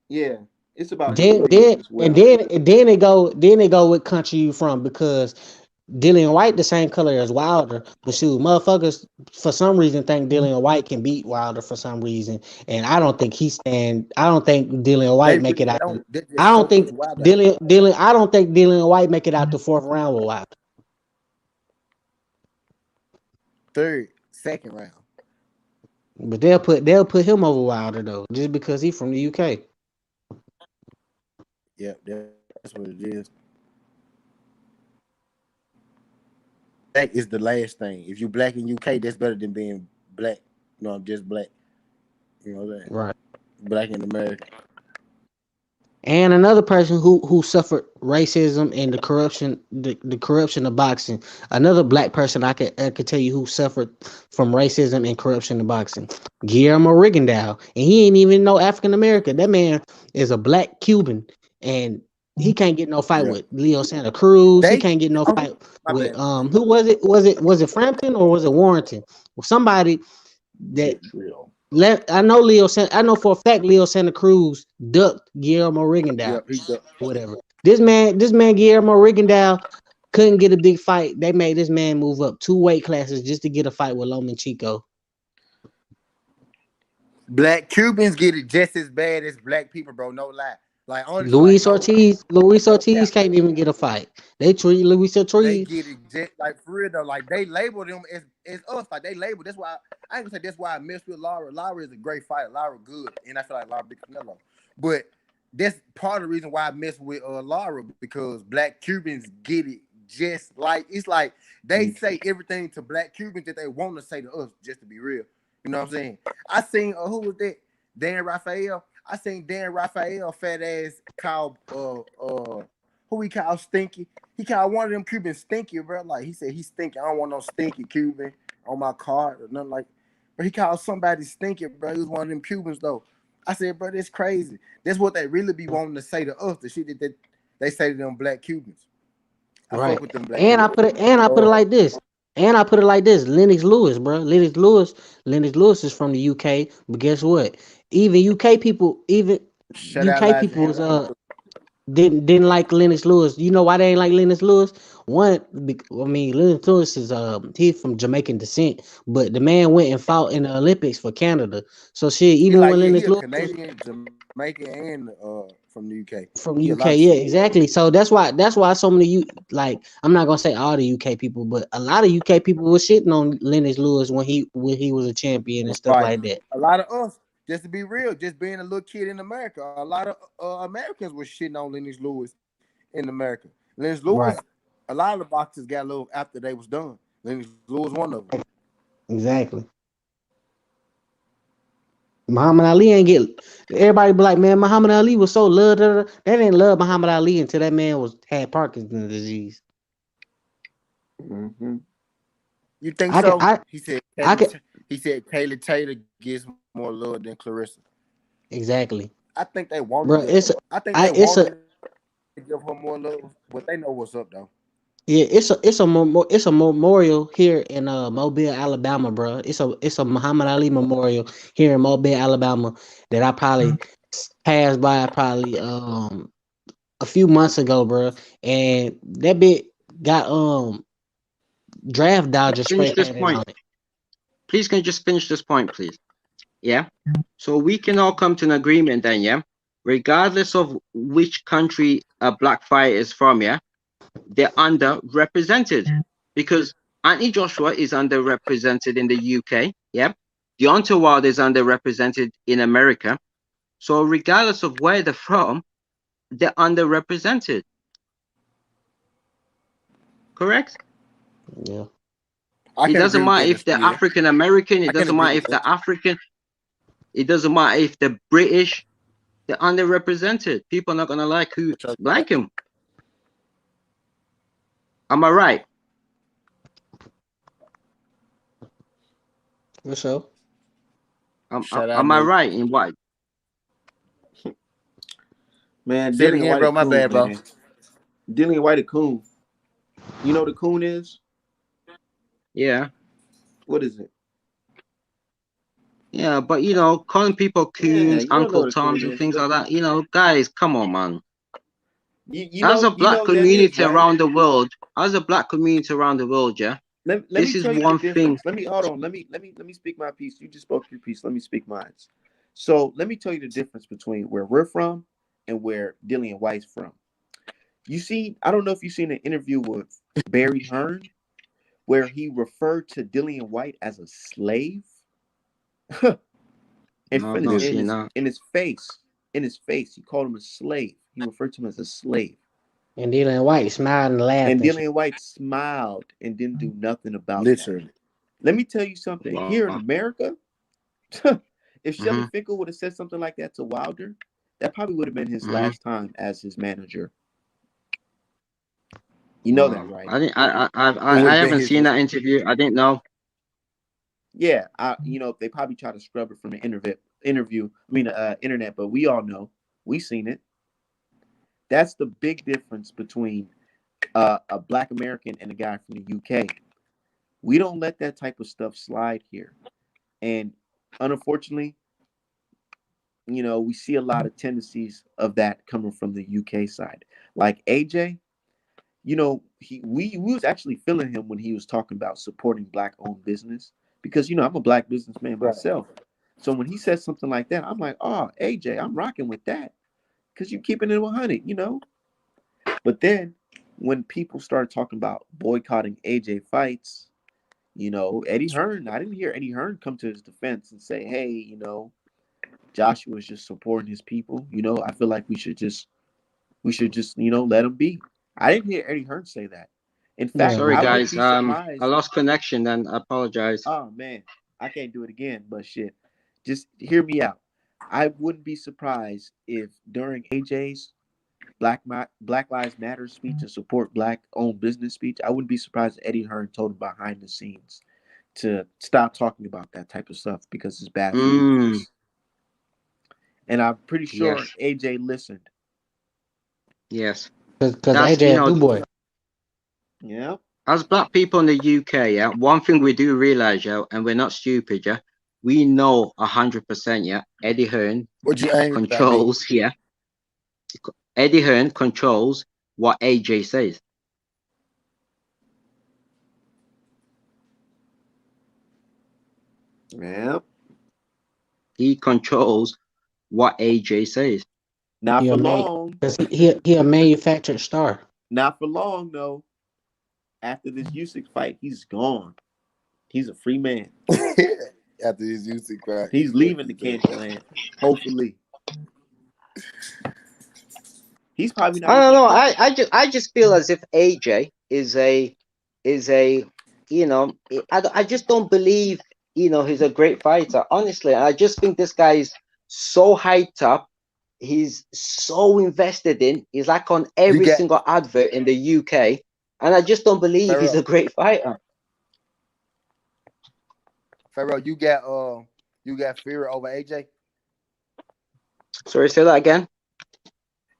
Yeah, it's about his Then lineage then as and well. then and then they go with country you from because Dillian White the same color as Wilder, but shoot, motherfuckers for some reason think Dillian White can beat Wilder for some reason, and I don't think he stand. I don't think Dillian They White make it really out. don't. They I just so don't much think wilder. Dillian. I don't think Dillian White make it out the fourth round with Wilder. Third, second round. But they'll put him over Wilder though, just because he from the UK. Yeah, that's what it is. Black is the last thing. If you black in UK, that's better than being black. No, I'm just black. You know what I'm saying? Right. Black in America. and another person who suffered racism and the corruption of boxing. Another black person I could tell you who suffered from racism and corruption in boxing. Guillermo Rigondeaux, and he ain't even no African American. That man is a black Cuban, and he can't get no fight Yeah. with Leo Santa Cruz. He They can't get no oh fight my with bad. who was it? Was it Frampton or was it Warrington? Well, somebody that Real. I know for a fact Leo Santa Cruz ducked Guillermo Rigondeaux, Yeah, he does. whatever. This man Guillermo Rigondeaux couldn't get a big fight. They made this man move up 2 weight classes just to get a fight with Loman Chico. Black Cubans get it just as bad as black people, bro. No lie. Like honestly, like Luis Ortiz, Luis no Ortiz cap. can't even get a fight. They treat Luis They Ortiz. get it just like for real though. Like they label them as us. Like they label. That's why I ain't gonna say that's why I mess with Lara. Lara is a great fighter. Lara good, and I feel like Lara big Canelo. But that's part of the reason why I mess with Lara because black Cubans get it just like it's like they say everything to black Cubans that they want to say to us. Just to be real, you know what I'm saying? I seen who was that? Dan Raphael. I seen Dan Raphael fat ass called who he called Stinky. He called one of them Cubans Stinky, bro. Like he said he's stinky. I don't want no stinky Cuban on my card or nothing like. But he called somebody Stinky, bro. He was one of them Cubans though. I said, bro, that's crazy. That's what they really be wanting to say to us. The shit that they say to them black Cubans. I Right. fuck with them black And I Cubans. put it like this. And I put it like this. Lennox Lewis, bro. Lennox Lewis is from the UK. But guess what? Even Shout out UK Elijah people was Hamilton. didn't like Lennox Lewis. You know why they ain't like Lennox Lewis? I mean, Lennox Lewis is he's from Jamaican descent, but the man went and fought in the Olympics for Canada. So shit, He even like when yeah, he Lennox a Lewis Canadian, Jamaican, and from the UK. from He the a UK, lot of yeah, shit. exactly. So that's why so many like I'm not gonna say all the UK people, but a lot of UK people were shitting on Lennox Lewis when he was a champion and stuff Right. like that. A lot of us, just to be real, just being a little kid in America, a lot of Americans were shitting on Lennox Lewis in America. Lennox Right. Lewis, a lot of the boxers got a little after they was done. Lennox Lewis one of them. Exactly. Muhammad Ali ain't get everybody be like, man, Muhammad Ali was so loved. They didn't love Muhammad Ali until that man had Parkinson's disease. Mm-hmm. You think I can so? I I can He said Kayla Taylor gets more love than Clarissa. exactly, I think they want to bro. give. I think they It's want a to give her more love, but they know what's up though. yeah, it's a memorial here in Mobile, Alabama, bro. It's a Muhammad Ali memorial here in Mobile, Alabama that I probably passed by probably a few months ago, bro. And that bit got draft dodger spray Finish this painted point. on it. Please, can you just finish this point, please? Yeah. So we can all come to an agreement then, yeah? Regardless of which country a black fighter is from, yeah? They're underrepresented because Anthony Joshua is underrepresented in the UK, yeah? Deontay Wilder is underrepresented in America. So regardless of where they're from, they're underrepresented. Correct? Yeah. I It can doesn't agree with matter that. if they're Yeah, African American. It I can doesn't agree matter with if they're that. African. It doesn't matter if they're British. They're underrepresented. People are not gonna like him. Am I right? For sure. Shout out Am I Nate. right in what? Man, Say it Dillian again, White a bro. My coon, bad, bro. man. Dillian White a coon. You know what a coon is? Yeah. What is it? Yeah, but calling people Yeah, coons, you don't know Uncle what a coon Toms, and is. things like that, guys, come on, man. You As a know black what that is, community right? around the world, yeah, Let this me is tell you the one thing. difference. Let me hold on. Let me speak my piece. You just spoke your piece. Let me speak mine. So let me tell you the difference between where we're from and where Dillian White's from. You see, I don't know if you've seen an interview with Barry Hearn where he referred to Dillian White as a slave. In No, I've front of not Yeah. seen that. in his face, he called him a slave. He referred to him as a slave. And Dylan White smiled and laughed And and shit. Dillian White smiled and didn't do nothing about that. Literally. Let me tell you something. Wow. Here in America, if Shelly Mm-hmm. Finkel would have said something like that to Wilder, That probably would have been his Mhm. last time as his manager. You know that, right? I didn't. I It would have been haven't his. seen that interview. I didn't know. Yeah, they probably try to scrub it from the internet, but we all know, we seen it. That's the big difference between a Black American and a guy from the UK. We don't let that type of stuff slide here, and unfortunately, we see a lot of tendencies of that coming from the UK side. Like AJ, we was actually feeling him when he was talking about supporting Black owned business, because I'm a Black businessman Right. myself. So when he said something like that, I'm like, oh, AJ, I'm rocking with that, because you keeping it 100. But then when people started talking about boycotting AJ fights, Eddie Hearn, I didn't hear Eddie Hearn come to his defense and say, hey, Joshua's just supporting his people. I feel like we should just let him be. I didn't hear Eddie Hearn say that. In fact, Sorry, I Yeah. wouldn't guys. be I surprised. lost connection. Then I apologize. Oh man, I can't do it again. But shit, just hear me out. I wouldn't be surprised if during AJ's Black Lives Matter speech and support Black-owned business speech, I wouldn't be surprised if Eddie Hearn told him behind the scenes to stop talking about that type of stuff because it's bad for business. And I'm pretty sure Yes. AJ listened. Yes. Because That's AJ a new boy. Yeah. as Black people in the UK. Yeah. One thing we do realize, yeah, and we're not stupid, yeah. We know 100%, yeah. Eddie Hearn What you angry about, B? controls, yeah. Eddie Hearn controls what AJ says. Yeah. He controls what AJ says. Not He for a man. long. Because he a manufactured star. Not for long, though. After this Usyk fight, he's gone. He's a free man. After his music crack, He's leaving the candy land. Hopefully. He's probably not I even. don't know. I just feel as if AJ is a I just don't believe he's a great fighter. Honestly, I just think this guy is so hyped up. He's so invested in. He's like on you every got single advert in the UK, and I just don't believe he's Pharaoh. a great fighter. Pharaoh, you got Fury over AJ. Sorry, say that again.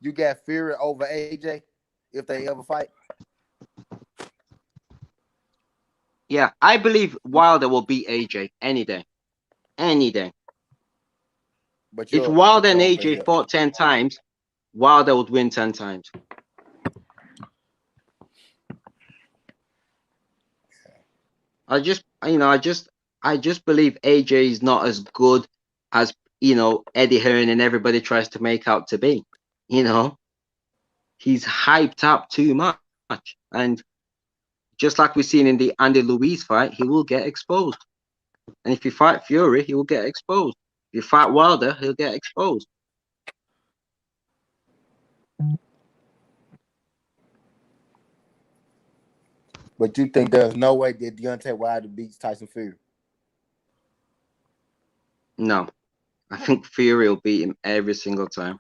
You got Fury over AJ if they ever fight. Yeah, I believe Wilder will beat AJ any day, any day. But If you Wilder but you and don't think AJ that. fought 10 times, Wilder would win 10 times. I just believe AJ is not as good as Eddie Hearn and everybody tries to make out to be. He's hyped up too much, and just like we've seen in the Andy Luis fight, he will get exposed. And if you fight Fury, he will get exposed. If you fight Wilder, he'll get exposed. But you think there's no way that Deontay Wilder beats Tyson Fury? No, I think Fury will beat him every single time.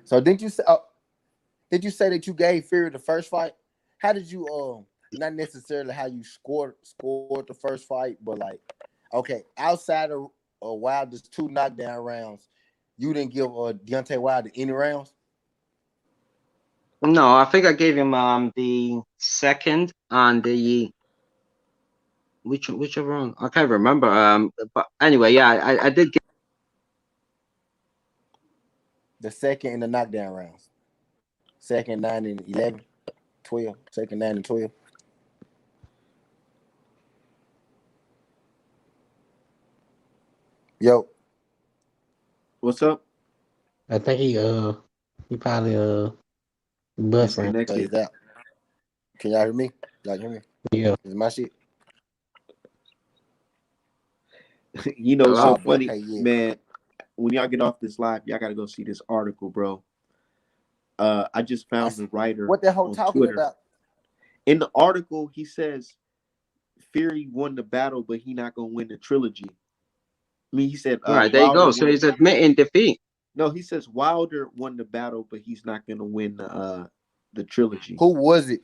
So did you say that you gave Fury the first fight? How did you not necessarily how you scored the first fight, but like okay, outside of Wilder's 2 knockdown rounds, you didn't give Deontay Wilder any rounds? No, I think I gave him the second and the whichever one I can't remember. But anyway, yeah, I did get. The second in the knockdown rounds. Second 9 and 11, 12. Second 9 and 12. Yo, What's up? I think he probably buffering. so he's Disconnected. out. Can y'all hear me? Y'all hear me? Yeah. Is my shit? It's so Hello. funny, Okay, yeah. man. When y'all get off this live, y'all gotta go see this article, bro. I just found the writer What that whole on talking Twitter. about? In the article, he says Fury won the battle, but he not gonna win the trilogy. I mean, he said All right, there you go. Wilder So won. he's admitting defeat. No, he says Wilder won the battle, but he's not gonna win the trilogy. Who was it?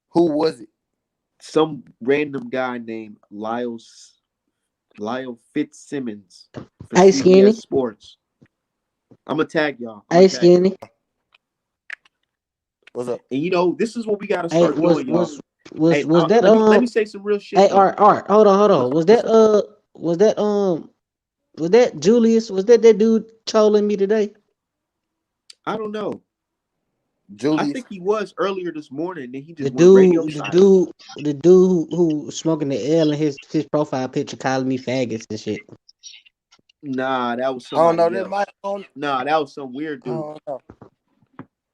Who was it? Some random guy named Lyle Fitzsimmons for Hey, CBS Skinny. Sports. I'm gonna tag y'all. Hey, Skinny. What's up? And you know, this is what we gotta Hey, start doing, y'all. Hey, was that let me say some real shit. Hey, though. Art, hold on. Was that Julius? Was that dude trolling me today? I don't know. Julius. I think he was earlier this morning. Then he just The went radio dude who was smoking the L in his profile picture, calling me faggots and shit. Nah, that was I don't somebody know. else. Nah, that was some weird dude. I don't know.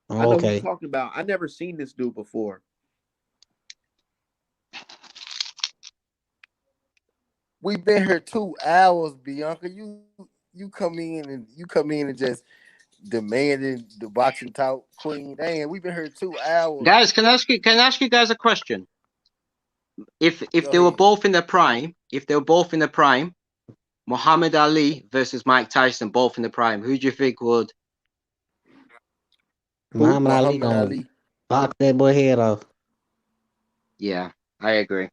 I know who Okay. you're talking about. I never seen this dude before. We've been here 2 hours, Bianca. You come in and just demanding the boxing talk queen. Damn, we've been here 2 hours. Guys, can I ask you guys a question? If they were both in their prime, Muhammad Ali versus Mike Tyson, both in the prime, who do you think would? Muhammad Ali gonna box that boy head off. Yeah, I agree.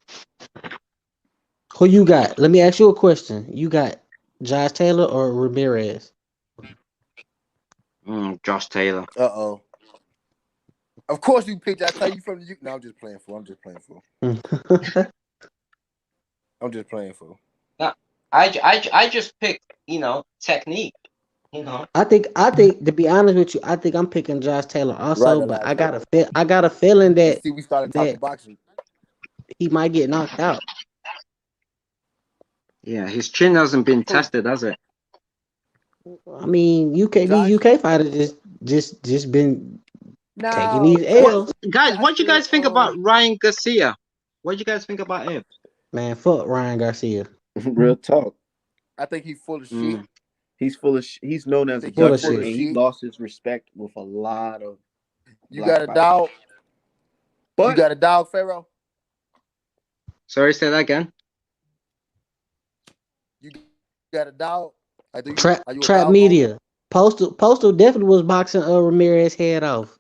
Who you got? Let me ask you a question. You got Josh Taylor or Ramirez? Josh Taylor. Uh-oh. Of course you picked. I tell you from the. No, I'm just playing for. I'm just playing for. I just picked, technique. I think to be honest with you, I think I'm picking Josh Taylor also, Right, but I got a feeling that we started talking boxing. He might get knocked out. Yeah, his chin hasn't been tested, has it? I mean, these UK fighters just been taking these L's. Guys, what do you guys think about Ryan Garcia? What do you guys think about him? Man, fuck Ryan Garcia. Real talk. I think he's full of shit. He's full of. He's known as a Dutcher, and he lost his respect with a lot of. You got a dog. But you got a dog, Pharaoh. Sorry, say that again. You got a dog. Trap Media. Postal definitely was boxing Ramirez head off.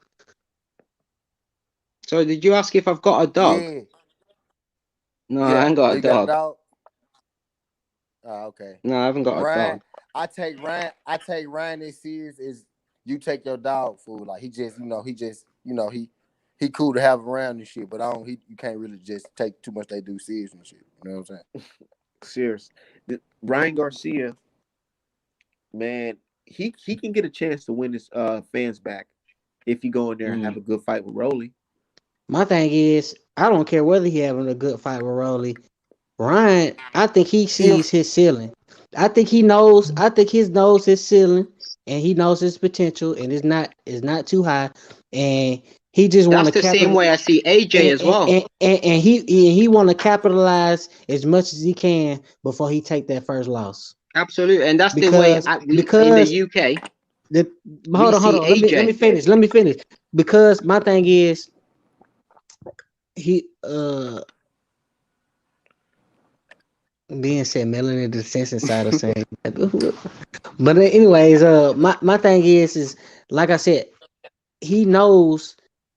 So did you ask if I've got a dog? Yeah. No, I ain't got a dog. Got a dog? Oh, okay. No, I haven't got a dog. I take Ryan this series is you take your dog, fool. Like he cool to have around and shit, but you can't really just take too much they do serious and shit. You know what I'm saying? Serious. Ryan Garcia, man, he can get a chance to win his fans back if he go in there and have a good fight with Rolly. My thing is, I don't care whether he having a good fight with Rolly. Ryan, I think he sees his ceiling. I think he knows his ceiling, and he knows his potential, and it's not too high. And he just want to. That's the same way I see AJ as well. And he want to capitalize as much as he can before he take that first loss. Absolutely, and that's the way in the UK. Hold on. Let me finish. Because my thing is, he being said Melanie the sense inside of saying. But anyways, my thing is like I said, he knows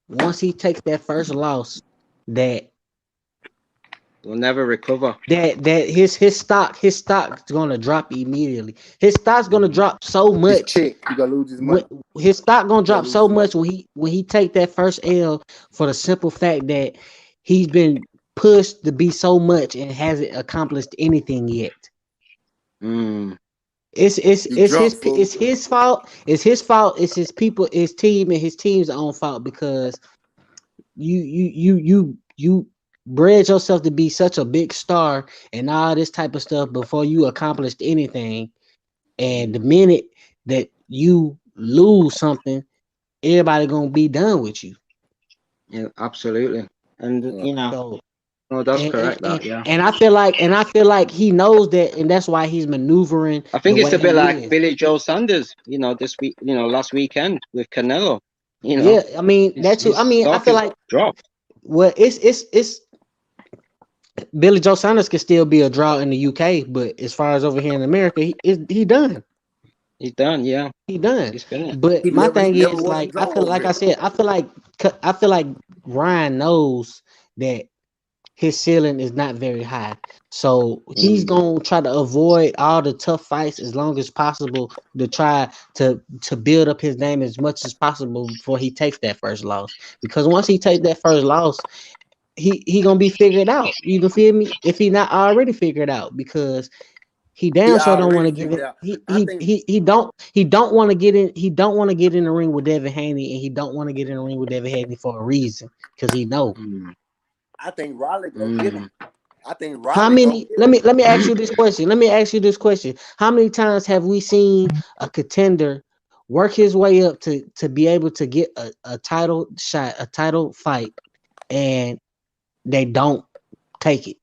once he takes that first loss that will never recover. That his stock's gonna drop immediately. His stock's gonna drop so much. He gonna lose his money. His stock gonna drop so much when he take that first L for the simple fact that he's been pushed to be so much and hasn't accomplished anything yet. It's his fault. It's his fault. It's his people, his team, and his team's own fault because you bred yourself to be such a big star and all this type of stuff before you accomplished anything. And the minute that you lose something, everybody gonna be done with you. Yeah, absolutely. And that's correct. And I feel like he knows that, and that's why he's maneuvering. I think it's a bit like Billy Joe Sanders, this week, last weekend with Canelo. Yeah, I mean that too. I mean, I feel like drop. Well, it's Billy Joe Saunders can still be a draw in the UK, but as far as over here in America, he done. He's done. Yeah, He done. he's finished. But He my never thing is was a like I draw feel over like here. I said, I feel like Ryan knows that his ceiling is not very high. So he's gonna try to avoid all the tough fights as long as possible to try to build up his name as much as possible before he takes that first loss. Because once he takes that first loss, he gonna be figured out. You can feel me? If he not already figured out, because he He damn sure don't want already to give figured it. out. He I he think he he don't want to get in. He don't want to get in the ring with Devin Haney, and he don't want to get in the ring with Devin Haney for a reason, because he know. I think Riley go get him. I think How Riley go many? get Let him. me let me ask you this question. Let me ask you this question. How many times have we seen a contender work his way up to be able to get a title shot, a title fight, and they don't take it?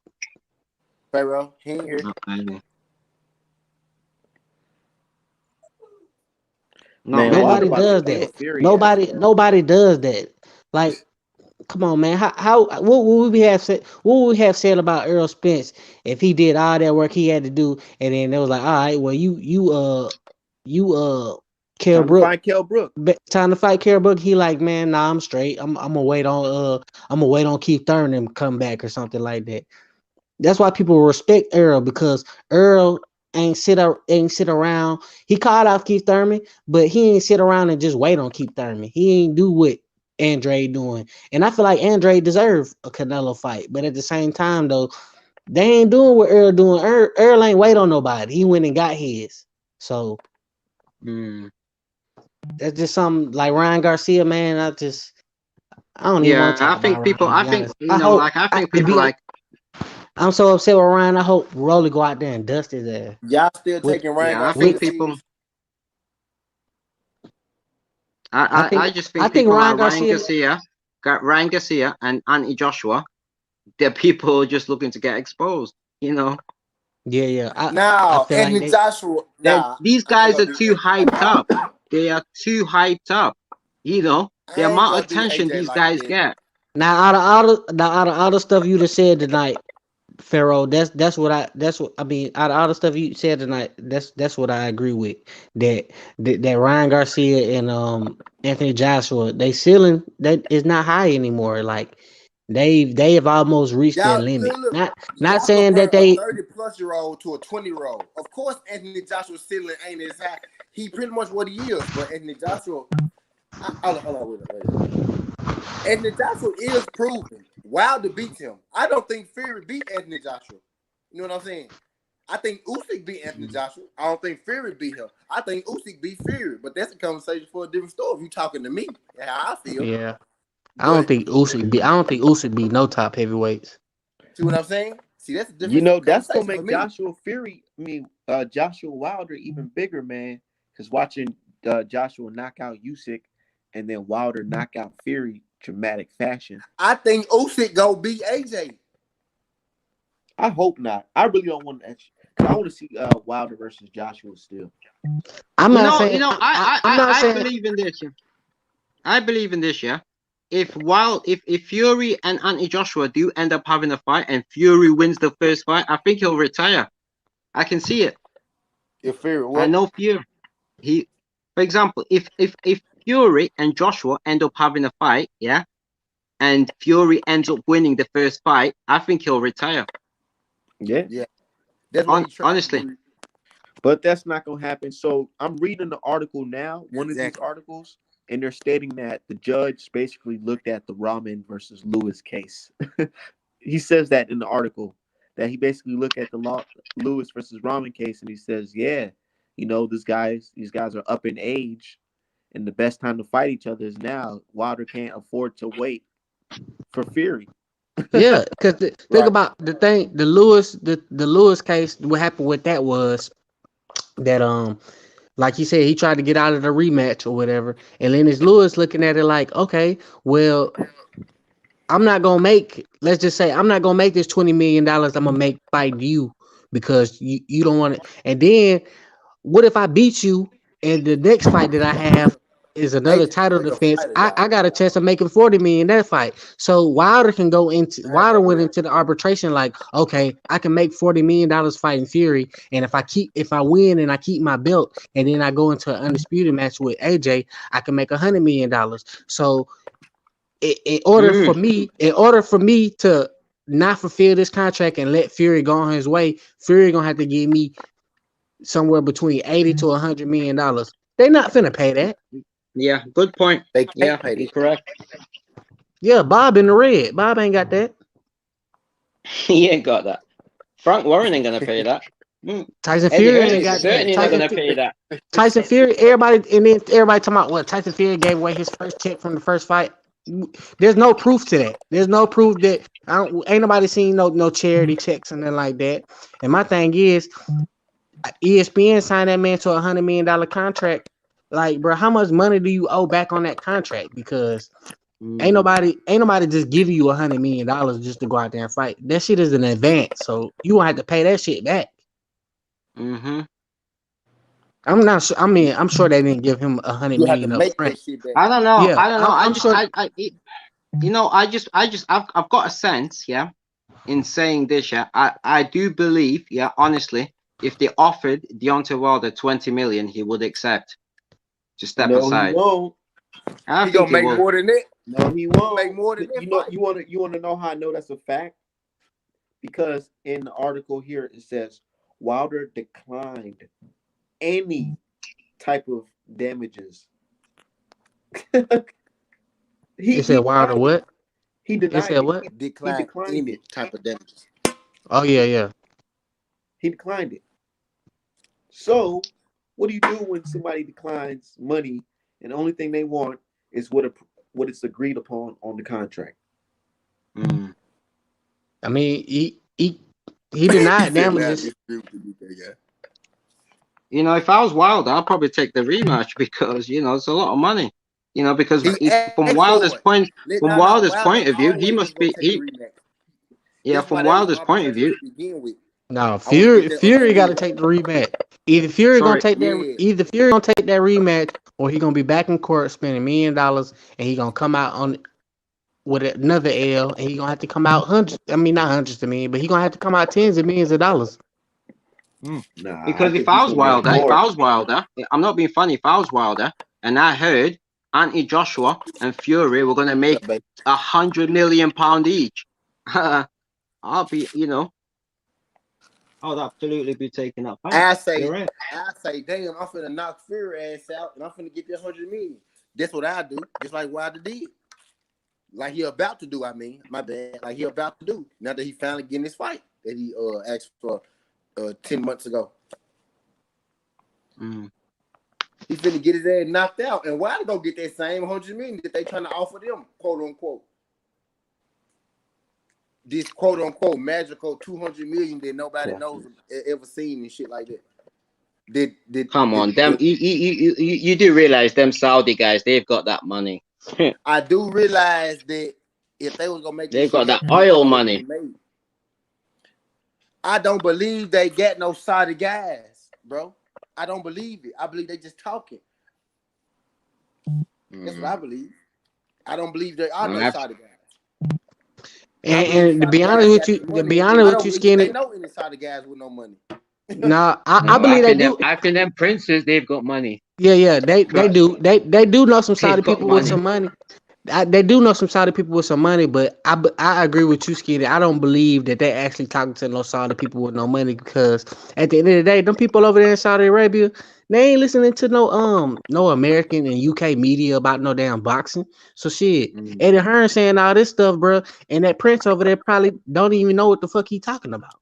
Pharaoh, he ain't here. Not many. Not Man, many. Wilder Nobody about to does kill that. Fury ass, bro. Nobody does that. Like, come on, man. How what would we have said? What would we have said about Earl Spence if he did all that work he had to do, and then it was like, all right, well, you Kell Time to Brook, find Kell Brook. time to fight Kell Brook. He like, man, nah, I'm straight. I'm gonna wait on Keith Thurman and come back or something like that. That's why people respect Earl, because Earl ain't sit around. He called out Keith Thurman, but he ain't sit around and just wait on Keith Thurman. He ain't do what Andre doing. And I feel like Andre deserved a Canelo fight. But at the same time though, they ain't doing what Earl doing. Earl ain't wait on nobody. He went and got his. So that's just something like Ryan Garcia, man. I don't even want to Yeah, talk I think about Ryan, people. to I be think honest. you know, like I I think to people be like. I'm so upset with Ryan. I hope Rolly go out there and dust his ass. Y'all still With taking Ryan Yeah, I Garcia think with people. serious? I I think just I think think people Ryan like Ryan Garcia. Garcia, got Ryan Garcia and Anthony Joshua. They're people just looking to get exposed. You know, Yeah. I Now, feel like Anthony they Joshua. they Nah, these I ain't guys gonna are do too AJ like hyped that. up. They are too hyped up. You know, the I ain't amount of gonna do attention AJ these like guys that. get. out of all the stuff you just said tonight, Pharaoh. That's what I mean. Out of all the stuff you said tonight, that's what I agree with. That Ryan Garcia and Anthony Joshua, they ceiling that is not high anymore. Like they have almost reached their Y'all limit. look, Not y'all saying compare that a they 30-plus-year-old to a 20-year-old. Of course, Anthony Joshua's ceiling ain't as high. He pretty much what he is, but Anthony Joshua. Hold on, wait. Anthony Joshua is proven. Wilder beats him. I don't think Fury beat Anthony Joshua. You know what I'm saying? I think Usyk beat Anthony Joshua. I don't think Fury beat him. I think Usyk beat Fury, but that's a conversation for a different story. If you talking to me and how I feel, yeah. but I don't think Usyk be no top heavyweights. see what I'm saying? See, that's a You different know, that's gonna conversation for make me. Joshua Wilder even bigger, man. Because watching Joshua knock out Usyk and then Wilder knock out Fury, dramatic fashion. I think Usyk go beat AJ. I hope not. I really don't want to. I want to see Wilder versus Joshua still. I'm You not know, saying I'm not I saying believe in this. Yeah. I believe in this. Yeah. If Fury and Anthony Joshua do end up having a fight and Fury wins the first fight, I think he'll retire. I can see it. If Fury, I well, know Fury. He, for example, if Fury and Joshua end up having a fight, yeah, and Fury ends up winning the first fight, I think he'll retire. Yeah. yeah, that's what he's trying to Honestly, do. But that's not going to happen. So I'm reading the article now, one of these Exactly. articles, and they're stating that the judge basically looked at the Rahman versus Lewis case. He says that in the article, that he basically looked at the Lewis versus Rahman case, and he says, yeah, these guys are up in age, and the best time to fight each other is now. Wilder can't afford to wait for Fury. yeah, because think Right. about the Lewis case. What happened with that was that like you said, he tried to get out of the rematch or whatever, and Lennox Lewis looking at it like, okay, well, I'm not gonna make. Let's just say I'm not gonna make this $20 million. I'm gonna make fight you because you don't want it. And then what if I beat you in the next fight that I have? is another AJ title a bigger defense. fighter, I y'all. got a chance of making 40 million in that fight. So Wilder went into the arbitration like, okay, I can make $40 million fighting Fury, and if I win and I keep my belt, and then I go into an undisputed match with AJ, I can make $100 million. So in order for me to not fulfill this contract and let Fury go on his way, Fury gonna have to give me somewhere between 80 to $100 million. They not finna pay that. Yeah, good point. They can't Yeah, pay you're that. correct. Yeah, Bob in the red. Bob ain't got that. He ain't got that. Frank Warren ain't gonna pay that. Tyson Eddie Fury Hearn ain't is got certainly not gonna pay that. Tyson Fury. Everybody talking about what Tyson Fury gave away his first check from the first fight. There's no proof to that. There's no proof that ain't nobody seen no charity checks and nothing like that. And my thing is, ESPN signed that man to $100 million contract. Like, bro, how much money do you owe back on that contract? Because ain't nobody just giving you $100 million just to go out there and fight. That shit is an advance, so you gonna have to pay that shit back. Mm-hmm. I'm not sure. I mean, I'm sure they didn't give him $100 You have to million up make front. that shit back. I don't know. Yeah, I don't know. I'm sure. I've got a sense, yeah, in saying this, yeah. I do believe, yeah, honestly, if they offered Deontay Wilder 20 million, he would accept to step No, he aside. won't. I He think gonna make will. more than that. No, he He won't. make more than that. You know, you want to know how I know that's a fact? Because in the article here it says Wilder declined any type of damages. It said Wilder denied it. what? He It denied said it. what? He decline declined any it. type of damages. Oh yeah. He declined it. So, what do you do when somebody declines money and the only thing they want is what is agreed upon on the contract? I mean, he denied He said, "Nah, damages. disagree with you, guy." You know, if I was Wilder, I'd probably take the rematch because it's a lot of money. Because He asked for it. Wilder's Wilder point of view, he always must was gonna be take the rematch. yeah, That's why from they was Wilder's point of arbitration view. to begin with. No, I want to get that Fury got to understood. take the rematch. Either Fury gonna Sorry, take that. Yeah. Either Fury gonna take that rematch, or he gonna be back in court spending $1 million, and he gonna come out on with another L, and he gonna have to come out hundreds. I mean, not hundreds of million, but he gonna have to come out tens of millions of dollars. Nah, because if think I he's was gonna be in Wilder, court. I'm not being funny. If I was Wilder and I heard Anthony Joshua and Fury were gonna make £100 million each, I'll be, I'll absolutely be taking that fight. I say, You're right. damn, I'm finna knock Fury ass out, and I'm finna get that 100 million. That's what I do, just like Wilder did. Like he about to do. I mean, my bad. Like he about to do. Now that he finally getting this fight that he asked for 10 months ago. He finna get his ass knocked out, and Wilder gonna get that same 100 million that they trying to offer them, quote unquote. This quote unquote magical 200 million that nobody knows ever seen and shit like that. Come on, them you do realize them Saudi guys, they've got that money. I do realize that if they was gonna make this They've shit got that happen, it oil already money. been made. I don't believe they got no Saudi guys, bro. I don't believe it. I believe they just talking. That's what I believe. I don't believe there are no Saudi guys. And to be honest with you, Skinny, they know any Saudi guys with no money. Nah, I believe they do. After them princes, they've got money. Yeah, they do. They do know some Saudi They've got people with some money. They do know some Saudi people with some money, but I agree with you, Skinny. I don't believe that they actually talking to no Saudi people with no money, because at the end of the day, them people over there in Saudi Arabia, they ain't listening to no American and UK media about no damn boxing. So shit, Eddie Hearn saying all this stuff, bro, and that prince over there probably don't even know what the fuck he talking about.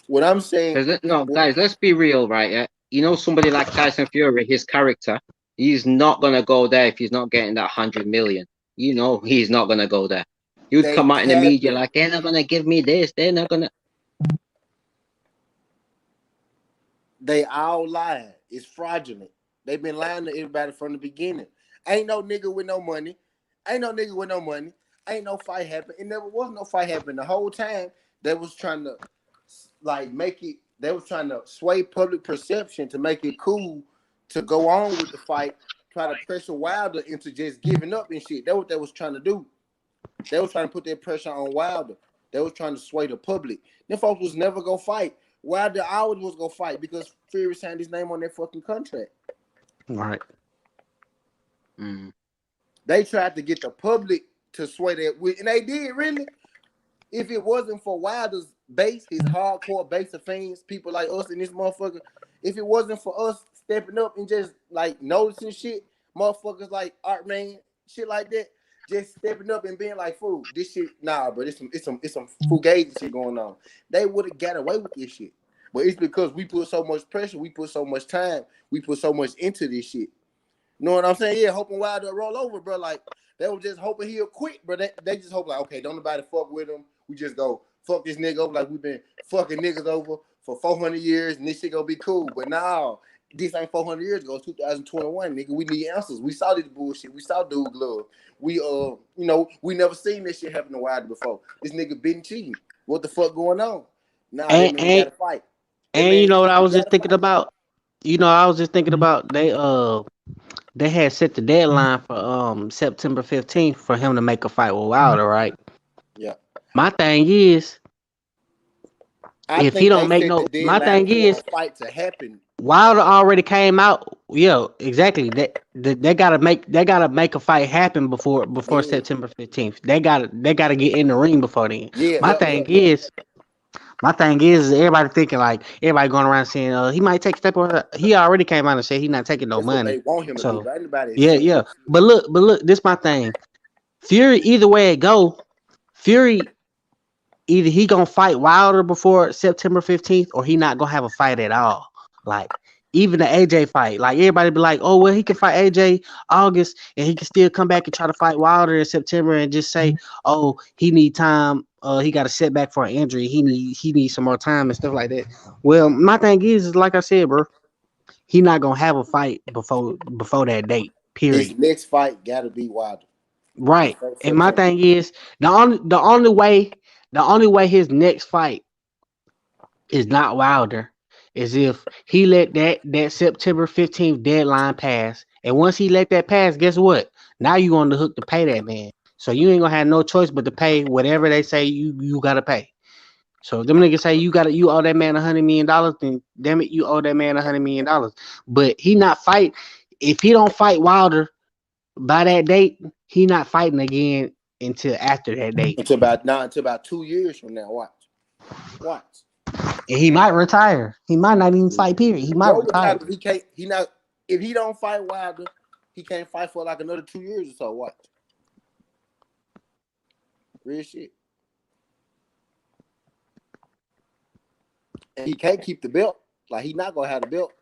What I'm saying, no, guys, let's be real, right? Yeah? Somebody like Tyson Fury, his character, he's not gonna go there if he's not getting that 100 million. He's not gonna go there. He would come out in the media like, they're not gonna give me this. They're not gonna. They all lying. It's fraudulent. They've been lying to everybody from the beginning. Ain't no nigga with no money. Ain't no fight happen. It never was no fight happen. The whole time they was trying to make it. They was trying to sway public perception to make it cool to go on with the fight try to pressure Wilder into just giving up and shit. That's what they was trying to do. They was trying to put that pressure on Wilder. They was trying to sway the public. Them folks was never gonna fight. Wilder always was gonna fight because Fury signed his name on that fucking contract. Right. They tried to get the public to sway that, and they did really. If it wasn't for Wilder's base, his hardcore base of fans, people like us and this motherfucker, if it wasn't for us stepping up and just like noticing shit, motherfuckers like Art Man, shit like that, just stepping up and being like, fool, this shit, nah, but it's some fugazi shit going on. They would have got away with this shit. But it's because we put so much pressure, we put so much time, we put so much into this shit. You know what I'm saying? Yeah, hoping Wilder roll over, bro. Like, they were just hoping he'll quit, bro. They just hope, like, okay, don't nobody fuck with him. We just go fuck this nigga over like we've been fucking niggas over for 400 years and this shit gonna be cool. But now, this ain't 400 years ago. It's 2021, nigga. We need answers. We saw this bullshit. We saw Dude Glove. We, we never seen this shit happen to Wilder before. This nigga been cheating. What the fuck going on? Nah, that man gotta fight. And you know what I was just thinking about? They had set the deadline for September 15th for him to make a fight with Wilder, right? Yeah. My thing is, if he don't make no, my thing is, fight to happen. Wilder already came out. Yeah, exactly. They gotta make a fight happen before September 15th. They gotta get in the ring before then. Yeah. My thing is, everybody thinking like everybody going around saying he might take a step over. He already came out and said he's not taking no money. They want him to do. Anybody yeah. But look, this my thing. Fury, either way it go, Fury either he gonna fight Wilder before September 15th or he not gonna have a fight at all. Like even the AJ fight, like everybody be like, oh well, he can fight AJ August and he can still come back and try to fight Wilder in September and just say, oh, he need time. He got a setback for an injury. He needs some more time and stuff like that. Well, my thing is like I said, bro, he not gonna have a fight before that date. Period. His next fight gotta be Wilder. Right. And my thing is the only way his next fight is not Wilder is if he let that September 15th deadline pass. And once he let that pass, guess what? Now you on the hook to pay that man. So you ain't gonna have no choice but to pay whatever they say you gotta pay. So them niggas say you owe that man $100 million, then damn it, you owe that man $100 million. But he not fight. If he don't fight Wilder by that date, he not fighting again until after that date. Until about 2 years from now. Watch. And he might retire. He might not even fight. Period. He might retire. If he don't fight Wilder, he can't fight for like another 2 years or so. Watch. Real shit. And he can't keep the belt. Like, he not gonna have the belt.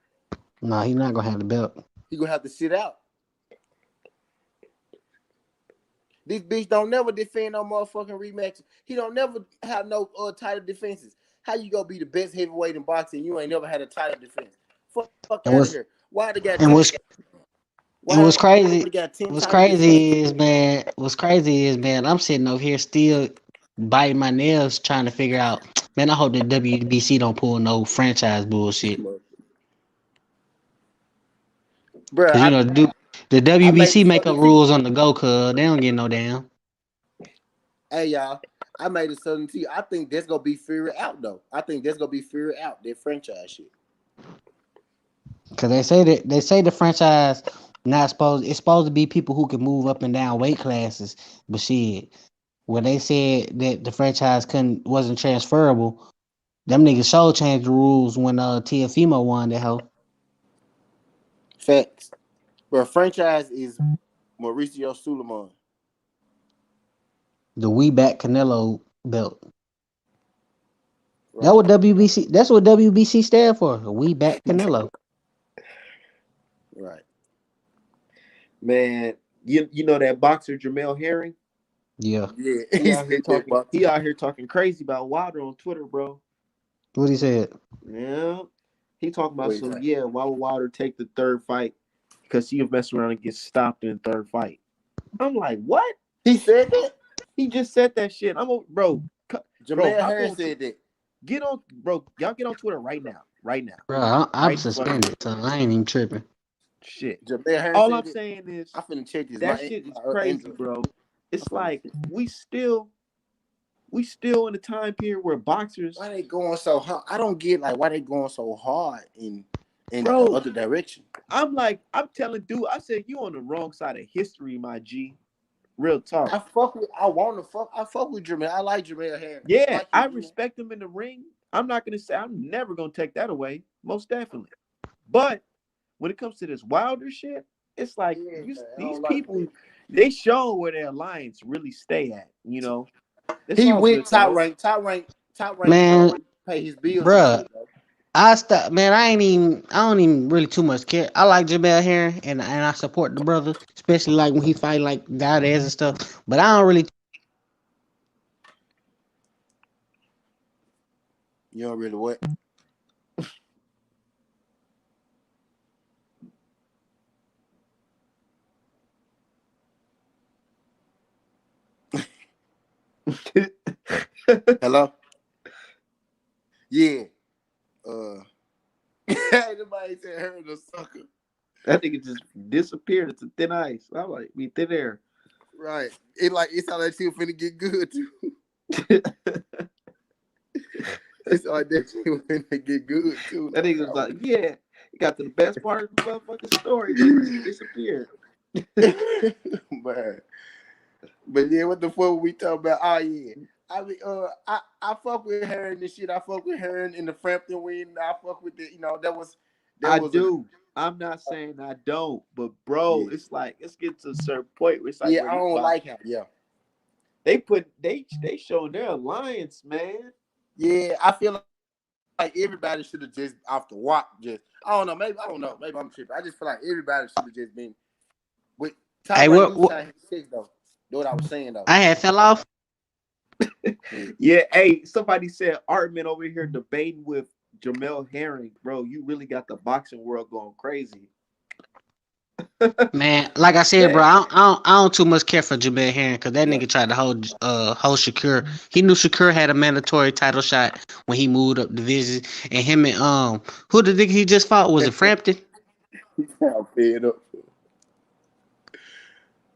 No, he's not gonna have the belt. He gonna have to sit out. This bitch don't never defend no motherfucking rematch. He don't never have no title defenses. How you gonna be the best heavyweight in boxing? You ain't never had a title defense. Fuck out of here. Why they got? What's crazy is, man, I'm sitting over here still biting my nails trying to figure out, man, I hope the WBC don't pull no franchise bullshit. Bro, you know, the WBC make up rules on the go, cuz they don't get no damn. Hey, y'all, I made a SouthernTea. I think that's gonna be Fury out, though. I think that's gonna be Fury out, that franchise shit. Cause they say the franchise it's supposed to be people who can move up and down weight classes, but shit, when they said that the franchise wasn't transferable, them niggas sure changed the rules when Teofimo won that hoe. Facts. But franchise is Mauricio Suleiman. The We Back Canelo belt. Right. That's what WBC stand for. We Back Canelo. Right. Man, you know that boxer Jamel Herring? Yeah. He out here talking crazy about Wilder on Twitter, bro. What he said? Yeah. He talking about why would Wilder take the third fight? Because he'll mess around and get stopped in the third fight. I'm like, what? He said that? He just said that shit. Jamel Herring said that. Y'all get on Twitter right now. Bro, I'm suspended, so I ain't even tripping. shit. Jamel Harris All said I'm it. saying is I finna check this. that shit is crazy, bro. It's like we still in the time period where boxers. Why they going so hard? I don't get like why they going so hard in Bro, the other direction. I'm telling dude, I said you on the wrong side of history, my G. Real talk. I fuck with Jamel. I like Jamel Harris. Yeah, I respect him in the ring. I'm not gonna say I'm never gonna take that away, most definitely. But when it comes to this Wilder shit, it's like these people, they show where their alliance really stay at. You know, he went top rank. Man, pay his bills. Bruh, I don't even really too much care. I like Jamel Herring and I support the brother, especially like when he fight like Valdez and stuff. But I don't really. You don't really what? Hello? Yeah. Nobody said her the sucker. That nigga just disappeared into thin ice. I'm like, thin air. Right. It's all that shit finna get good too. It's all that shit finna get good too. That nigga was like, yeah, he got to the best part of the motherfucking story. Then disappeared. Man. But yeah, what the fuck we talking about? Oh yeah. I mean, I fuck with her and this shit. I fuck with her in the Frampton win. I fuck with it. You know, I do. I'm not saying I don't, but bro, it's like let's get to a certain point where it's like, I don't like him. Yeah, they showing their alliance, man. Yeah, I feel like everybody should have just off the walk. Just I don't know. Maybe I'm tripping. I just feel like everybody should have just been with. Hey, what? Though. Know what I was saying though. I had fell off. Yeah, hey, somebody said Artman over here debating with Jamel Herring, bro. You really got the boxing world going crazy. Man, like I said, bro, I don't too much care for Jamel Herring because that nigga tried to hold Shakur. He knew Shakur had a mandatory title shot when he moved up division, and him and who the nigga he just fought, was it Frampton? Fed up.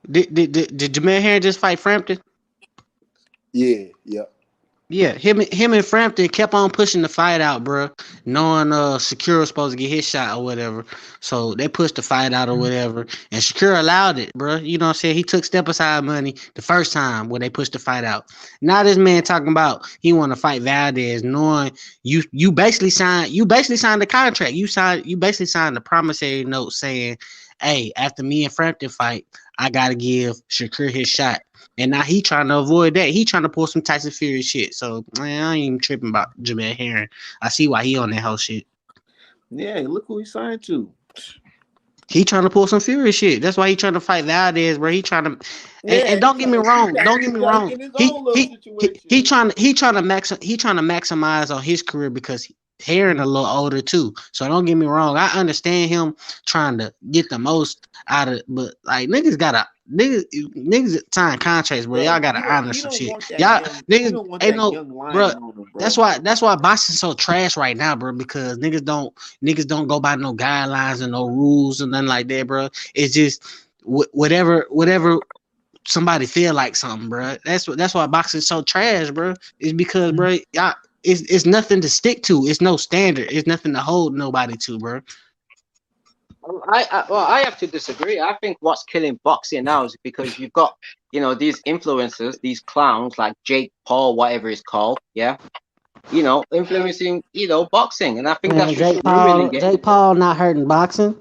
Did Jamel Herring just fight Frampton? Yeah. Yeah, him and Frampton kept on pushing the fight out, bro, knowing Shakur was supposed to get his shot or whatever. So they pushed the fight out or whatever, and Shakur allowed it, bro. You know what I'm saying? He took step aside money the first time when they pushed the fight out. Now this man talking about he want to fight Valdez, knowing you basically signed the contract. You basically signed the promissory note saying, hey, after me and Frampton fight, I gotta give Shakur his shot. And now he trying to avoid that. He trying to pull some Tyson Fury shit. So man, I ain't even tripping about Jamel Herring. I see why he on that whole shit. Yeah, look who he signed to. He trying to pull some Fury shit. That's why he trying to fight Valdez, bro. He trying to, and don't get me wrong. Don't get me wrong. He trying to maximize on his career because Herring a little older too. So don't get me wrong. I understand him trying to get the most out of, but like niggas sign contracts, bro. Y'all gotta honor some shit. Y'all niggas ain't no, bro. That's why boxing so trash right now, bro. Because niggas don't go by no guidelines and no rules and nothing like that, bro. It's just whatever somebody feel like something, bro. That's why boxing's so trash, bro. It's because, bro, y'all. It's nothing to stick to. It's no standard. It's nothing to hold nobody to, bro. I have to disagree. I think what's killing boxing now is because you've got, these influencers, these clowns like Jake Paul, whatever it's called, yeah, influencing, boxing, and I think that's Jake Paul not hurting boxing.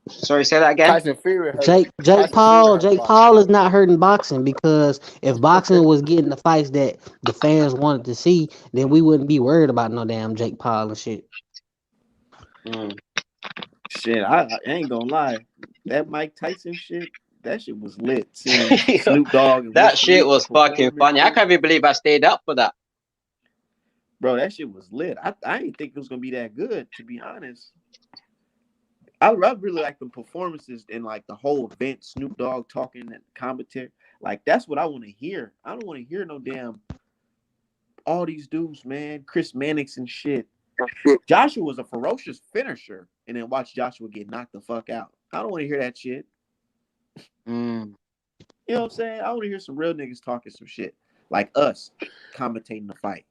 Sorry, say that again. Tyson Fury. Jake Paul is not hurting boxing because if boxing was getting the fights that the fans wanted to see, then we wouldn't be worried about no damn Jake Paul and shit. Shit, I ain't gonna lie. That Mike Tyson shit, that shit was lit. Seeing Snoop Dogg. And that shit was fucking funny. I can't even believe I stayed up for that. Bro, that shit was lit. I didn't think it was gonna be that good, to be honest. I really like the performances and like the whole event, Snoop Dogg talking and commentary. Like that's what I want to hear. I don't want to hear no damn all these dudes, man. Chris Mannix and shit. Joshua was a ferocious finisher. and then watch Joshua get knocked the fuck out. I don't want to hear that shit. Mm. You know what I'm saying? I want to hear some real niggas talking some shit like us commentating the fight.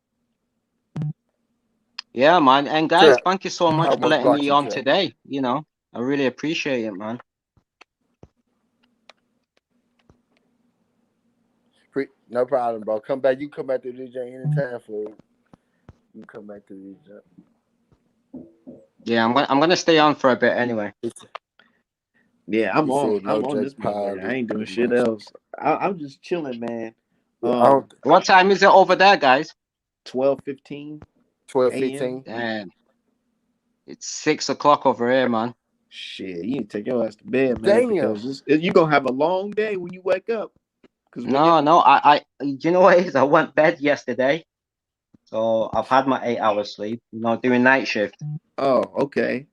Yeah, man. And guys, thank you so much I for almost letting me blocked you, on Trap. today. You know, I really appreciate it, man. No problem, bro. Come back. You come back to the DJ anytime, fool. You come back to the DJ. Yeah, I'm gonna stay on for a bit anyway. Yeah, I'm He on. said no I'm on Jake this Paul. motherfucker. I ain't doing shit else. I'm just chilling, man. Yeah, I don't. What time is it over there, guys? 12:15 12:15. Damn, it's 6 o'clock over here, man. Shit, you need to take your ass to bed, man, Damn. because you're gonna have a long day when you wake up. No, you know what it is? I went bed yesterday, so I've had my 8 hours sleep. You know, doing night shift. Oh, okay.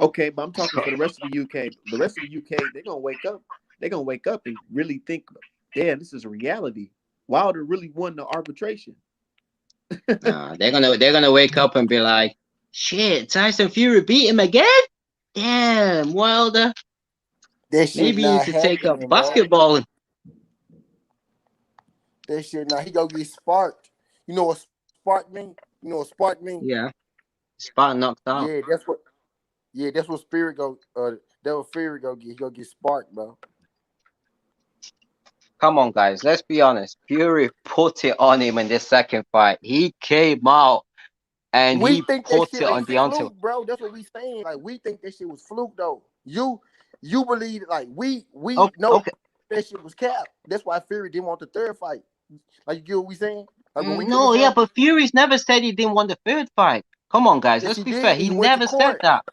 Okay, but I'm talking for the rest of the UK. The rest of the UK, they're gonna wake up. They're gonna wake up and really think, damn, this is a reality. Wilder really won the arbitration. Nah, they're gonna wake up and be like, shit, Tyson Fury beat him again? Damn, Wilder. That shit Maybe he not needs to take up happening, bro. basketball. That shit not. He gonna get sparked. You know what spark mean? You know what spark mean? Yeah. Spot knocked out. Yeah, that's what. Yeah, that's what Spirit go. That what Fury go get. He gonna get sparked, bro. Come on, guys. Let's be honest. Fury put it on him in the second fight. He came out and We he think that put shit it was on Deontay. fluke, bro. That's what we saying. Like we think that shit was fluke, though. You believe like we know Okay. that shit was cap. That's why Fury didn't want the third fight. Like you get what we saying? Like when we No, coming yeah, from, but Fury's never said he didn't want the third fight. Come on, guys. yes, Let's he be did. fair. He He went to never said court. that.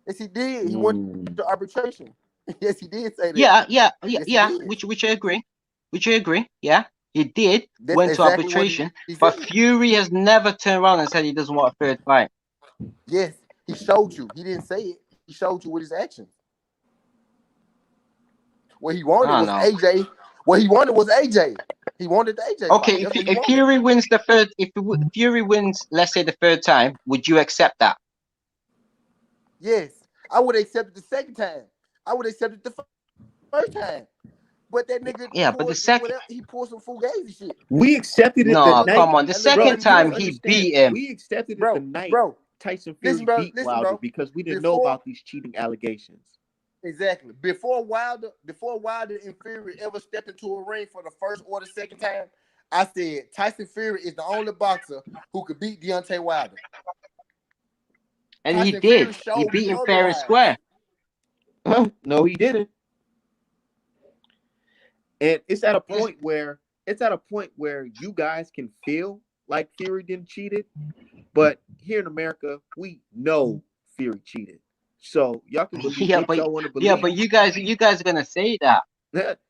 Yes, he did. He went to arbitration. Yes, he did say that. Yeah. Yes, he did. Which I agree. Yeah, he did. That's Went to exactly what arbitration. he But said. Fury has never turned around and said he doesn't want a third fight. Yes, he showed you. He didn't say it. He showed you with his actions. What he wanted was AJ. What he wanted was AJ. He wanted the AJ Okay, fight. if Fury wins the third, Fury wins, let's say the third time, would you accept that? Yes, I would accept it the second time. I would accept it the first time. But that nigga, but the second, he pulled some fugazi shit. We accepted it no, the night. come on, the second time he understand. beat him. We accepted it the night Tyson Fury beat Wilder because we didn't know about these cheating allegations. Exactly. Before Wilder and Fury ever stepped into a ring for the first or the second time, I said Tyson Fury is the only boxer who could beat Deontay Wilder. And Tyson he did. Fury He beat him otherwise. fair and square. No, he didn't. And it's at a point where you guys can feel like Fury didn't cheat it, but here in America, we know Fury cheated. So y'all can believe y'all want to believe. Yeah, but you guys are gonna say that.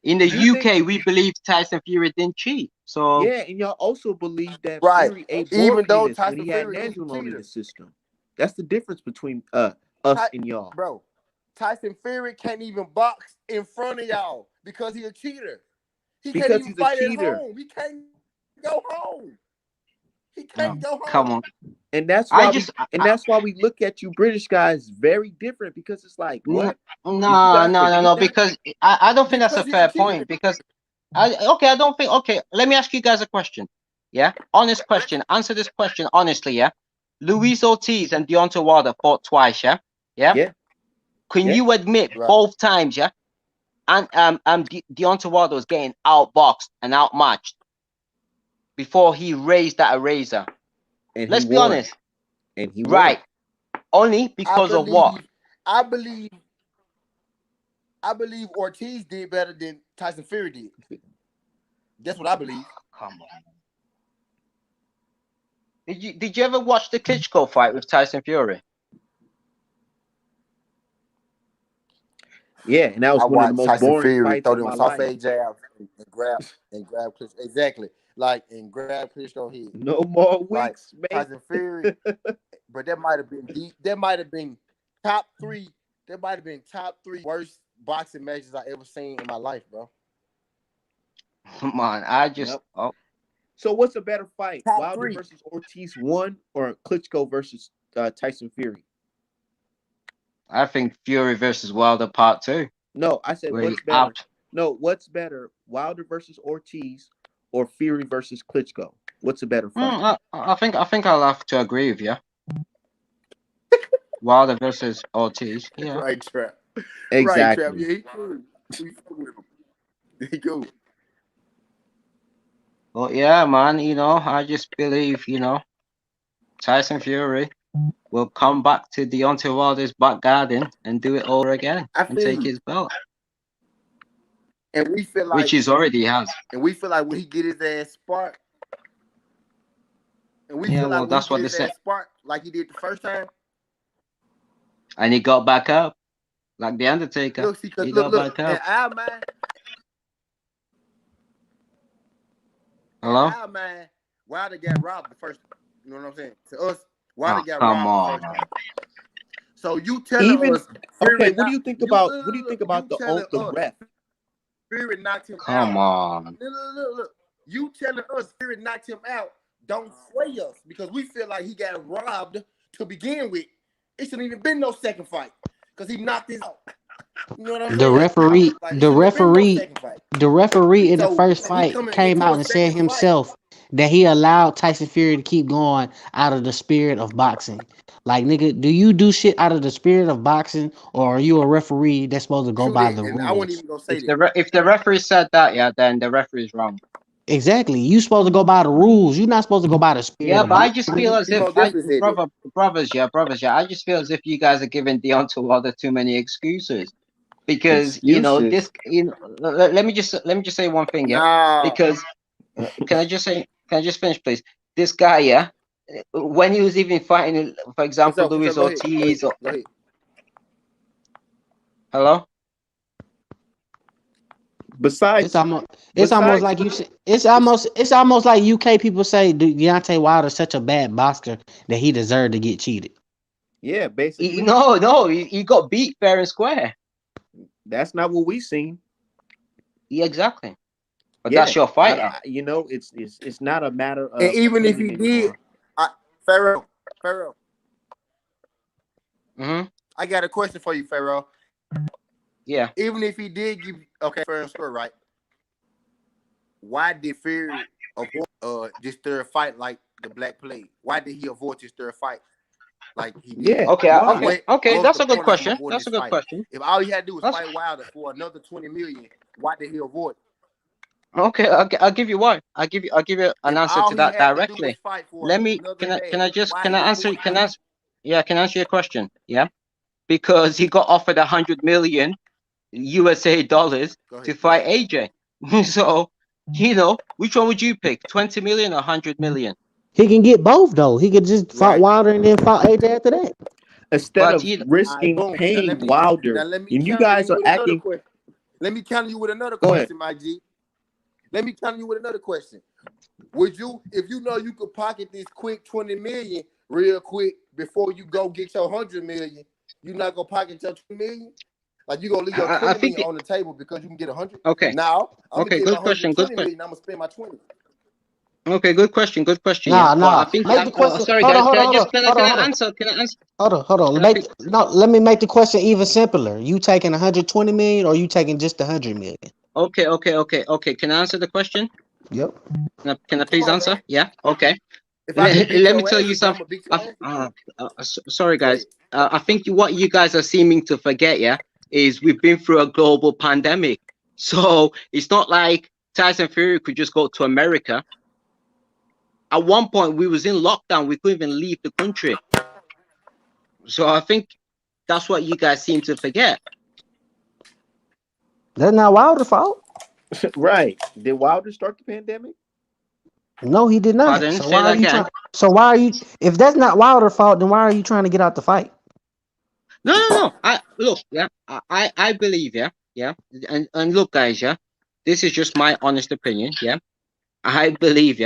In the UK, we believe Tyson Fury didn't cheat. So yeah, and y'all also believe that Fury ate even though penis Tyson when he had Fury Nandrolone in the system. That's the difference between us and y'all. Bro, Tyson Fury can't even box in front of y'all because he's a cheater. He can't even fight at home. He can't go home. He can't go home. Come on. And that's why we look at you British guys very different, because it's like, what? No, because I don't think that's a fair point. Because I don't think. Okay, let me ask you guys a question. Yeah, honest question. Answer this question honestly. Yeah, Luis Ortiz and Deontay Wilder fought twice. Yeah. Can you admit both times? Yeah, and Deontay Wilder was getting outboxed and outmatched before he raised that eraser. And let's be honest. And he won. Only because of what? I believe Ortiz did better than Tyson Fury did. That's what I believe. Come on. Did you ever watch the Klitschko fight with Tyson Fury? Yeah, and that was one of the most Tyson boring Fury fights of my life. jab and grab Klitschko. Exactly. Like and grab Klitschko head. No more weeks, man. Tyson Fury, but that might have been deep. That might have been top three. That might have been top three worst boxing matches I ever seen in my life, bro. Come on, So what's a better fight, top Wilder three versus Ortiz 1 or Klitschko versus Tyson Fury? I think Fury versus Wilder Part 2. No, I said Really what's better? No, what's better? Wilder versus Ortiz or Fury versus Klitschko? What's a better fight? I think I'll have to agree with you. Wilder versus Ortiz. Yeah. Right, Trap. Exactly. Right, Trap. Yeah, he cool. We fuck with him. He cool. But yeah, man, I just believe, Tyson Fury will come back to Deontay Wilder's back garden and do it over again and take his belt. And we feel like which he's already has. And we feel like when he get his ass sparked, and we feel like that's when what he they get his said. ass sparked like he did the first time. And he got back up. Like the Undertaker. Look, he got back up. In our mind, hello? In our mind, Wilder got robbed the first time. You know what I'm saying? To us, Wilder got come robbed on. the first time. So you telling us okay, what do you think about the ref? Fury knocked him out. Come on. Look. You telling us Fury knocked him out don't sway us because we feel like he got robbed to begin with. It shouldn't even been no second fight because he knocked his out. You know what I'm saying? The referee in the first fight came out and said himself that he allowed Tyson Fury to keep going out of the spirit of boxing. Like, nigga, do you do shit out of the spirit of boxing, or are you a referee that's supposed to go by the rules? I wouldn't even go say if the referee said that, then the referee is wrong. Exactly. You supposed to go by the rules. You're not supposed to go by the spirit. Yeah, but I just feel as if brothers, I just feel as if you guys are giving Deontay Wilder too many excuses. Because let me just say one thing, because can I just finish, please? This guy, when he was even fighting, for example, Luis Ortiz. Hello. It's almost like you. It's almost like UK people say Deontay Wilder is such a bad boxer that he deserved to get cheated. Yeah, basically. No, he got beat fair and square. That's not what we seen. Yeah, exactly. But that's your fighter. It's not a matter of. And even if he did, Pharaoh. Mm-hmm. I got a question for you, Pharaoh. Yeah. Even if he did give fair and square, right? Why did Fury avoid this third fight like the Black Plague? Why did he avoid this third fight like he did? Yeah. Okay. That's a good question. If all he had to do was fight Wilder for another 20 million, why did he avoid it? Okay, I'll give you one. I'll give you an answer to that directly. Can I answer your question? Yeah, because he got offered $100 million USA dollars to fight AJ. So which one would you pick? 20 million or 100 million? He can get both though. He could just fight Wilder and then fight AJ after that. Instead of risking paying Wilder, and you guys are acting. Let me counter you with another question, my G. Let me counter you with another question. Would you, if you know you could pocket this quick 20 million real quick before you go get your 100 million, you not gonna pocket your 20 million? Like you gonna leave your 20 million on the table because you can get 100? Okay. Now, I'm good question. Good question. Million, I'm gonna spend my 20. Okay, good question. Nah. I think make the question. Sorry, guys. Can I answer? Hold on. Let me make the question even simpler. You taking 120 million or you taking just 100 million? Okay. Can I answer the question? Yep. Can I please answer? Man. Yeah. Okay. Let me tell you something. Sorry, guys. I think what you guys are seeming to forget, is we've been through a global pandemic. So it's not like Tyson Fury could just go to America. At one point, we was in lockdown. We couldn't even leave the country. So I think that's what you guys seem to forget. That's not Wilder's fault. Right. Did Wilder start the pandemic? No, he did not. Pardon? So why are you? If that's not Wilder's fault, then why are you trying to get out the fight? No. I believe, and look, guys, this is just my honest opinion, I believe,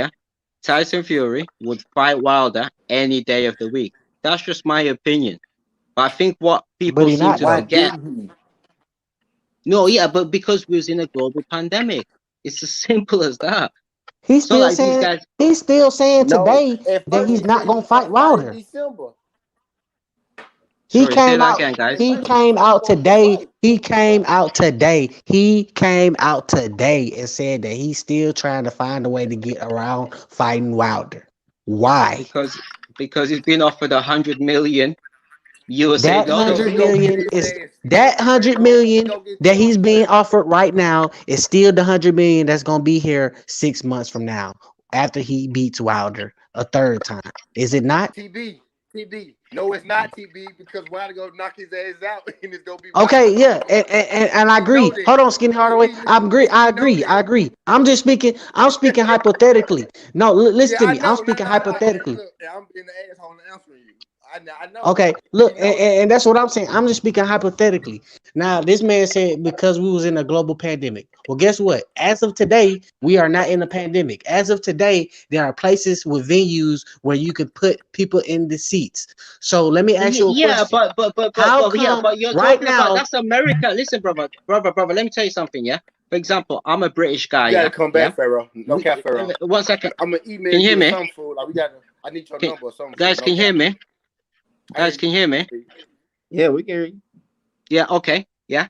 Tyson Fury would fight Wilder any day of the week. That's just my opinion. But I think what people seem to forget. No, but because we was in a global pandemic, it's as simple as that. He's still saying today that he's not gonna fight Wilder. He Sorry, say came that out. again, guys. He came out today. He came out today. He came out today and said that he's still trying to find a way to get around fighting Wilder. Why? Because he's been offered 100 million. USA That Because dollars. he 100 gonna get million his is ass that straight, 100 bro. He million gonna get that to he's it. being offered right now is still the 100 million that's gonna be here 6 months from now after he beats Wilder a third time. Is it not? TB. No, it's not TB because Wilder gonna knock his ass out and it's gonna be Okay, Wilder. yeah, and I We know agree. that. Hold on, Skinny Hardaway. TB, I agree. I we know agree. I that. agree. I'm just speaking. I'm speaking hypothetically. No, listen Yeah, to I me. I'm know. No, speaking and hypothetically. look, I'm being the asshole and answering you. I know. Okay, We look, know that. and that's what I'm saying. I'm just speaking hypothetically. Now, this man said because we was in a global pandemic. Well, guess what? As of today, we are not in a pandemic. As of today, there are places with venues where you can put people in the seats. So let me ask you a Yeah, question. How come but you're right talking about now? that's America. Listen, brother. Let me tell you something. Yeah. For example, I'm a British guy. You gotta Yeah. come Yeah. back, Pharaoh. No cap, Pharaoh. 1 second. I'm gonna email Can you hear you or me? something, fool. Like we gotta. I need your Can, number or something, fool. guys, No can you hear cap. me? I hear Guys, can you hear me? you. Yeah, we can hear you. Yeah. Okay. Yeah.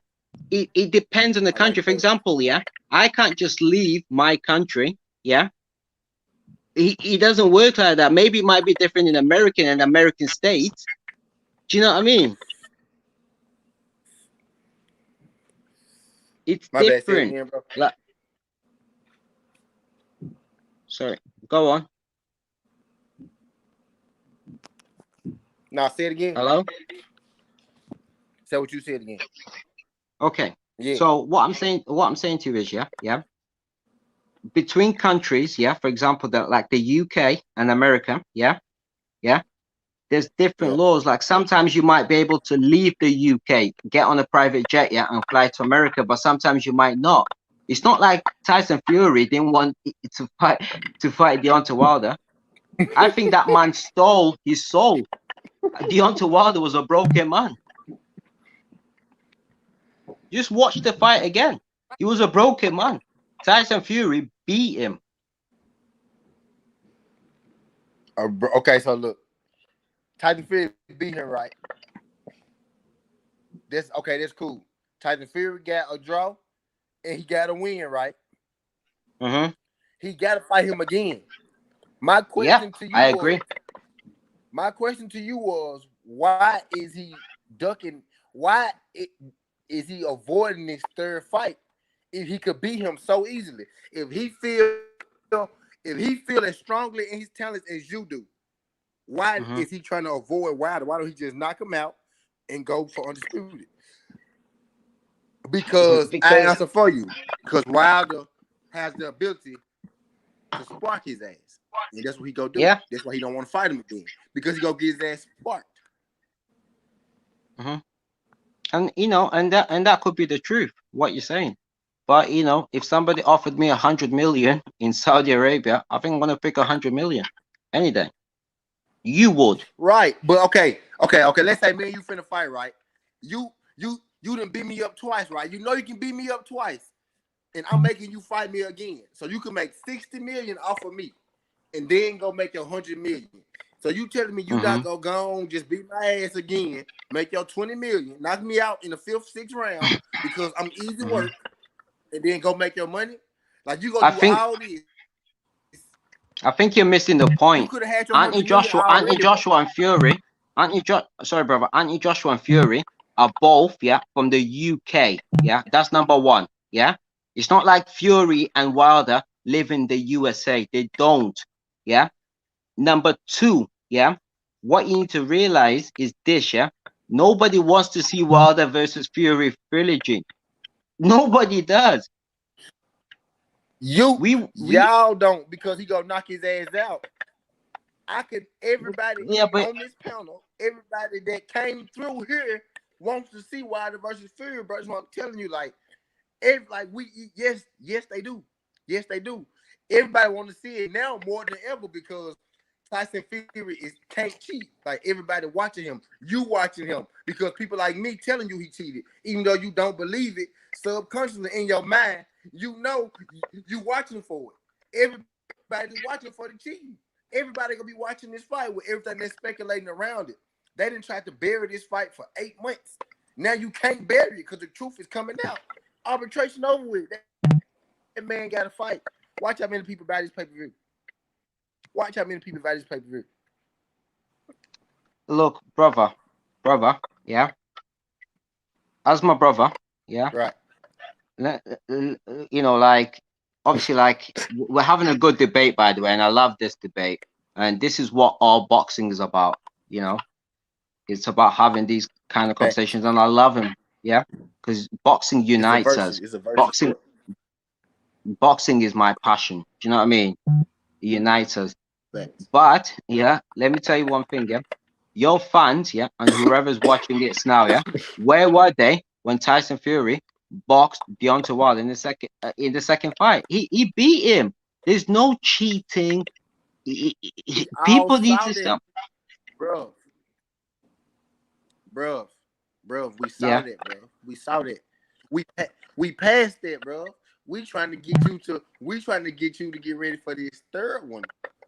It depends on the I like country. For that. example, yeah, I can't just leave my country. Yeah. It doesn't work like that. Maybe it might be different in American states. Do you know what I mean? It's My bad. Say it different. again, bro. Like, sorry. Go on. Nah, say it again. Hello. Say what you said again. Okay. Yeah. So what I'm saying to you is, yeah, between countries, yeah, for example, that like the UK and America, yeah, there's different Yeah. laws. Like sometimes you might be able to leave the UK, get on a private jet, yeah, and fly to America, but sometimes you might not. It's not like Tyson Fury didn't want to fight Deontay Wilder. I think that man stole his soul. Deontay Wilder was a broken man. Just watch the fight again. He was a broken man. Tyson Fury beat him. Okay, so look, Tyson Fury beat him, right? That's okay. That's cool. Tyson Fury got a draw, and he got a win, right? Mm-hmm. He got to fight him again. My Yeah, question to you I was, agree. why is he ducking? Is he avoiding this third fight if he could beat him so easily? If he feel as strongly in his talents as you do, why is he trying to avoid Wilder? Why don't he just knock him out and go for undisputed? Because I answer for you. Because Wilder has the ability to spark his ass. And that's what he go do. Yeah. That's why he don't want to fight him again. Because he gonna get his ass sparked. And that could be the truth, what you're saying. But if somebody offered me 100 million in Saudi Arabia, I think I'm gonna pick 100 million any day. You would. Right. But okay. Let's say me and you finna fight, right? You done beat me up twice, right? You know you can beat me up twice. And I'm making you fight me again. So you can make 60 million off of me. And then go make your 100 million. So you telling me you not gonna go on, just beat my ass again, make your 20 million, knock me out in the 5th, 6th round because I'm easy work, and then go make your money? Like you gonna do all this? I think you're missing the point. You could have had your 100 million already. Anthony Joshua and Fury, Anthony Joshua and Fury are both from the UK. Yeah, that's number one. Yeah, it's not like Fury and Wilder live in the USA. They don't. Yeah. Number two, what you need to realize is this, nobody wants to see Wilder versus Fury trilogy. Nobody does. Y'all don't, because he gonna knock his ass out. Everybody on this panel, everybody that came through here wants to see Wilder versus Fury, bro. So I'm telling you, yes, they do. Yes, they do. Everybody want to see it now more than ever because Tyson Fury can't cheat. Like everybody watching him, you watching him, because people like me telling you he cheated, even though you don't believe it, subconsciously in your mind, you know you watching for it. Everybody's watching for the cheating. Everybody gonna be watching this fight with everything that's speculating around it. They didn't try to bury this fight for 8 months. Now you can't bury it because the truth is coming out. Arbitration over with. That man got to fight. Watch how many people buy this pay-per-view. Watch how many people buy this pay-per-view. Look, brother, yeah. As my brother, yeah. Right. You know, like, obviously, like, we're having a good debate, by the way, and I love this debate. And this is what all boxing is about, you know. It's about having these kind of conversations, and I love him, yeah, because boxing unites us. Boxing is my passion. Do you know what I mean? It unites us. But yeah, let me tell you one thing, yeah. Your fans, yeah, and whoever's watching this now, yeah, where were they when Tyson Fury boxed Deontay Wilder in the second fight? He beat him. There's no cheating. People need to stop. Bro, we saw that, bro. We saw that. We passed that, bro. We trying to get you to get ready for this third one.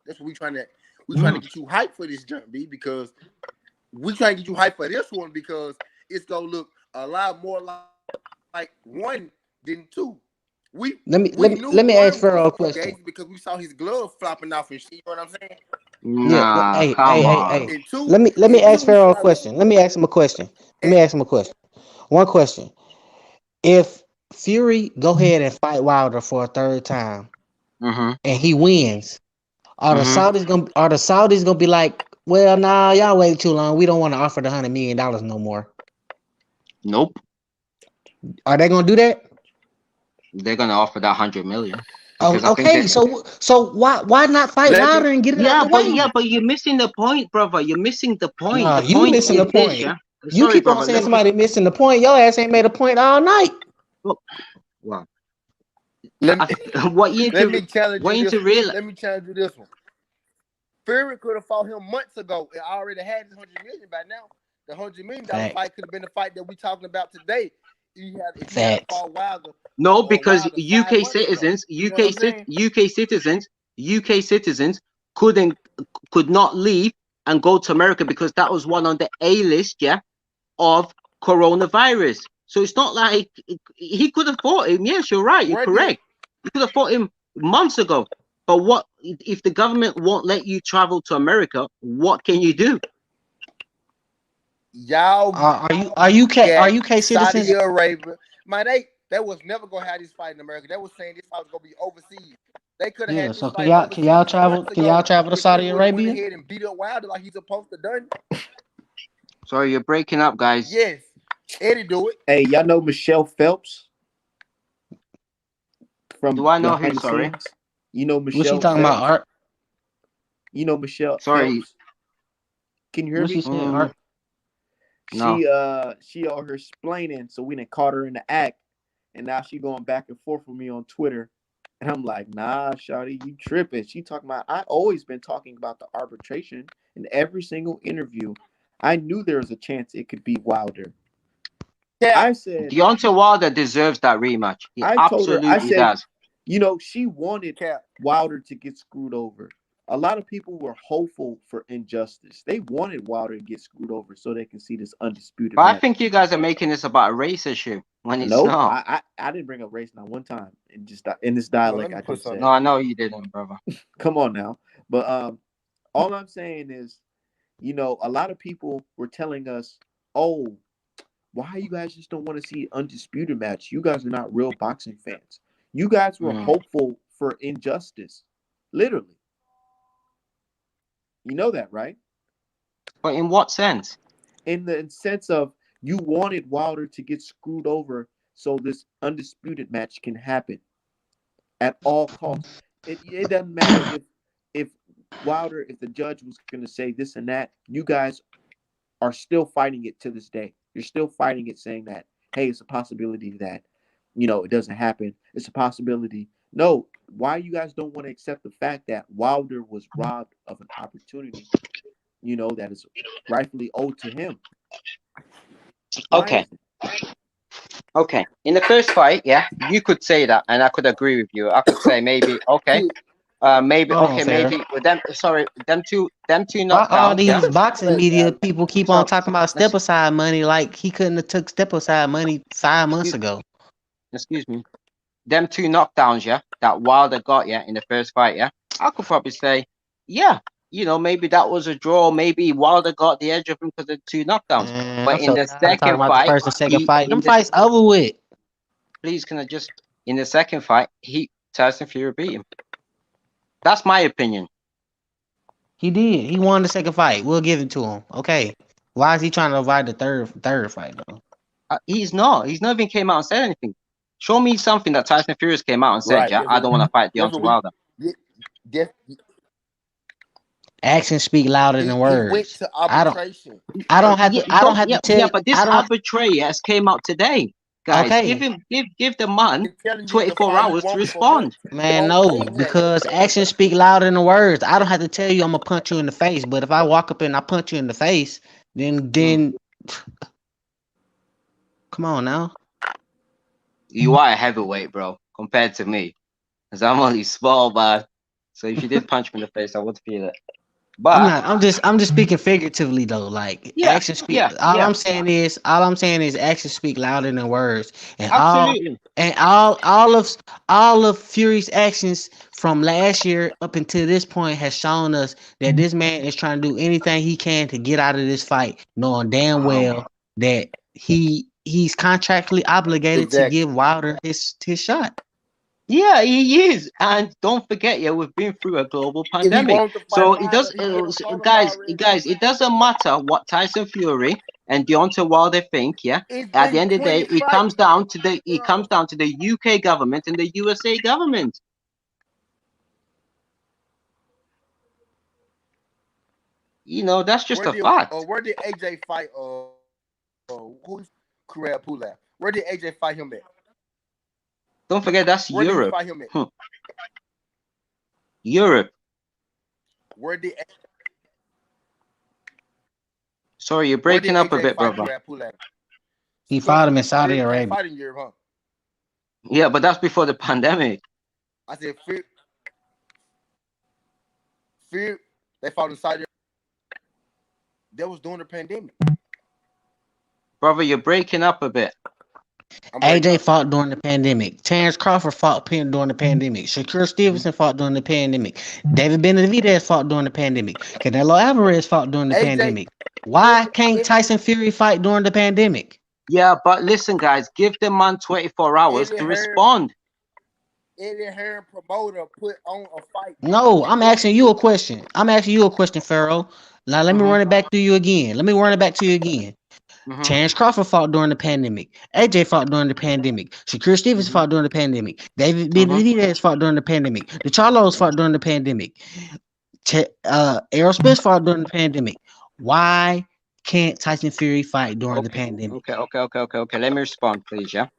That's what we trying to get you hyped for this jump, B, because we trying to get you hyped for this one because it's gonna look a lot more like one than two. Let me ask Pharaoh a question because we saw his glove flopping off and shit. You know what I'm saying? Nah, hey. Two, let me ask Pharaoh a question. Let me ask him a question. One question. If Fury go ahead and fight Wilder for a third time, and he wins, are the Saudis gonna be like, well, nah, y'all waited too long. We don't want to offer the $100 million no more. Nope. Are they gonna do that? They're gonna offer that 100 million. Oh, okay. So why not fight Wilder and get it out the way? But you're missing the point, brother. You're missing the point. Nah, you missing the point. Yeah? You keep on saying somebody missing the point. Your ass ain't made a point all night. Wow. Let me challenge you this one. Fury could have fought him months ago. It already had his 100 million by now. The $100 million fight could have been the fight that we're talking about today. If you had fought Wilder. No, because UK citizens could not leave and go to America because that was one on the A list, yeah, of coronavirus. So it's not like he could have fought him. Yes, you're right. You're correct. He could have fought him months ago. But what if the government won't let you travel to America? What can you do? Y'all are UK citizens? Saudi Arabia. They was never gonna have this fight in America. They was saying this fight was gonna be overseas. They could have had this fight. Can y'all travel to Saudi Arabia? Went ahead and beat up Wilder like he's supposed to done. Sorry, you're breaking up, guys. Yes, Eddie do it. Hey, y'all know Michelle Phelps? Do I know him? Sorry. You know Michelle. What's she talking about, Art? You know Michelle. Sorry. Phelps? Can you hear me? She saying, Art? No. She out here explaining, so we done caught her in the act, and now she going back and forth with me on Twitter, and I'm like, nah, shawty, you tripping. She talking about, I always been talking about the arbitration in every single interview. I knew there was a chance it could be Wilder. Yeah, I said Deontay Wilder deserves that rematch. He absolutely does. You know, she wanted Wilder to get screwed over. A lot of people were hopeful for injustice. They wanted Wilder to get screwed over so they can see this undisputed match. I think you guys are making this about a race issue when it's not. I didn't bring up race not one time. And just in this dialect, I just said. No, I know you didn't, brother. Come on now. But all I'm saying is, you know, a lot of people were telling us, oh, why you guys just don't want to see an undisputed match? You guys are not real boxing fans. You guys were hopeful for injustice. Literally. You know that, right? But in what sense? In the sense of you wanted Wilder to get screwed over so this undisputed match can happen at all costs. It doesn't matter if Wilder, if the judge was going to say this and that, you guys are still fighting it to this day. You're still fighting it saying that, hey, it's a possibility that, you know, it doesn't happen. It's a possibility. No, why you guys don't want to accept the fact that Wilder was robbed of an opportunity, you know, that is rightfully owed to him. Okay. In the first fight, yeah, you could say that, and I could agree with you. I could say maybe, okay, Maybe Hold on, okay, Farrah. maybe with them. Sorry, them two Why all knockdowns. Yeah. these boxing media people keep on So talking about step aside money like he couldn't have took step aside money 5 months excuse, ago? excuse me. Them two knockdowns, yeah, that Wilder got, yeah, in the first fight, yeah. I could probably say, yeah, maybe that was a draw. Maybe Wilder got the edge of him because of two knockdowns. Man, I'm But in so the tired of talking second about the fight, first and second he fight. Them in the fights over with. please can I just in the second fight, Tyson Fury beat him. That's my opinion. He did. He won the second fight. We'll give it to him. Okay. Why is he trying to avoid the third fight though? He's not. He's not even came out and said anything. Show me something that Tyson Fury came out and said, Right. yeah, I don't want to fight Deontay Wilder. Actions speak louder than words. He went to arbitration. I don't have to tell you. But this arbitrator has came out today. Guys, Okay. give the man 24 hours to respond. Man, no, because actions speak louder than words. I don't have to tell you I'm gonna punch you in the face, but if I walk up and I punch you in the face, then come on now. You are a heavyweight, bro, compared to me. Because I'm only small, man. So if you did punch me in the face, I would feel it. But I'm just speaking figuratively though. Like actions speak. All I'm saying is actions speak louder than words. And absolutely. all of Fury's actions from last year up until this point has shown us that this man is trying to do anything he can to get out of this fight, knowing damn well that he's contractually obligated to give Wilder his shot. Yeah, he is, and don't forget, we've been through a global pandemic, so it does, guys. It doesn't matter what Tyson Fury and Deontay Wilder think. Yeah, at the end of the day, it comes down to the UK government and the USA government. That's just a fact. Where did AJ fight? Who's Karel Pula? Where did AJ fight him at? Don't forget that's Where Europe. Did he fight him at? Europe. Where did? Sorry, you're breaking up a bit, brother. He fought him in Saudi Arabia. Fighting Europe, huh? Yeah, but that's before the pandemic. I said, fear. They fought in Saudi. That was during the pandemic. Brother, you're breaking up a bit. AJ fought during the pandemic. Terrence Crawford fought during the pandemic. Shakur Stevenson fought during the pandemic. David Benavidez fought during the pandemic. Canelo Alvarez fought during the pandemic. Why can't Tyson Fury fight during the pandemic? Yeah, but listen, guys, give the man 24 hours to respond. Eddie Hearn promoter put on a fight. No, I'm asking you a question. Pharaoh. Now let me run it back to you again. Terrence Crawford fought during the pandemic. AJ fought during the pandemic. Shakur Stevenson fought during the pandemic. David Benavidez fought during the pandemic. The Charlos fought during the pandemic. Errol Spence fought during the pandemic. Why can't Tyson Fury fight during the pandemic? Okay. Let me respond, please. Yeah.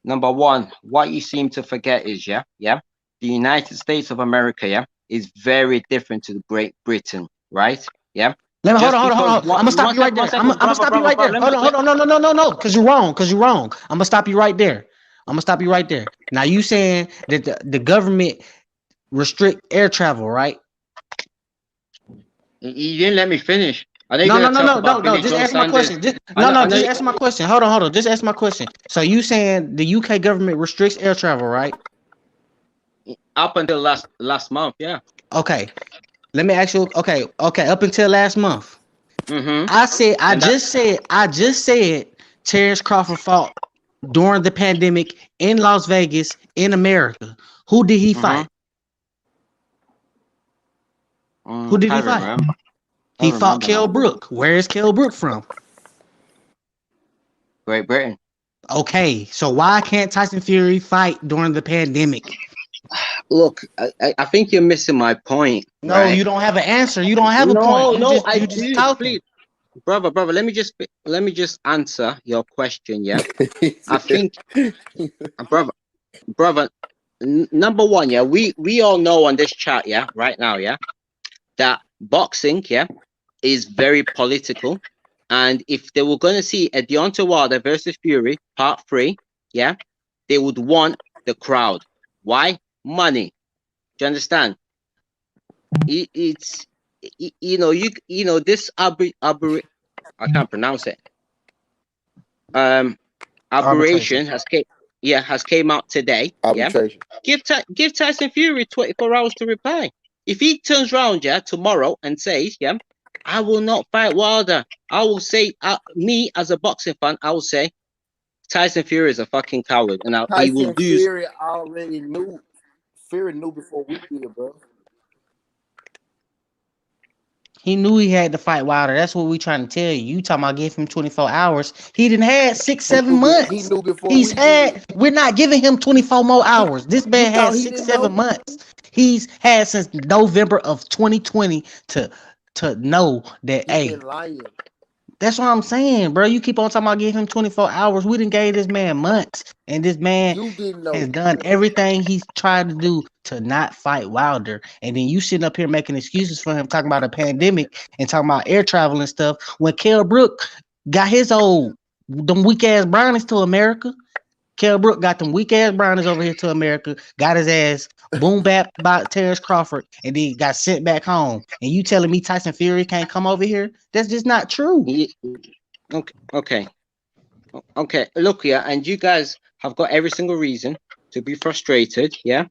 Number one, what you seem to forget is, the United States of America, is very different to Great Britain, right? Yeah. Hold on. I'm gonna stop you right there. I'm gonna stop you right there. Hold on. No. Because you're wrong. I'm gonna stop you right there. Now you saying that the government restrict air travel, right? You didn't let me finish. No. Just answer my question. Just answer my question. Hold on. Just answer my question. So you saying the UK government restricts air travel, right? Up until last month, yeah. Okay. Let me ask you. Okay. Up until last month. I just said Terrence Crawford fought during the pandemic in Las Vegas in America. Who did he fight? Who did he fight? Remember. He fought Kell Brook. Where is Kell Brook from? Great Britain. Okay, so why can't Tyson Fury fight during the pandemic? Look, I think you're missing my point. No, right? You don't have an answer. You don't have a point. I do. Please. Brother, let me just answer your question. Yeah, I think, brother. Number one, we all know on this chat, right now, that boxing, is very political, and if they were going to see a Deontay Wilder versus Fury part 3, they would want the crowd. Why? Money. you understand? It's this I can't pronounce it. Arbitration. Aberration has came out today. Arbitration. Give Tyson Fury 24 hours to reply. If he turns around tomorrow and says I will not fight Wilder, I will say me as a boxing fan, I will say Tyson Fury is a fucking coward, and he will Tyson lose. Fury already knew. Fury knew before we did, bro. He knew he had to fight Wilder. That's what we trying to tell you. You talking about give him 24 hours. He didn't had 6-7 months. He knew before He's we had. did. We're not giving him 24 more hours. This man had thought he 6-7 didn't know? months. He's had since November of 2020 to know that. He Hey, been lying. that's what I'm saying, bro. You keep on talking about giving him 24 hours. We done gave this man months, and this man You didn't know. has done everything he's tried to do to not fight Wilder. And then you sitting up here making excuses for him, talking about a pandemic and talking about air travel and stuff. When Kell Brook got his them weak ass brownies to America. Kell Brook got them weak ass brownies over here to America, got his ass boom back by Terrence Crawford, and then got sent back home. And you telling me Tyson Fury can't come over here? That's just not true. Okay. Look here, and you guys have got every single reason to be frustrated. Yeah.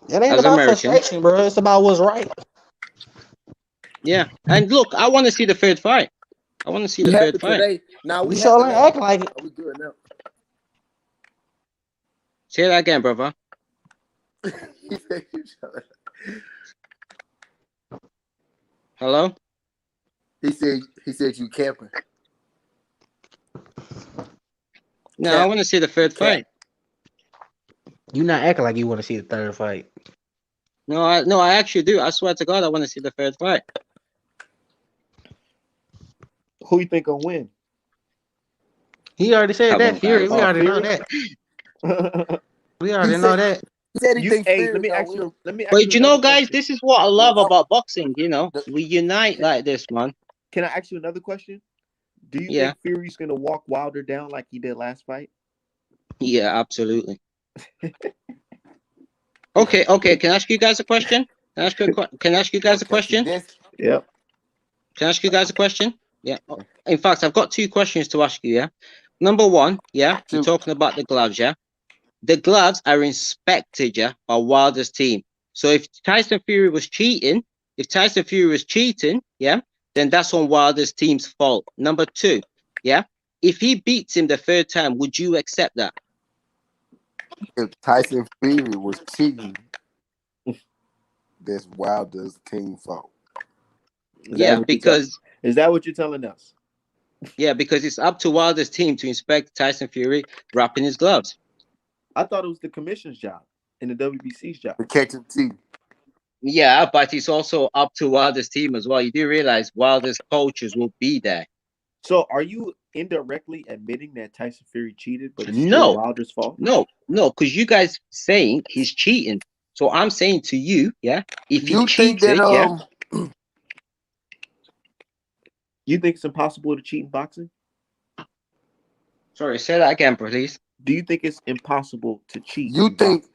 It ain't As about Americans. frustration, bro. It's about what's right. Yeah, and look, I want to see the third fight. I want to see the third fight. Today. Now We sure ain't acting like it. Are we good now? Say that again, brother. Hello? He said you camping. No, I want to see the third fight. You not acting like you want to see the third fight. No, I actually do. I swear to God, I want to see the third fight. Who you think will win? He already said Come that. on, Fury. guys. We already know Fury? that. We already know that. He said he thinks Fury let me gonna ask win. you. Let me ask But you you know, another guys, question. this is what I love about boxing. You know, we unite like this, man. Can I ask you another question? Do you Yeah. think Fury's gonna walk Wilder down like he did last fight? Yeah, absolutely. Okay. Can I ask you guys a question? Can I ask you guys a question? Yeah. Can I ask you guys a question? Yeah. In fact, I've got two questions to ask you. Yeah. Number one, yeah, you're talking about the gloves. Yeah. The gloves are inspected, yeah, by Wilder's team. So if Tyson Fury was cheating, yeah, then that's on Wilder's team's fault. Number two, yeah, if he beats him the third time, would you accept that? If Tyson Fury was cheating, that's Wilder's team fault. Yeah, because is that what you're telling us? Yeah, because it's up to Wilder's team to inspect Tyson Fury wrapping his gloves. I thought it was the commission's job and the WBC's job to catch him team. Yeah, but it's also up to Wilder's team as well. You do realize Wilder's coaches will be there. So are you indirectly admitting that Tyson Fury cheated, but it's No, still Wilder's fault? No, because you guys saying he's cheating. So I'm saying to you, yeah, if you he cheated, yeah. You think it's impossible to cheat in boxing? Sorry, say that again, please. Do you think it's impossible to cheat? You think?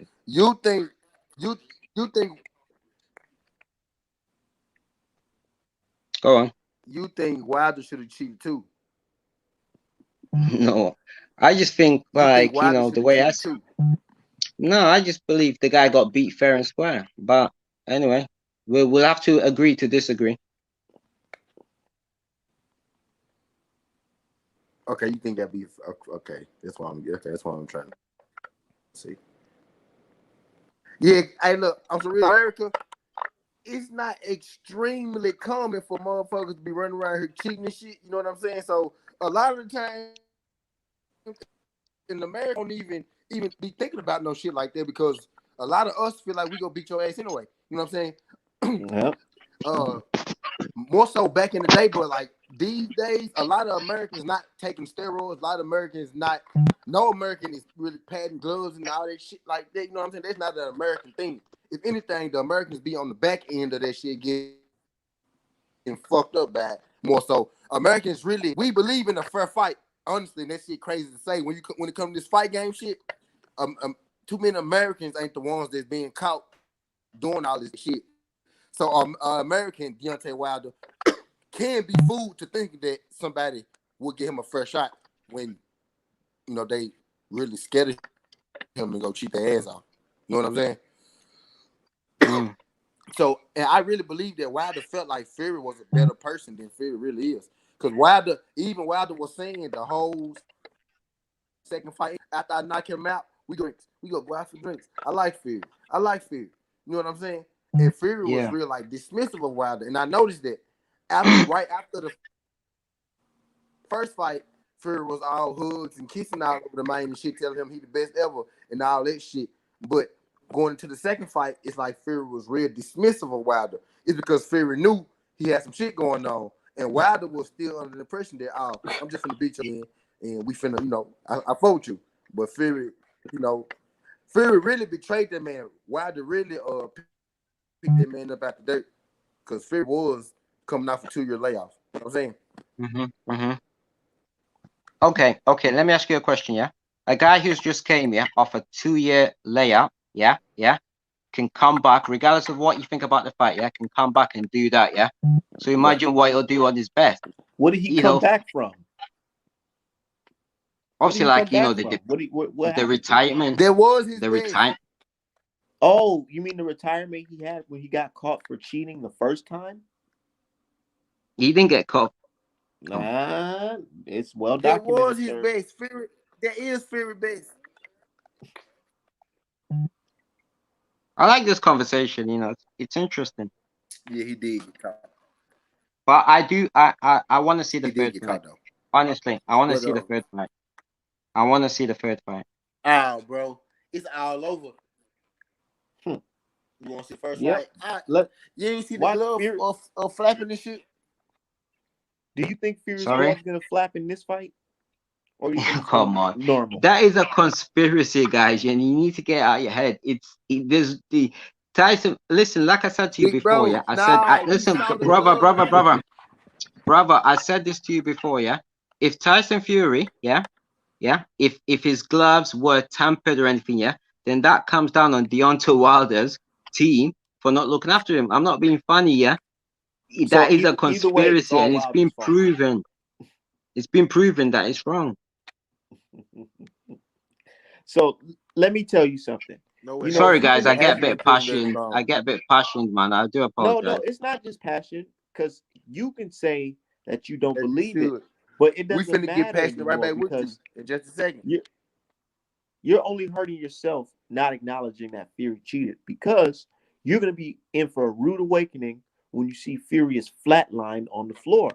Go on. You think Wilder should have cheated too? No, I just think the way I. No, I just believe the guy got beat fair and square. But anyway, we'll have to agree to disagree. Okay, you think that'd be okay? That's why I'm trying to see. Yeah, hey, look, I'm from America. It's not extremely common for motherfuckers to be running around here cheating and shit. You know what I'm saying? So a lot of the time in America, don't even be thinking about no shit like that because a lot of us feel like we gonna beat your ass anyway. You know what I'm saying? Yeah. More so back in the day, but like these days, a lot of Americans not taking steroids. A lot of Americans no American is really padding gloves and all that shit like that. You know what I'm saying? That's not an American thing. If anything, the Americans be on the back end of that shit getting fucked up bad. More so, Americans we believe in a fair fight. Honestly, that shit crazy to say. When it comes to this fight game shit, too many Americans ain't the ones that's being caught doing all this shit. So American Deontay Wilder can be fooled to think that somebody will give him a fair shot when they really scared of him and go cheat their ass off. You know what I'm saying? So, and I really believe that Wilder felt like Fury was a better person than Fury really is. Because Wilder was saying the whole second fight after I knock him out, we go out for drinks. I like Fury. You know what I'm saying? And Fury was real like dismissive of Wilder. And I noticed that right after the first fight, Fury was all hugs and kissing all over the man and shit, telling him he the best ever and all that shit. But going into the second fight, it's like Fury was real dismissive of Wilder. It's because Fury knew he had some shit going on. And Wilder was still under the impression that, I'm just finna beat you again, and we finna, I fought you. But Fury, Fury really betrayed that man. Wilder really picked that man up out the dirt. Because Fury was coming off a 2-year layoff. You know what I'm saying? Okay. Let me ask you a question, yeah? A guy who's just came here off a 2-year layoff, yeah, can come back, regardless of what you think about the fight, can come back and do that, yeah? So imagine what he'll do on his best. What did he come back from? Obviously, the retirement. There was his retirement. Oh, you mean the retirement he had when he got caught for cheating the first time? He didn't get caught. Nah, it's well documented. That was his best. That is Fury best. I like this conversation. It's interesting. Yeah, he did get caught. But I want to see the third fight. Honestly, I want to see the third fight. I want to see the third fight. Oh, bro, it's all over. You want to see the first fight? You ain't see the glove of flapping and shit. Do you think Fury's glove's gonna flap in this fight? Or you think come on, normal? That is a conspiracy, guys, and you need to get out of your head. There's the Tyson. Listen, like I said to you before, listen, brother. I said this to you before, yeah. If Tyson Fury, if his gloves were tampered or anything, then that comes down on Deontay Wilder's team for not looking after him. I'm not being funny, yeah. That is a conspiracy, and it's been proven. It's been proven that it's wrong. So let me tell you something. Sorry, guys, I get a bit passionate. Man. I do apologize. No, it's not just passion, because you can say that you don't believe it, but it doesn't matter. We finna get passionate right back with you in just a second. You're only hurting yourself not acknowledging that Fury cheated, because you're gonna be in for a rude awakening when you see Fury is flatlined on the floor.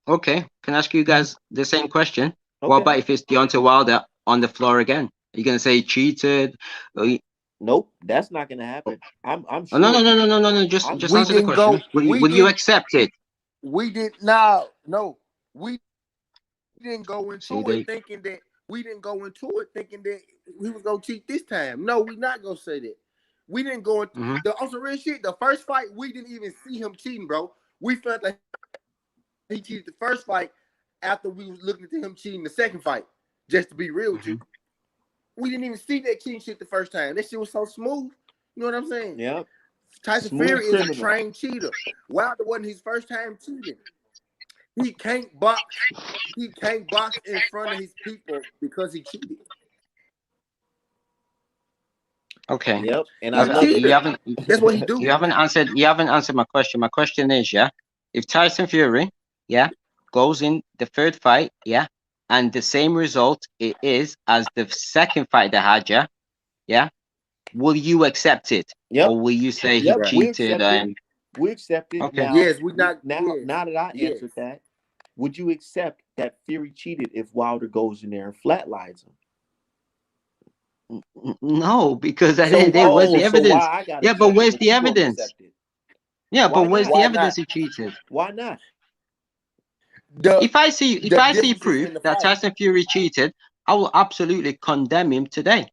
Okay, can I ask you guys the same question? Okay. What about if it's Deontay Wilder on the floor again? Are you gonna say he cheated? Nope, that's not gonna happen. I'm sure. No. Just answer the question. Will you accept it? We did no. We didn't go into it thinking that he was gonna cheat this time. No, we not gonna say that. We didn't go into on some real shit. The first fight, we didn't even see him cheating, bro. We felt like he cheated the first fight after we was looking at him cheating the second fight. Just to be real with you, we didn't even see that cheating shit the first time. That shit was so smooth. You know what I'm saying? Yeah. Tyson Fury is a trained cheater. Wilder wasn't his first time cheating. He can't box. He can't box in front of his people because he cheated. Okay. Yep. And that's what he do. You haven't answered my question. My question is, if Tyson Fury, goes in the third fight, and the same result it is as the second fight they had, will you accept it? Yep. Or will you say he cheated? We accept it. Okay. Now, yes, we not now that I answered that, would you accept that Fury cheated if Wilder goes in there and flatlines him? No, because where's the evidence? But where's the evidence? But where's the evidence he cheated? Why not? If I see proof that Tyson Fury cheated, I will absolutely condemn him today.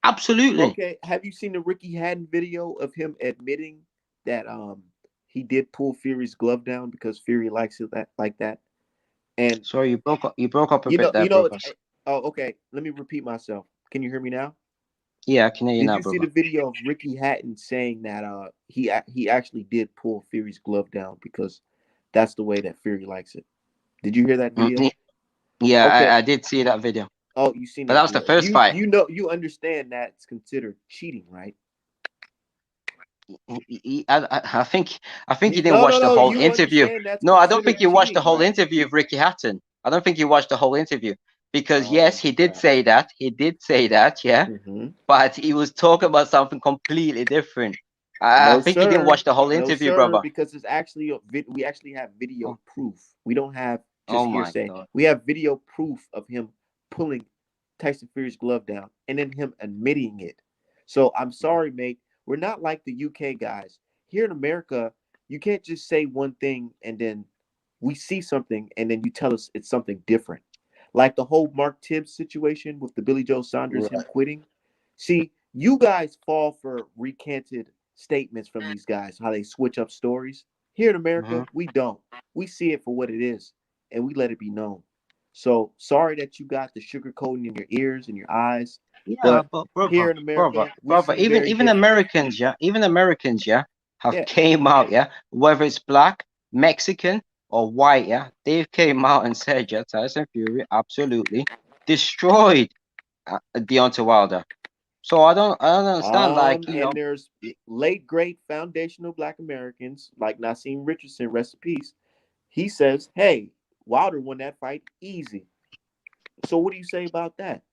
Absolutely. Okay. Have you seen the Ricky Hatton video of him admitting that he did pull Fury's glove down because Fury likes it like that? And sorry, you broke up a bit there. Oh, okay. Let me repeat myself. Can you hear me now? Yeah, I can hear you Did now, you see brother. the video of Ricky Hatton saying that he actually did pull Fury's glove down because that's the way that Fury likes it? Did you hear that video? Yeah, Okay. I did see that video, Oh, you seen but that that was the video? first fight. You understand that's considered cheating, right? I think you didn't No, watch no, the no. whole You interview. understand that's No, I don't considered think you watched the cheating, whole right? interview of Ricky Hatton. I don't think you watched the whole interview because Oh yes, my he did God. say that. He did say that, yeah, Hmm. but he was talking about something completely different. I No, think you didn't watch sir. the whole No, interview, sir. brother. Because it's actually we actually have video Oh, proof. We don't have oh just my hearsay. God. We have video proof of him pulling Tyson Fury's glove down and then him admitting it. So I'm sorry, mate. We're not like the UK guys. Here in America, you can't just say one thing and then we see something and then you tell us it's something different. Like the whole Mark Tibbs situation with the Billy Joe Saunders, him Right. quitting. See, you guys fall for recanted statements from these guys, how they switch up stories. Here in Hmm. America, we don't. We see it for what it is and we let it be known. So sorry that you got the sugar coating in your ears and your eyes, Yeah, but but here in America, we brother, see very even different. Americans, yeah, even Americans, yeah, have Yeah. came out, yeah, whether it's black, Mexican, or white, yeah, they've came out and said, yeah, Tyson Fury absolutely destroyed Deontay Wilder. So I don't understand, like, And there's late great foundational Black Americans like Nassim Richardson, rest in peace. He says, "Hey, Wilder won that fight easy." So what do you say about that?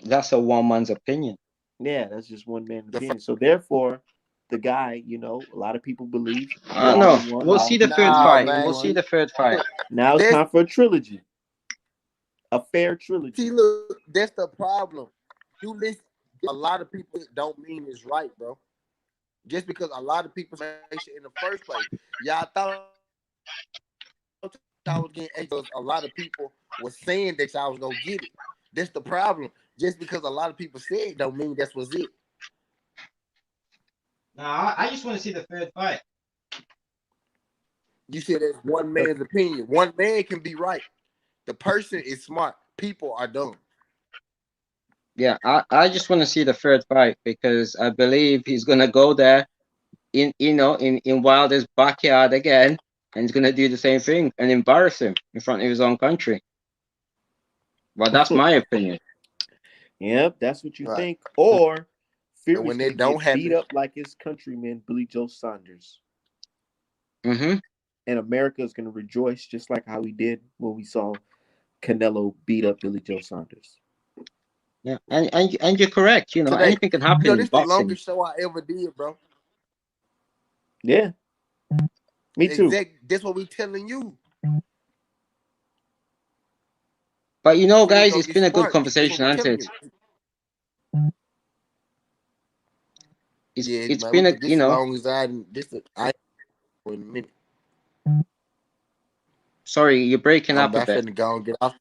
that's a one man's opinion. Yeah, that's just one man's The opinion. So therefore, the guy, a lot of people believe I don't Wilder know. won. A We'll lot see of the people third believe nah, fight. Fury man. We'll see won. the third fight. Look, Now it's that's time for a trilogy, a fair see, trilogy. look, that's the problem. You listen, a lot of people don't mean it's right, bro. Just because a lot of people say shit in the first place, y'all thought y'all was getting educated because a lot of people was saying that y'all was gonna get it. That's the problem. Just because a lot of people said it don't mean that's was it. No, I just want to see the third fight. You said that's one man's opinion. One man can be right. The person is smart. People are dumb. Yeah, I just want to see the third fight because I believe he's gonna go there in Wilder's backyard again, and he's gonna do the same thing and embarrass him in front of his own country. Well, that's my opinion. Yep, that's what you Right. think. Or And Fury's when gonna that don't get beat happen, up like his countryman Billy Joe Saunders. Mm-hmm. And America is going to rejoice just like how we did when we saw Canelo beat up Billy Joe Saunders. Yeah, and you're correct. today, Anything can happen in this the boxing. longest show I ever did, bro. Yeah, me too. Exactly. That's what we telling you. But Fury guys, gonna it's get been a good smart. That's what conversation, we hasn't telling it? you. It's Yeah, it's man. been a This as long as I for a minute. Sorry, you're breaking I'm up a about bit. finna go and get off.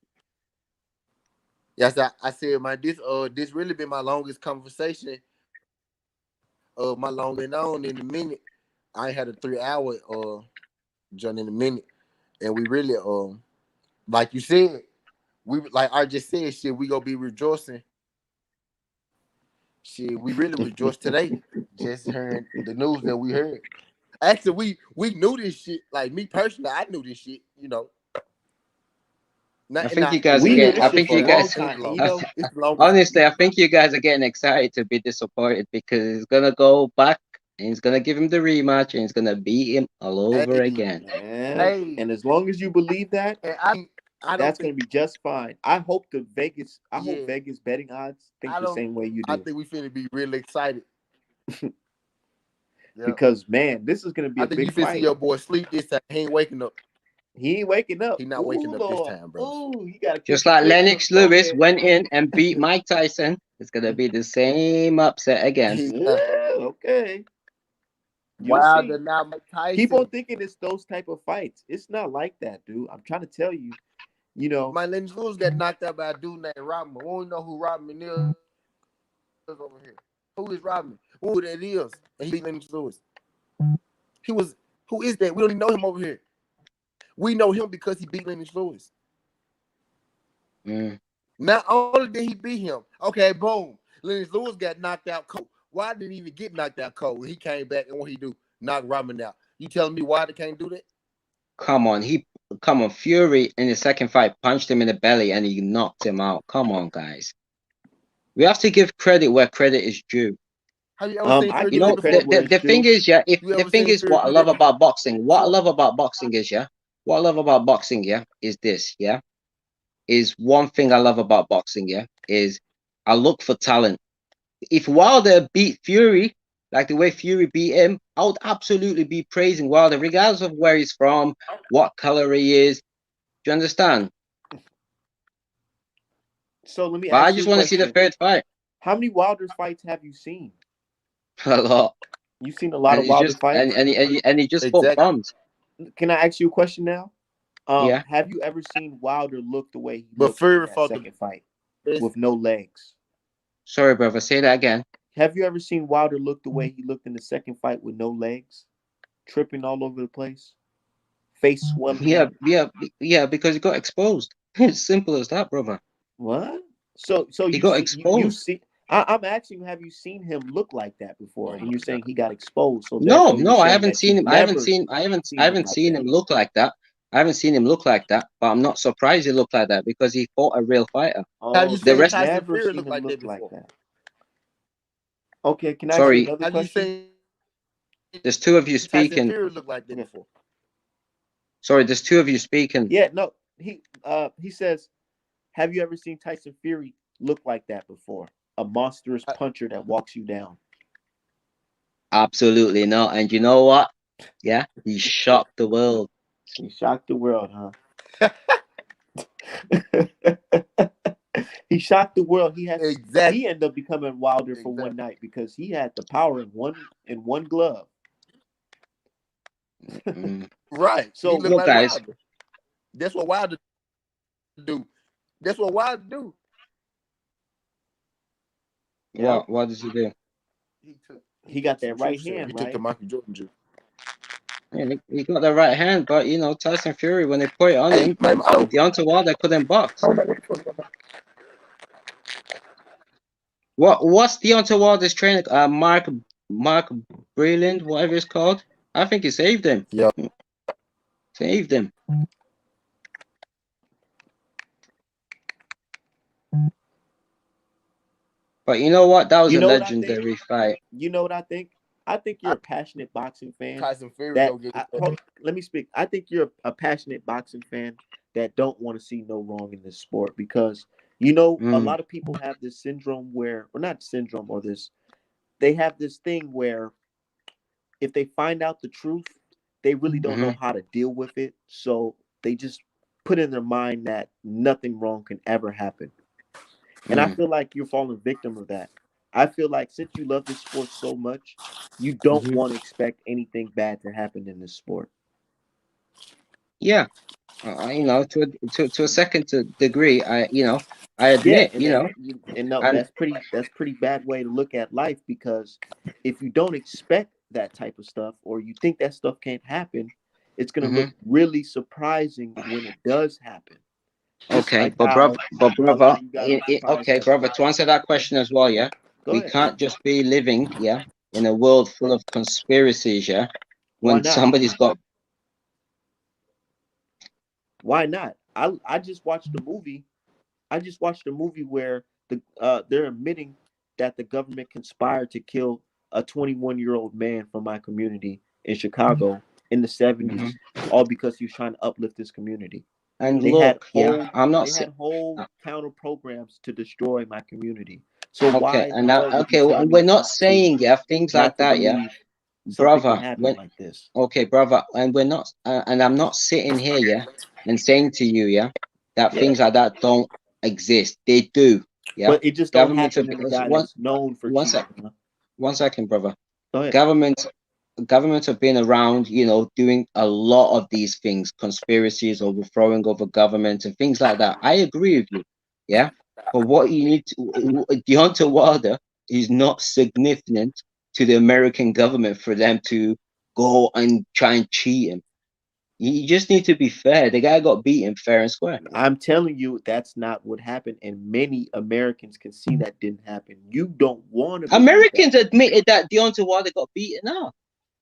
Yes, I said, man, this really been my longest conversation. My longest on in a minute. I ain't had a 3 hour joint in a minute. And we really like you said, we like I just said, shit, we gonna be rejoicing. Shit, we really rejoiced today. Just hearing the news that we heard. Actually, we knew this shit. Like me personally, I knew this shit. I Not think you not guys are We knew getting. this I not shit think for you a saying long this guys. ain't time. the And longest. It's the longest. Honestly, I think you guys are getting excited to be disappointed because he's gonna go back and he's gonna give him the rematch and he's gonna beat him all over Hey, again. yeah, hey, and as long as you believe that, and I don't that's think going to be just fine. I hope yeah. Vegas betting odds think I the don't same way you I do. think we finna be really excited. Yeah. Because man, this is going to be I a think you big finna see fight. your boy sleep this time. He ain't waking up. He ain't waking up. He not waking Ooh, up this Lord. time, bro. Ooh, you got to Just catch a like trick. Lennox Go Lewis ahead. went in and beat Mike Tyson, it's gonna be the same upset again. He Yeah, okay. You'll Wilder see. now Mike Keep on Tyson. thinking it's those type of fights. It's not like that, dude. I'm trying to tell you. You know, My Lennox Lewis got knocked out by a dude named Rodman. We don't know who Rodman is over here. Who is Rodman? Who that is? And he beat Lennox Lewis. He was who is that? We don't even know him over here. We know him because he beat Lennox Lewis. Mm. Not only did he beat him, okay, boom. Lennox Lewis got knocked out cold. Why didn't he even get knocked out cold? When he came back and what he do? Knock Robin out. You telling me why they can't do that? Come on, Fury in the second fight punched him in the belly and he knocked him out. Come on, guys. We have to give credit where credit is due. Have you ever seen Fury You do know, that before? the thing is, yeah, if You the ever thing seen is Fury what I do love that about boxing, what I before? love about boxing is, yeah, what I love about boxing, yeah, is this, yeah, is one thing I love about boxing, yeah, is I look for talent. If Wilder beat Fury, like the way Fury beat him, I would absolutely be praising Wilder, regardless of where he's from, what color he is. Do you understand? So let me But I ask you just a want to see the question. third fight. How many Wilder fights have you seen? A lot. You've seen a lot And of he's Wilder just fights. and he just fought Exactly. bums. Can I ask you a question now? Yeah. Have you ever seen Wilder look the way he But looked Fury in that fought second fight the with no legs? Sorry, brother. Say that again. Have you ever seen Wilder look the way he looked in the second fight with no legs, tripping all over the place, face swelling Yeah, up? yeah, because he got exposed. It's simple as that, brother. What? So He you got see you exposed. see. I'm asking you, have you seen him look like that before? And you're saying he got exposed, so No, therefore you're no, I saying haven't that seen you've him. never I seen him haven't like seen that. him look like that. I haven't seen him look like that, but I'm not surprised he looked like that because he fought a real fighter. Have Oh, you so The seen you've rest, Tyson never Fury seen look him like that look like before? that. Okay, can I ask you sorry, another Have you question? seen there's two of you Tyson speaking. Fury look like that Okay. before? Sorry, there's two of you speaking. Yeah, no. He says, have you ever seen Tyson Fury look like that before? A monstrous puncher that walks you down. Absolutely not. And you know what? Yeah, he shocked the world. He shocked the world, huh? He shocked the world. He Exactly. ended up becoming Wilder for one night because he had the power in one glove. Mm. Right. So He look Look, like guys. Wilder. That's what Wilder do. That's what Wilder do. yeah, What does he do? he got that some right truth serum. hand, He took right? the Michael Jordan juice. Yeah, he got the right hand, but you know, Tyson Fury, when they put it on him, Deontay Wilder couldn't box. What's Deontay Wilder's trainer? Mark Breland, whatever it's called. I think he saved him. Yeah. Saved him. But you know what? That was You a know what I think? legendary fight. You know what I think? I think you're a passionate boxing fan. Tyson Fury That go get let me speak. I think you're a passionate boxing fan that don't want to see no wrong in this sport because you know a lot of people have this syndrome where, or not syndrome, or this, they have this thing where if they find out the truth, they really don't know how to deal with it. So they just put in their mind that nothing wrong can ever happen. And I feel like you're falling victim of that. I feel like since you love this sport so much, you don't want to expect anything bad to happen in this sport. Yeah, you know, to a second degree, I admit, and no, and that's pretty bad way to look at life because if you don't expect that type of stuff or you think that stuff can't happen, it's gonna look really surprising when it does happen. Just okay, like how but a lot brother, of you guys are surprised okay, that. brother, to answer that question as well, yeah, Go we ahead. can't just be living, yeah, in a world full of conspiracies, yeah, Why when not? somebody's got. Why not? I just watched a movie. I just watched a movie where they're admitting that the government conspired to kill a 21-year-old man from my community in Chicago in the 70s, all because he was trying to uplift this community. And They had look, yeah, I'm not they had saying. whole counter programs to destroy my community. So Okay, why in and the world would you okay, tell and me we're not saying, yeah, things like not to that, yeah, believe something can brother. happen like this? Okay, brother, and we're not, and I'm not sitting here, yeah, and saying to you, yeah, that Yeah. things like that don't exist. They do, yeah. But it just don't Governments have happen in a guy that's known for cheating. Huh? 1 second, brother. Go ahead. Governments have been around, you know, doing a lot of these things, conspiracies, overthrowing of a government, and things like that. I agree with you, yeah. But what you need to, Deontay Wilder is not significant to the American government for them to go and try and cheat him. You just need to be fair. The guy got beaten fair and square. I'm telling you, that's not what happened, and many Americans can see that didn't happen. You don't want to believe Americans that. admitted that Deontay Wilder got beaten out.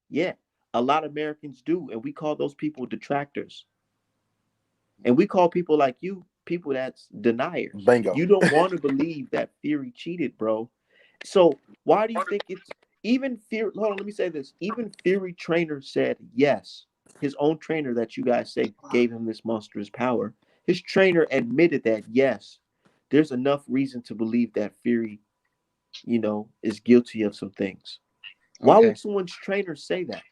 Yeah, a lot of Americans do, and we call those people detractors. And we call people like you people that's deniers. Bingo. You don't want to believe that Fury cheated, bro. So why do you think it's even Fury? Hold on, let me say this. Even Fury trainer said yes. His own trainer that you guys say gave him this monstrous power. His trainer admitted that yes, there's enough reason to believe that Fury, is guilty of some things. Why Okay. would someone's trainer say that?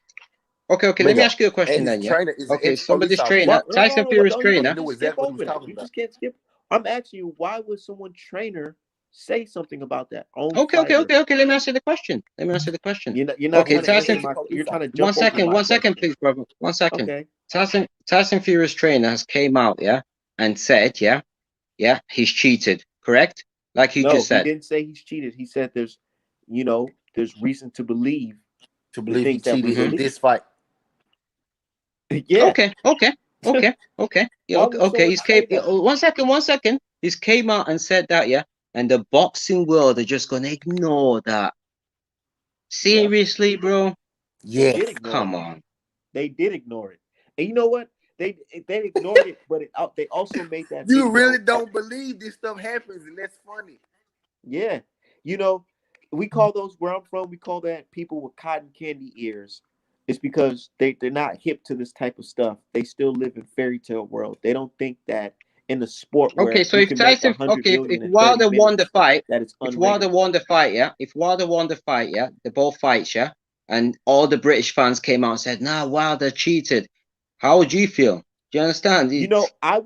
Okay. Let me ask you a question then. Yeah. Trainer is Okay. an Somebody's ex-police trainer, officer. Tyson Fury's You trainer. just skip exactly what he over was that. talking You about. just can't skip. I'm asking you, why would someone trainer say something about that? Okay. Let me answer the question. You're not Okay, trying to answer Tyson. you're trying to jump over my One second, question. please, brother. 1 second. Okay. Tyson Fury's trainer has came out, yeah, and said, yeah, he's cheated. Correct? Like you No, just he said. didn't say he's cheated. He said there's reason to believe the he things that we cheated in believe. this fight. Yeah. Okay. Yeah, Why would okay. someone say that? 1 second. He's came out and said that, yeah, and the boxing world are just gonna ignore that. Seriously, bro? They did Yes. ignore Come it. on. They did ignore it. And you know what? They ignored it, but they also made that You video. really don't believe this stuff happens, and that's funny. Yeah. We call those, where I'm from, we call that people with cotton candy ears. It's because they're not hip to this type of stuff. They still live in fairy tale world. They don't think that in the sport Okay, where so you if can make Tyson, 100 okay, if million in 30 Wilder won the minutes, fight, that it's if Wilder unregulated. won the fight, yeah, the both fights, yeah, and all the British fans came out and said, "Nah, Wilder cheated." How would you feel? Do you understand? I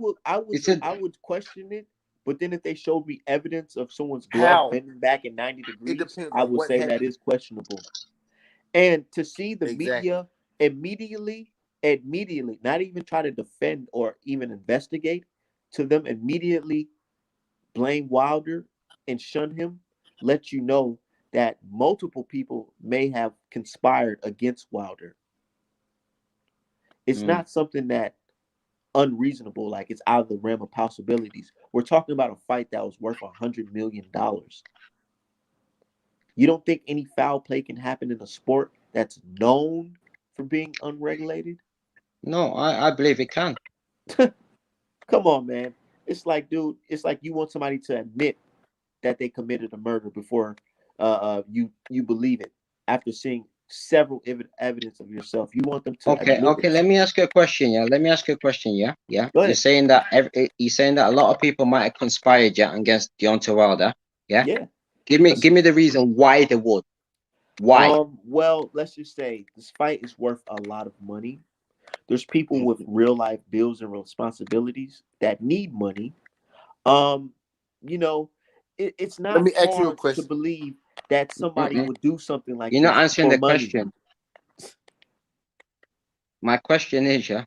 It's a would question it, but then if they showed me evidence of someone's glove How? bending back in 90 It degrees, depends I on would what say that happened. is questionable. And to see the Exactly. media immediately, not even try to defend or even investigate, to them immediately blame Wilder and shun him, let you know that multiple people may have conspired against Wilder. It's not something that unreasonable, like it's out of the realm of possibilities. We're talking about a fight that was worth $100 million. You don't think any foul play can happen in a sport that's known for being unregulated? no, I believe it can. Come on, man. It's like, dude, it's like you want somebody to admit that they committed a murder before you believe it after seeing several evidence of yourself. You want them to admit Okay. it. Let me ask you a question. Yeah, let me ask you a question. Yeah. Go You're ahead. saying that a lot of people might have conspired, yeah, against Deontay Wilder. Yeah. Yeah. Give me the reason why they would. Why? Well, let's just say this fight is worth a lot of money. There's people with real life bills and responsibilities that need money. Um, you know, it's Let not me ask you a hard to question. believe that somebody Mm-mm. would do something like You're not this answering for the money. question. My question is, yeah,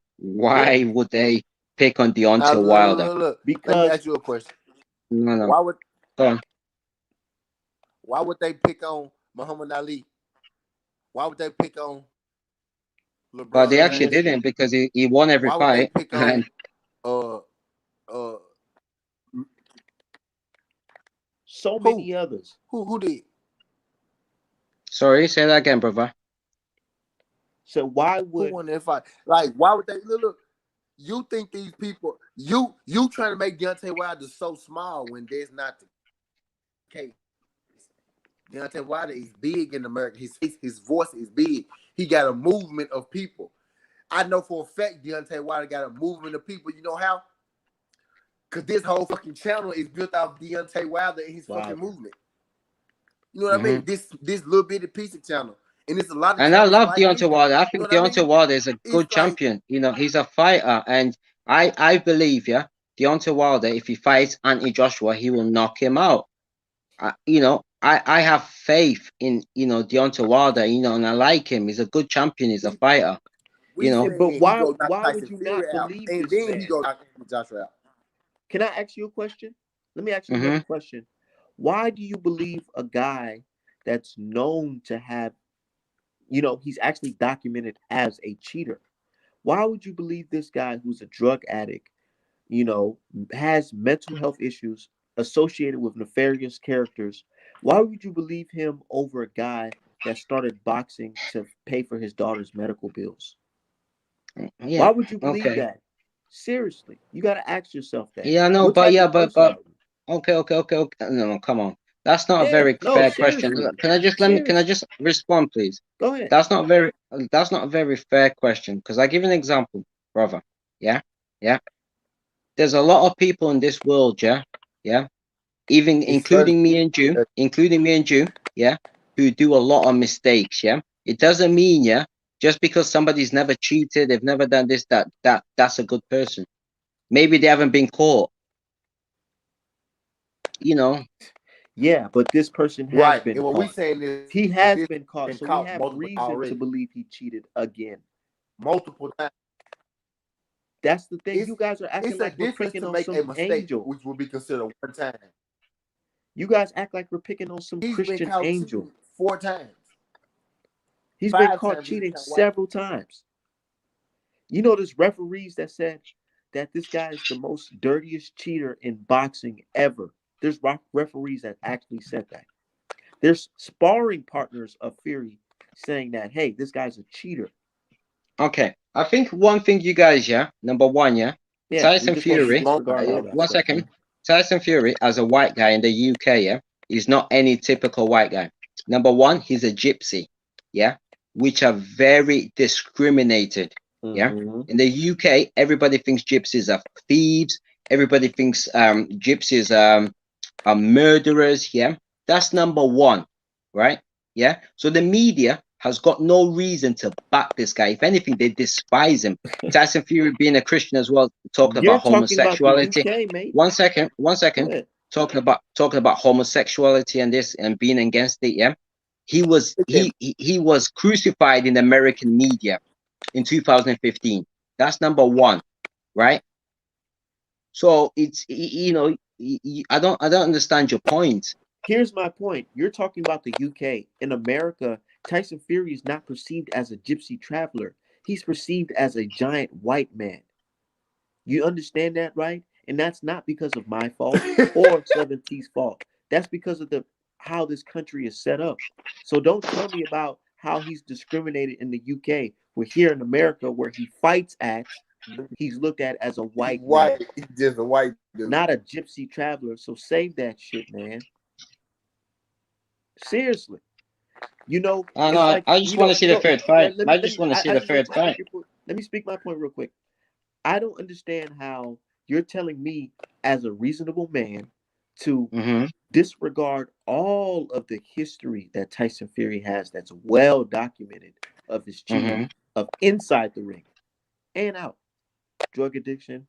Yeah, why would they pick on Now Deontay Wilder? look. Let me because ask you a question. No. Why would Go on. they pick on Muhammad Ali? Why would they pick on But they LeBron actually James? ammunition. didn't because he won every Why would they fight. pick on And uh uh So who many others. who did? sorry, say that again, brother. So why Who would won that fight? Like, why would they look? You think these people you trying to make Deontay Wilder so small when that's not the case. Deontay Wilder is big in America. His voice is big. He got a movement of people. I know for a fact Deontay Wilder got a movement of people. You know how? Because this whole fucking channel is built off Deontay Wilder and his fucking movement. You know what I mean? This little bitty piece of channel. And it's a lot of And I channels love like Deontay me. Wilder. I You know think what I Deontay mean? Wilder is a good It's like, champion. He's a fighter, and I believe, yeah, Deontay Wilder, if he fights Anthony Joshua, he will knock him out. I have faith in Deontay Wilder. And I like him. He's a good champion. He's a fighter. we Yeah, saying but he go knock why would Tyson you Fury not out. believe And this then he man? go knock Joshua out. Can I ask you a question? Let me ask you Mm-hmm. another question. Why do you believe a guy that's known to have, he's actually documented as a cheater? Why would you believe this guy who's a drug addict, has mental health issues associated with nefarious characters? Why would you believe him over a guy that started boxing to pay for his daughter's medical bills? Yeah. Why would you believe Okay. that? Seriously, you got to ask yourself that. Yeah, no, What but type yeah, of person are you? okay. No, come on. That's not a Yeah, very no, fair question. seriously, Can I seriously. just respond, please? Go ahead. That's not a very fair question. Because I give an example, brother. Yeah, yeah. There's a lot of people in this world, yeah, yeah, even It's certain including me and you, yeah, who do a lot of mistakes, yeah. It doesn't mean, yeah, just because somebody's never cheated, they've never done this, that's a good person. Maybe they haven't been caught, you know. Yeah, but this person has right. been And what we caught. saying is He has this been caught, been so we caught have multiple reason to already, believe he cheated again. multiple times. That's the thing. It's You guys are acting it's a like we're difference picking to on make some a mistake, angel. which will be considered one time. You guys act like we're picking on some He's been Christian caught angel. cheating 4 times, He's been 5 times. caught He's cheating got white. several times. There's referees that said that this guy is the most dirtiest cheater in boxing ever. There's referees that actually said that. There's sparring partners of Fury saying that, hey, this guy's a cheater. Okay, I think one thing you guys, yeah, number one, yeah, Yeah, we Tyson just want to Fury. disregard all that One stuff, second, man. Tyson Fury as a white guy in the UK, yeah, is not any typical white guy. Number one, he's a gypsy, yeah, which are very discriminated, yeah. Mm-hmm. In the UK, everybody thinks gypsies are thieves. Everybody thinks gypsies are murderers, yeah. That's number one, right? Yeah. So the media has got no reason to back this guy. If anything, they despise him. Tyson Fury being a Christian as well, talking You're about talking about the homosexuality. UK, mate. One second. Go ahead. Talking about homosexuality and this and being against it. Yeah, he was crucified in the American media in 2015. That's number one, right? So it's I don't understand your point. Here's my point. You're talking about the UK. In America, Tyson Fury is not perceived as a gypsy traveler. He's perceived as a giant white man. You understand that, right? And that's not because of my fault or SouthernTea's fault. That's because of how this country is set up. So don't tell me about how he's discriminated in the UK. We're here in America where he fights at. He's looked at as a He's white man, white. He's just a white dude. not a gypsy traveler. So save that shit, man. Seriously. I know. It's like, I just want to see the third fight. let I me, just want to see I the just third fight. let me speak my point real quick. I don't understand how you're telling me as a reasonable man to Mm-hmm. disregard all of the history that Tyson Fury has that's well documented of his cheating, Mm-hmm. of inside the ring and out. Drug addiction,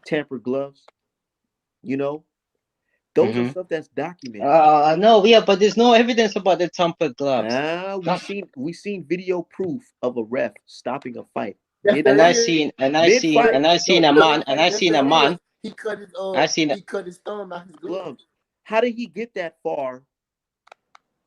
tampered gloves, those are Mm-hmm. stuff that's documented. No, yeah, but there's no evidence about the tampered gloves. We seen video proof of a ref stopping a fight Yes, mid there And I fight. is. seen Mid fight. and I seen a man and I Yes, seen a there man. is. He cut his I seen he cut his thumb out his glove. Gloves. How did he get that far?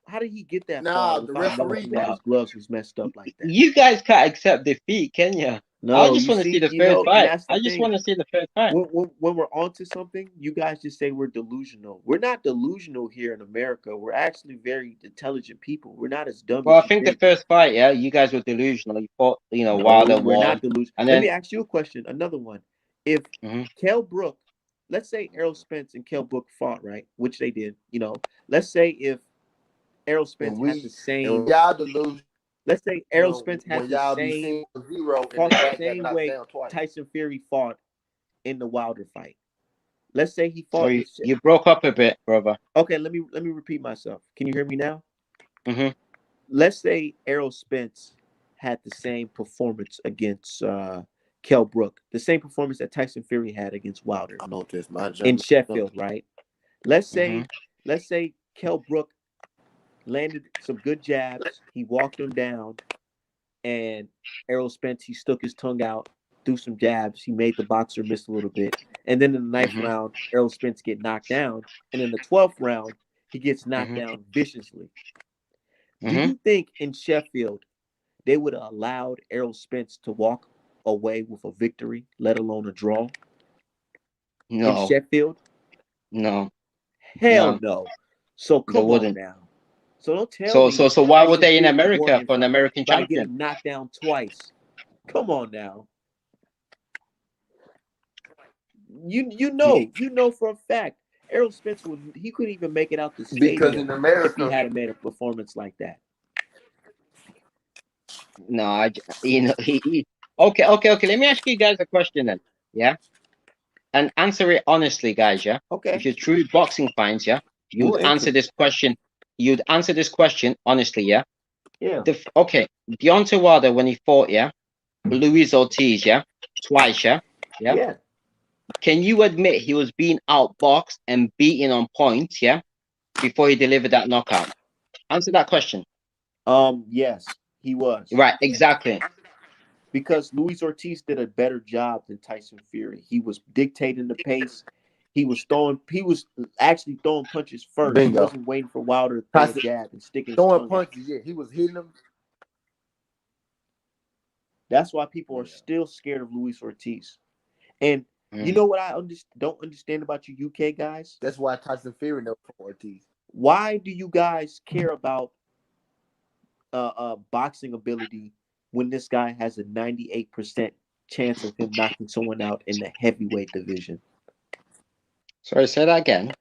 How did he get that far Nah, the without referee. noticing that his gloves was messed up like that? you guys can't accept defeat, can you? I No, just you want to see see, the third and fight. that's the I just thing. want to see the third fight. When we're onto something, you guys just say we're delusional. We're not delusional here in America. We're actually very intelligent people. We're not as dumb Well, as I you think the think. first fight, yeah, you guys were delusional. You thought, No, Wilder we're won, not delusional. and Let me then ask you a question. Another one. If Mhm, Kell Brook, let's say Errol Spence and Kell Brook fought, right? Which they did. Let's say if Errol Spence had the And same. y'all delusional. Let's say Errol Spence had When the y'all be seeing same zero and fought the the guy got same knocked way down twice. Tyson Fury fought in the Wilder fight. Let's say he oh, fought the you broke up a bit, brother. Okay, let me repeat myself. Can you hear me now? Hmm. Let's say Errol Spence had the same performance against Kell Brook, the same performance that Tyson Fury had against Wilder I noticed my in German. Sheffield, right? Let's Hmm. say Kell Brook landed some good jabs. He walked him down, and Errol Spence, he stuck his tongue out, threw some jabs. He made the boxer miss a little bit. And then in the ninth Hmm. round, Errol Spence get knocked down. And in the 12th round, he gets knocked Hmm. down viciously. Do Hmm. you think in Sheffield they would have allowed Errol Spence to walk away with a victory, let alone a draw in No, Sheffield? no, Hell no. no. So They come on wouldn't. now. So don't tell So me why would Tyson they in Fury America won for an American by champion? getting knocked down twice. Come on now. You know for a fact Errol Spence he couldn't even make it out the Because stadium in if he America, hadn't made a performance like that. No, he. Okay, okay, okay. Let me ask you guys a question then. Yeah, and answer it honestly, guys. Yeah, if Okay, you're true boxing fans, yeah, we'll you'd answer. answer this question. You'd answer this question honestly. Yeah. Yeah. Okay, Deontay Wilder when he fought, yeah, Luis Ortiz, yeah, twice, yeah, yeah. Yeah. Can you admit he was being outboxed and beaten on points, yeah, before he delivered that knockout? Answer that question. Yes, he was. Right, exactly. Because Luis Ortiz did a better job than Tyson Fury. He was dictating the pace. He was actually throwing punches first. He bingo. wasn't waiting for Wilder to throw a Tyson jab and sticking his throwing tongue out. punches, yeah, he was hitting them. That's why people are Yeah. still scared of Luis Ortiz. And you Mm. know what I don't understand about you UK guys? That's why Tyson Fury never fought Ortiz. Why do you guys care about boxing ability when this guy has a 98% chance of him knocking someone out in the heavyweight division? Sorry, say that again.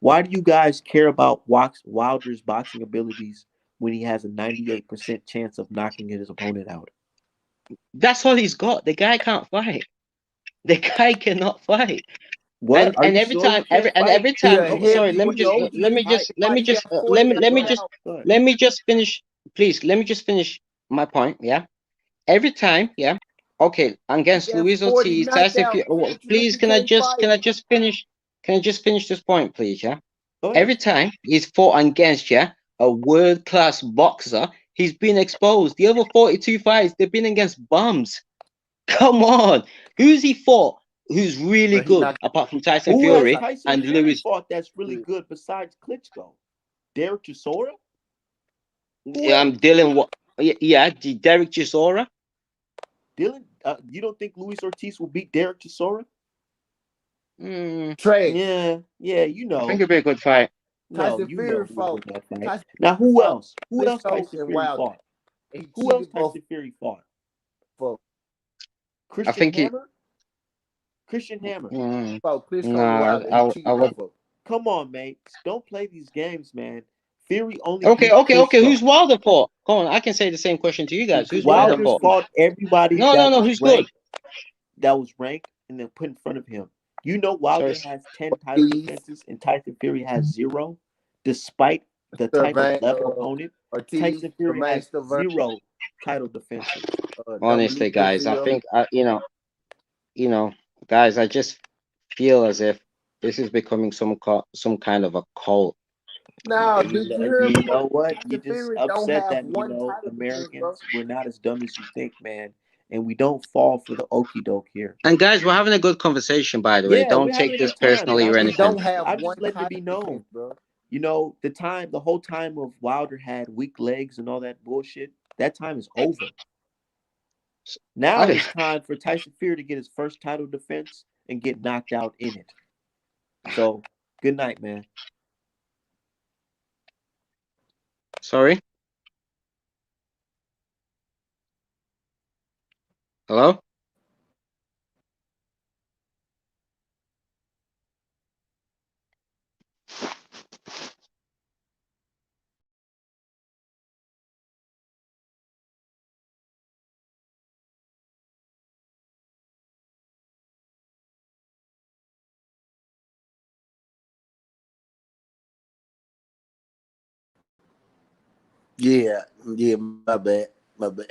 Why do you guys care about Wilder's boxing abilities when he has a 98% chance of knocking his opponent out? That's all he's got. The guy can't fight. The guy cannot fight. What? And Are and you every sure he time, can't fight? every He time. a Oh, sorry. heavy, Let me just no, he let me fight, just let me he got just 40 Go ahead. let me just finish, please. Let me just finish my point. Yeah. Every time. Yeah. Okay. He Against got Luis 40 Ortiz, Tyson knockouts. Fury. Oh, What you mean please, he can't fight? can I just finish? Can I just finish this point, please? Yeah. Go ahead. Every time he's fought against, yeah, a world class boxer, he's been exposed. The other 42 fights, they've been against bums. Come on. Who's he fought who's really But he good knocked apart from Tyson Who has Fury Tyson and Fury Lewis? fought that's really good besides Klitschko? Derek Chisora? Who else? Dylan, what? Yeah, Derek Chisora. Dylan? You don't think Luis Ortiz will beat Derek Chisora? Trey. Yeah, you I think know. it'd be a good fight. No, Tyson you know Fury who would fought. win that fight. Tyson Now, Fury who fought else? Who else Klitschko Tyson and Fury Wilder. fought? And he Who else cheated both Tyson Fury fought? for I Christian think he. Hammer? Christian Hammer. fought No, Klitschko and Wilder. He cheated both of them. Come on, mate. Don't play these games, man. Fury only Okay, beat okay, okay. Klitschko. Who's Wilder fought? Come on, I can say the same question to you guys. Who's Wilder Wilder fought? fought everybody No, no, that no. was Who's good? ranked, and then put in front of him. You know Sorry. Wilder has 10 title Ortiz, defenses and Tyson Fury has 0, despite the type of Sylvain, level opponent. Ortiz, Tyson Fury Romain has Sylvain, 0 title defenses. Honestly, Dominique guys, I Brazil. think guys, I just feel as if this is becoming some kind of a cult. Now, did you hear You me? know what? You're Tyson just Fury don't upset have that, one title defense, bro. Americans, we're not as dumb as you think, man. And we don't fall for the okie doke here. And guys, we're having a good conversation, by the way. Yeah, Don't we're having take a this good time. And personally or He anything. don't have I'm one just letting it be title known. defense, bro. You know, the whole time of Wilder had weak legs and all that bullshit, that time is over. Now it's time for Tyson Fury to get his first title defense and get knocked out in it. So, good night, man. Sorry? Hello? Yeah, my bad. My bad.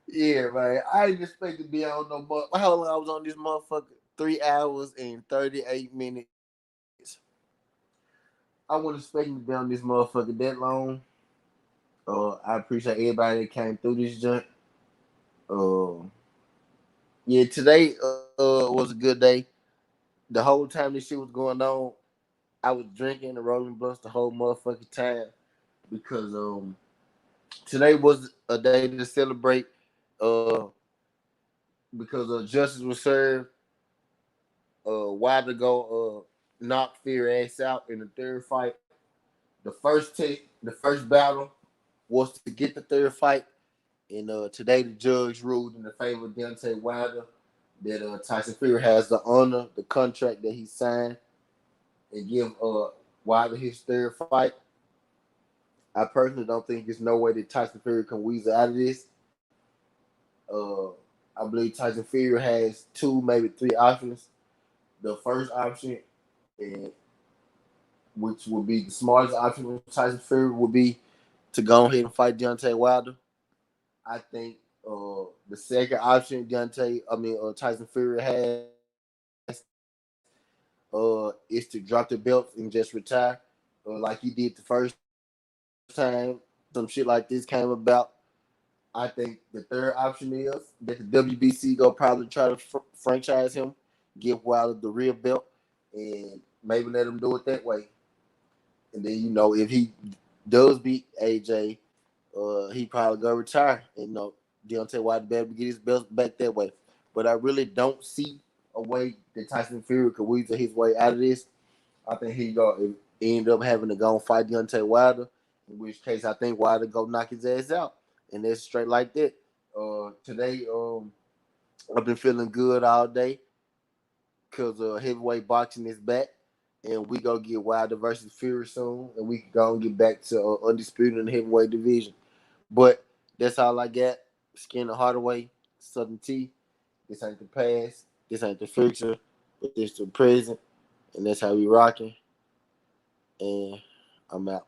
Yeah, man. I didn't expect to be on no more. How long I was on this motherfucker? 3 hours and 38 minutes. I wasn't expecting to be on this motherfucker that long. I appreciate everybody that came through this joint. Yeah, today was a good day. The whole time this shit was going on, I was drinking and rolling blunts the whole motherfucking time because today was a day to celebrate uh because justice was served. Wilder go knock Fury ass out in the third fight. The first battle was to get the third fight, and today the judge ruled in the favor of Deontay Wilder that Tyson Fury has to honor the contract that he signed and give Wilder his third fight. I personally don't think there's no way that Tyson Fury can weasel out of this. I believe Tyson Fury has two, maybe three options. The first option, and which would be the smartest option for Tyson Fury, would be to go ahead and fight Deontay Wilder. I think the second option Tyson Fury has is to drop the belt and just retire, like he did the first time some shit like this came about. I think the third option is that the WBC go probably try to franchise him, give Wilder the real belt, and maybe let him do it that way. And then if he does beat AJ, he probably go retire. And Deontay Wilder better get his belt back that way. But I really don't see a way that Tyson Fury could weasel his way out of this. I think he go end up having to go and fight Deontay Wilder, in which case I think Wilder go knock his ass out. And that's straight like that. Today, I've been feeling good all day because heavyweight boxing is back. And we gonna get Wilder versus Fury soon, and we can go and get back to undisputed in the heavyweight division. But that's all I got. Skinner Hardaway, SouthernTea. This ain't the past. This ain't the future. But this the present, and that's how we rocking. And I'm out.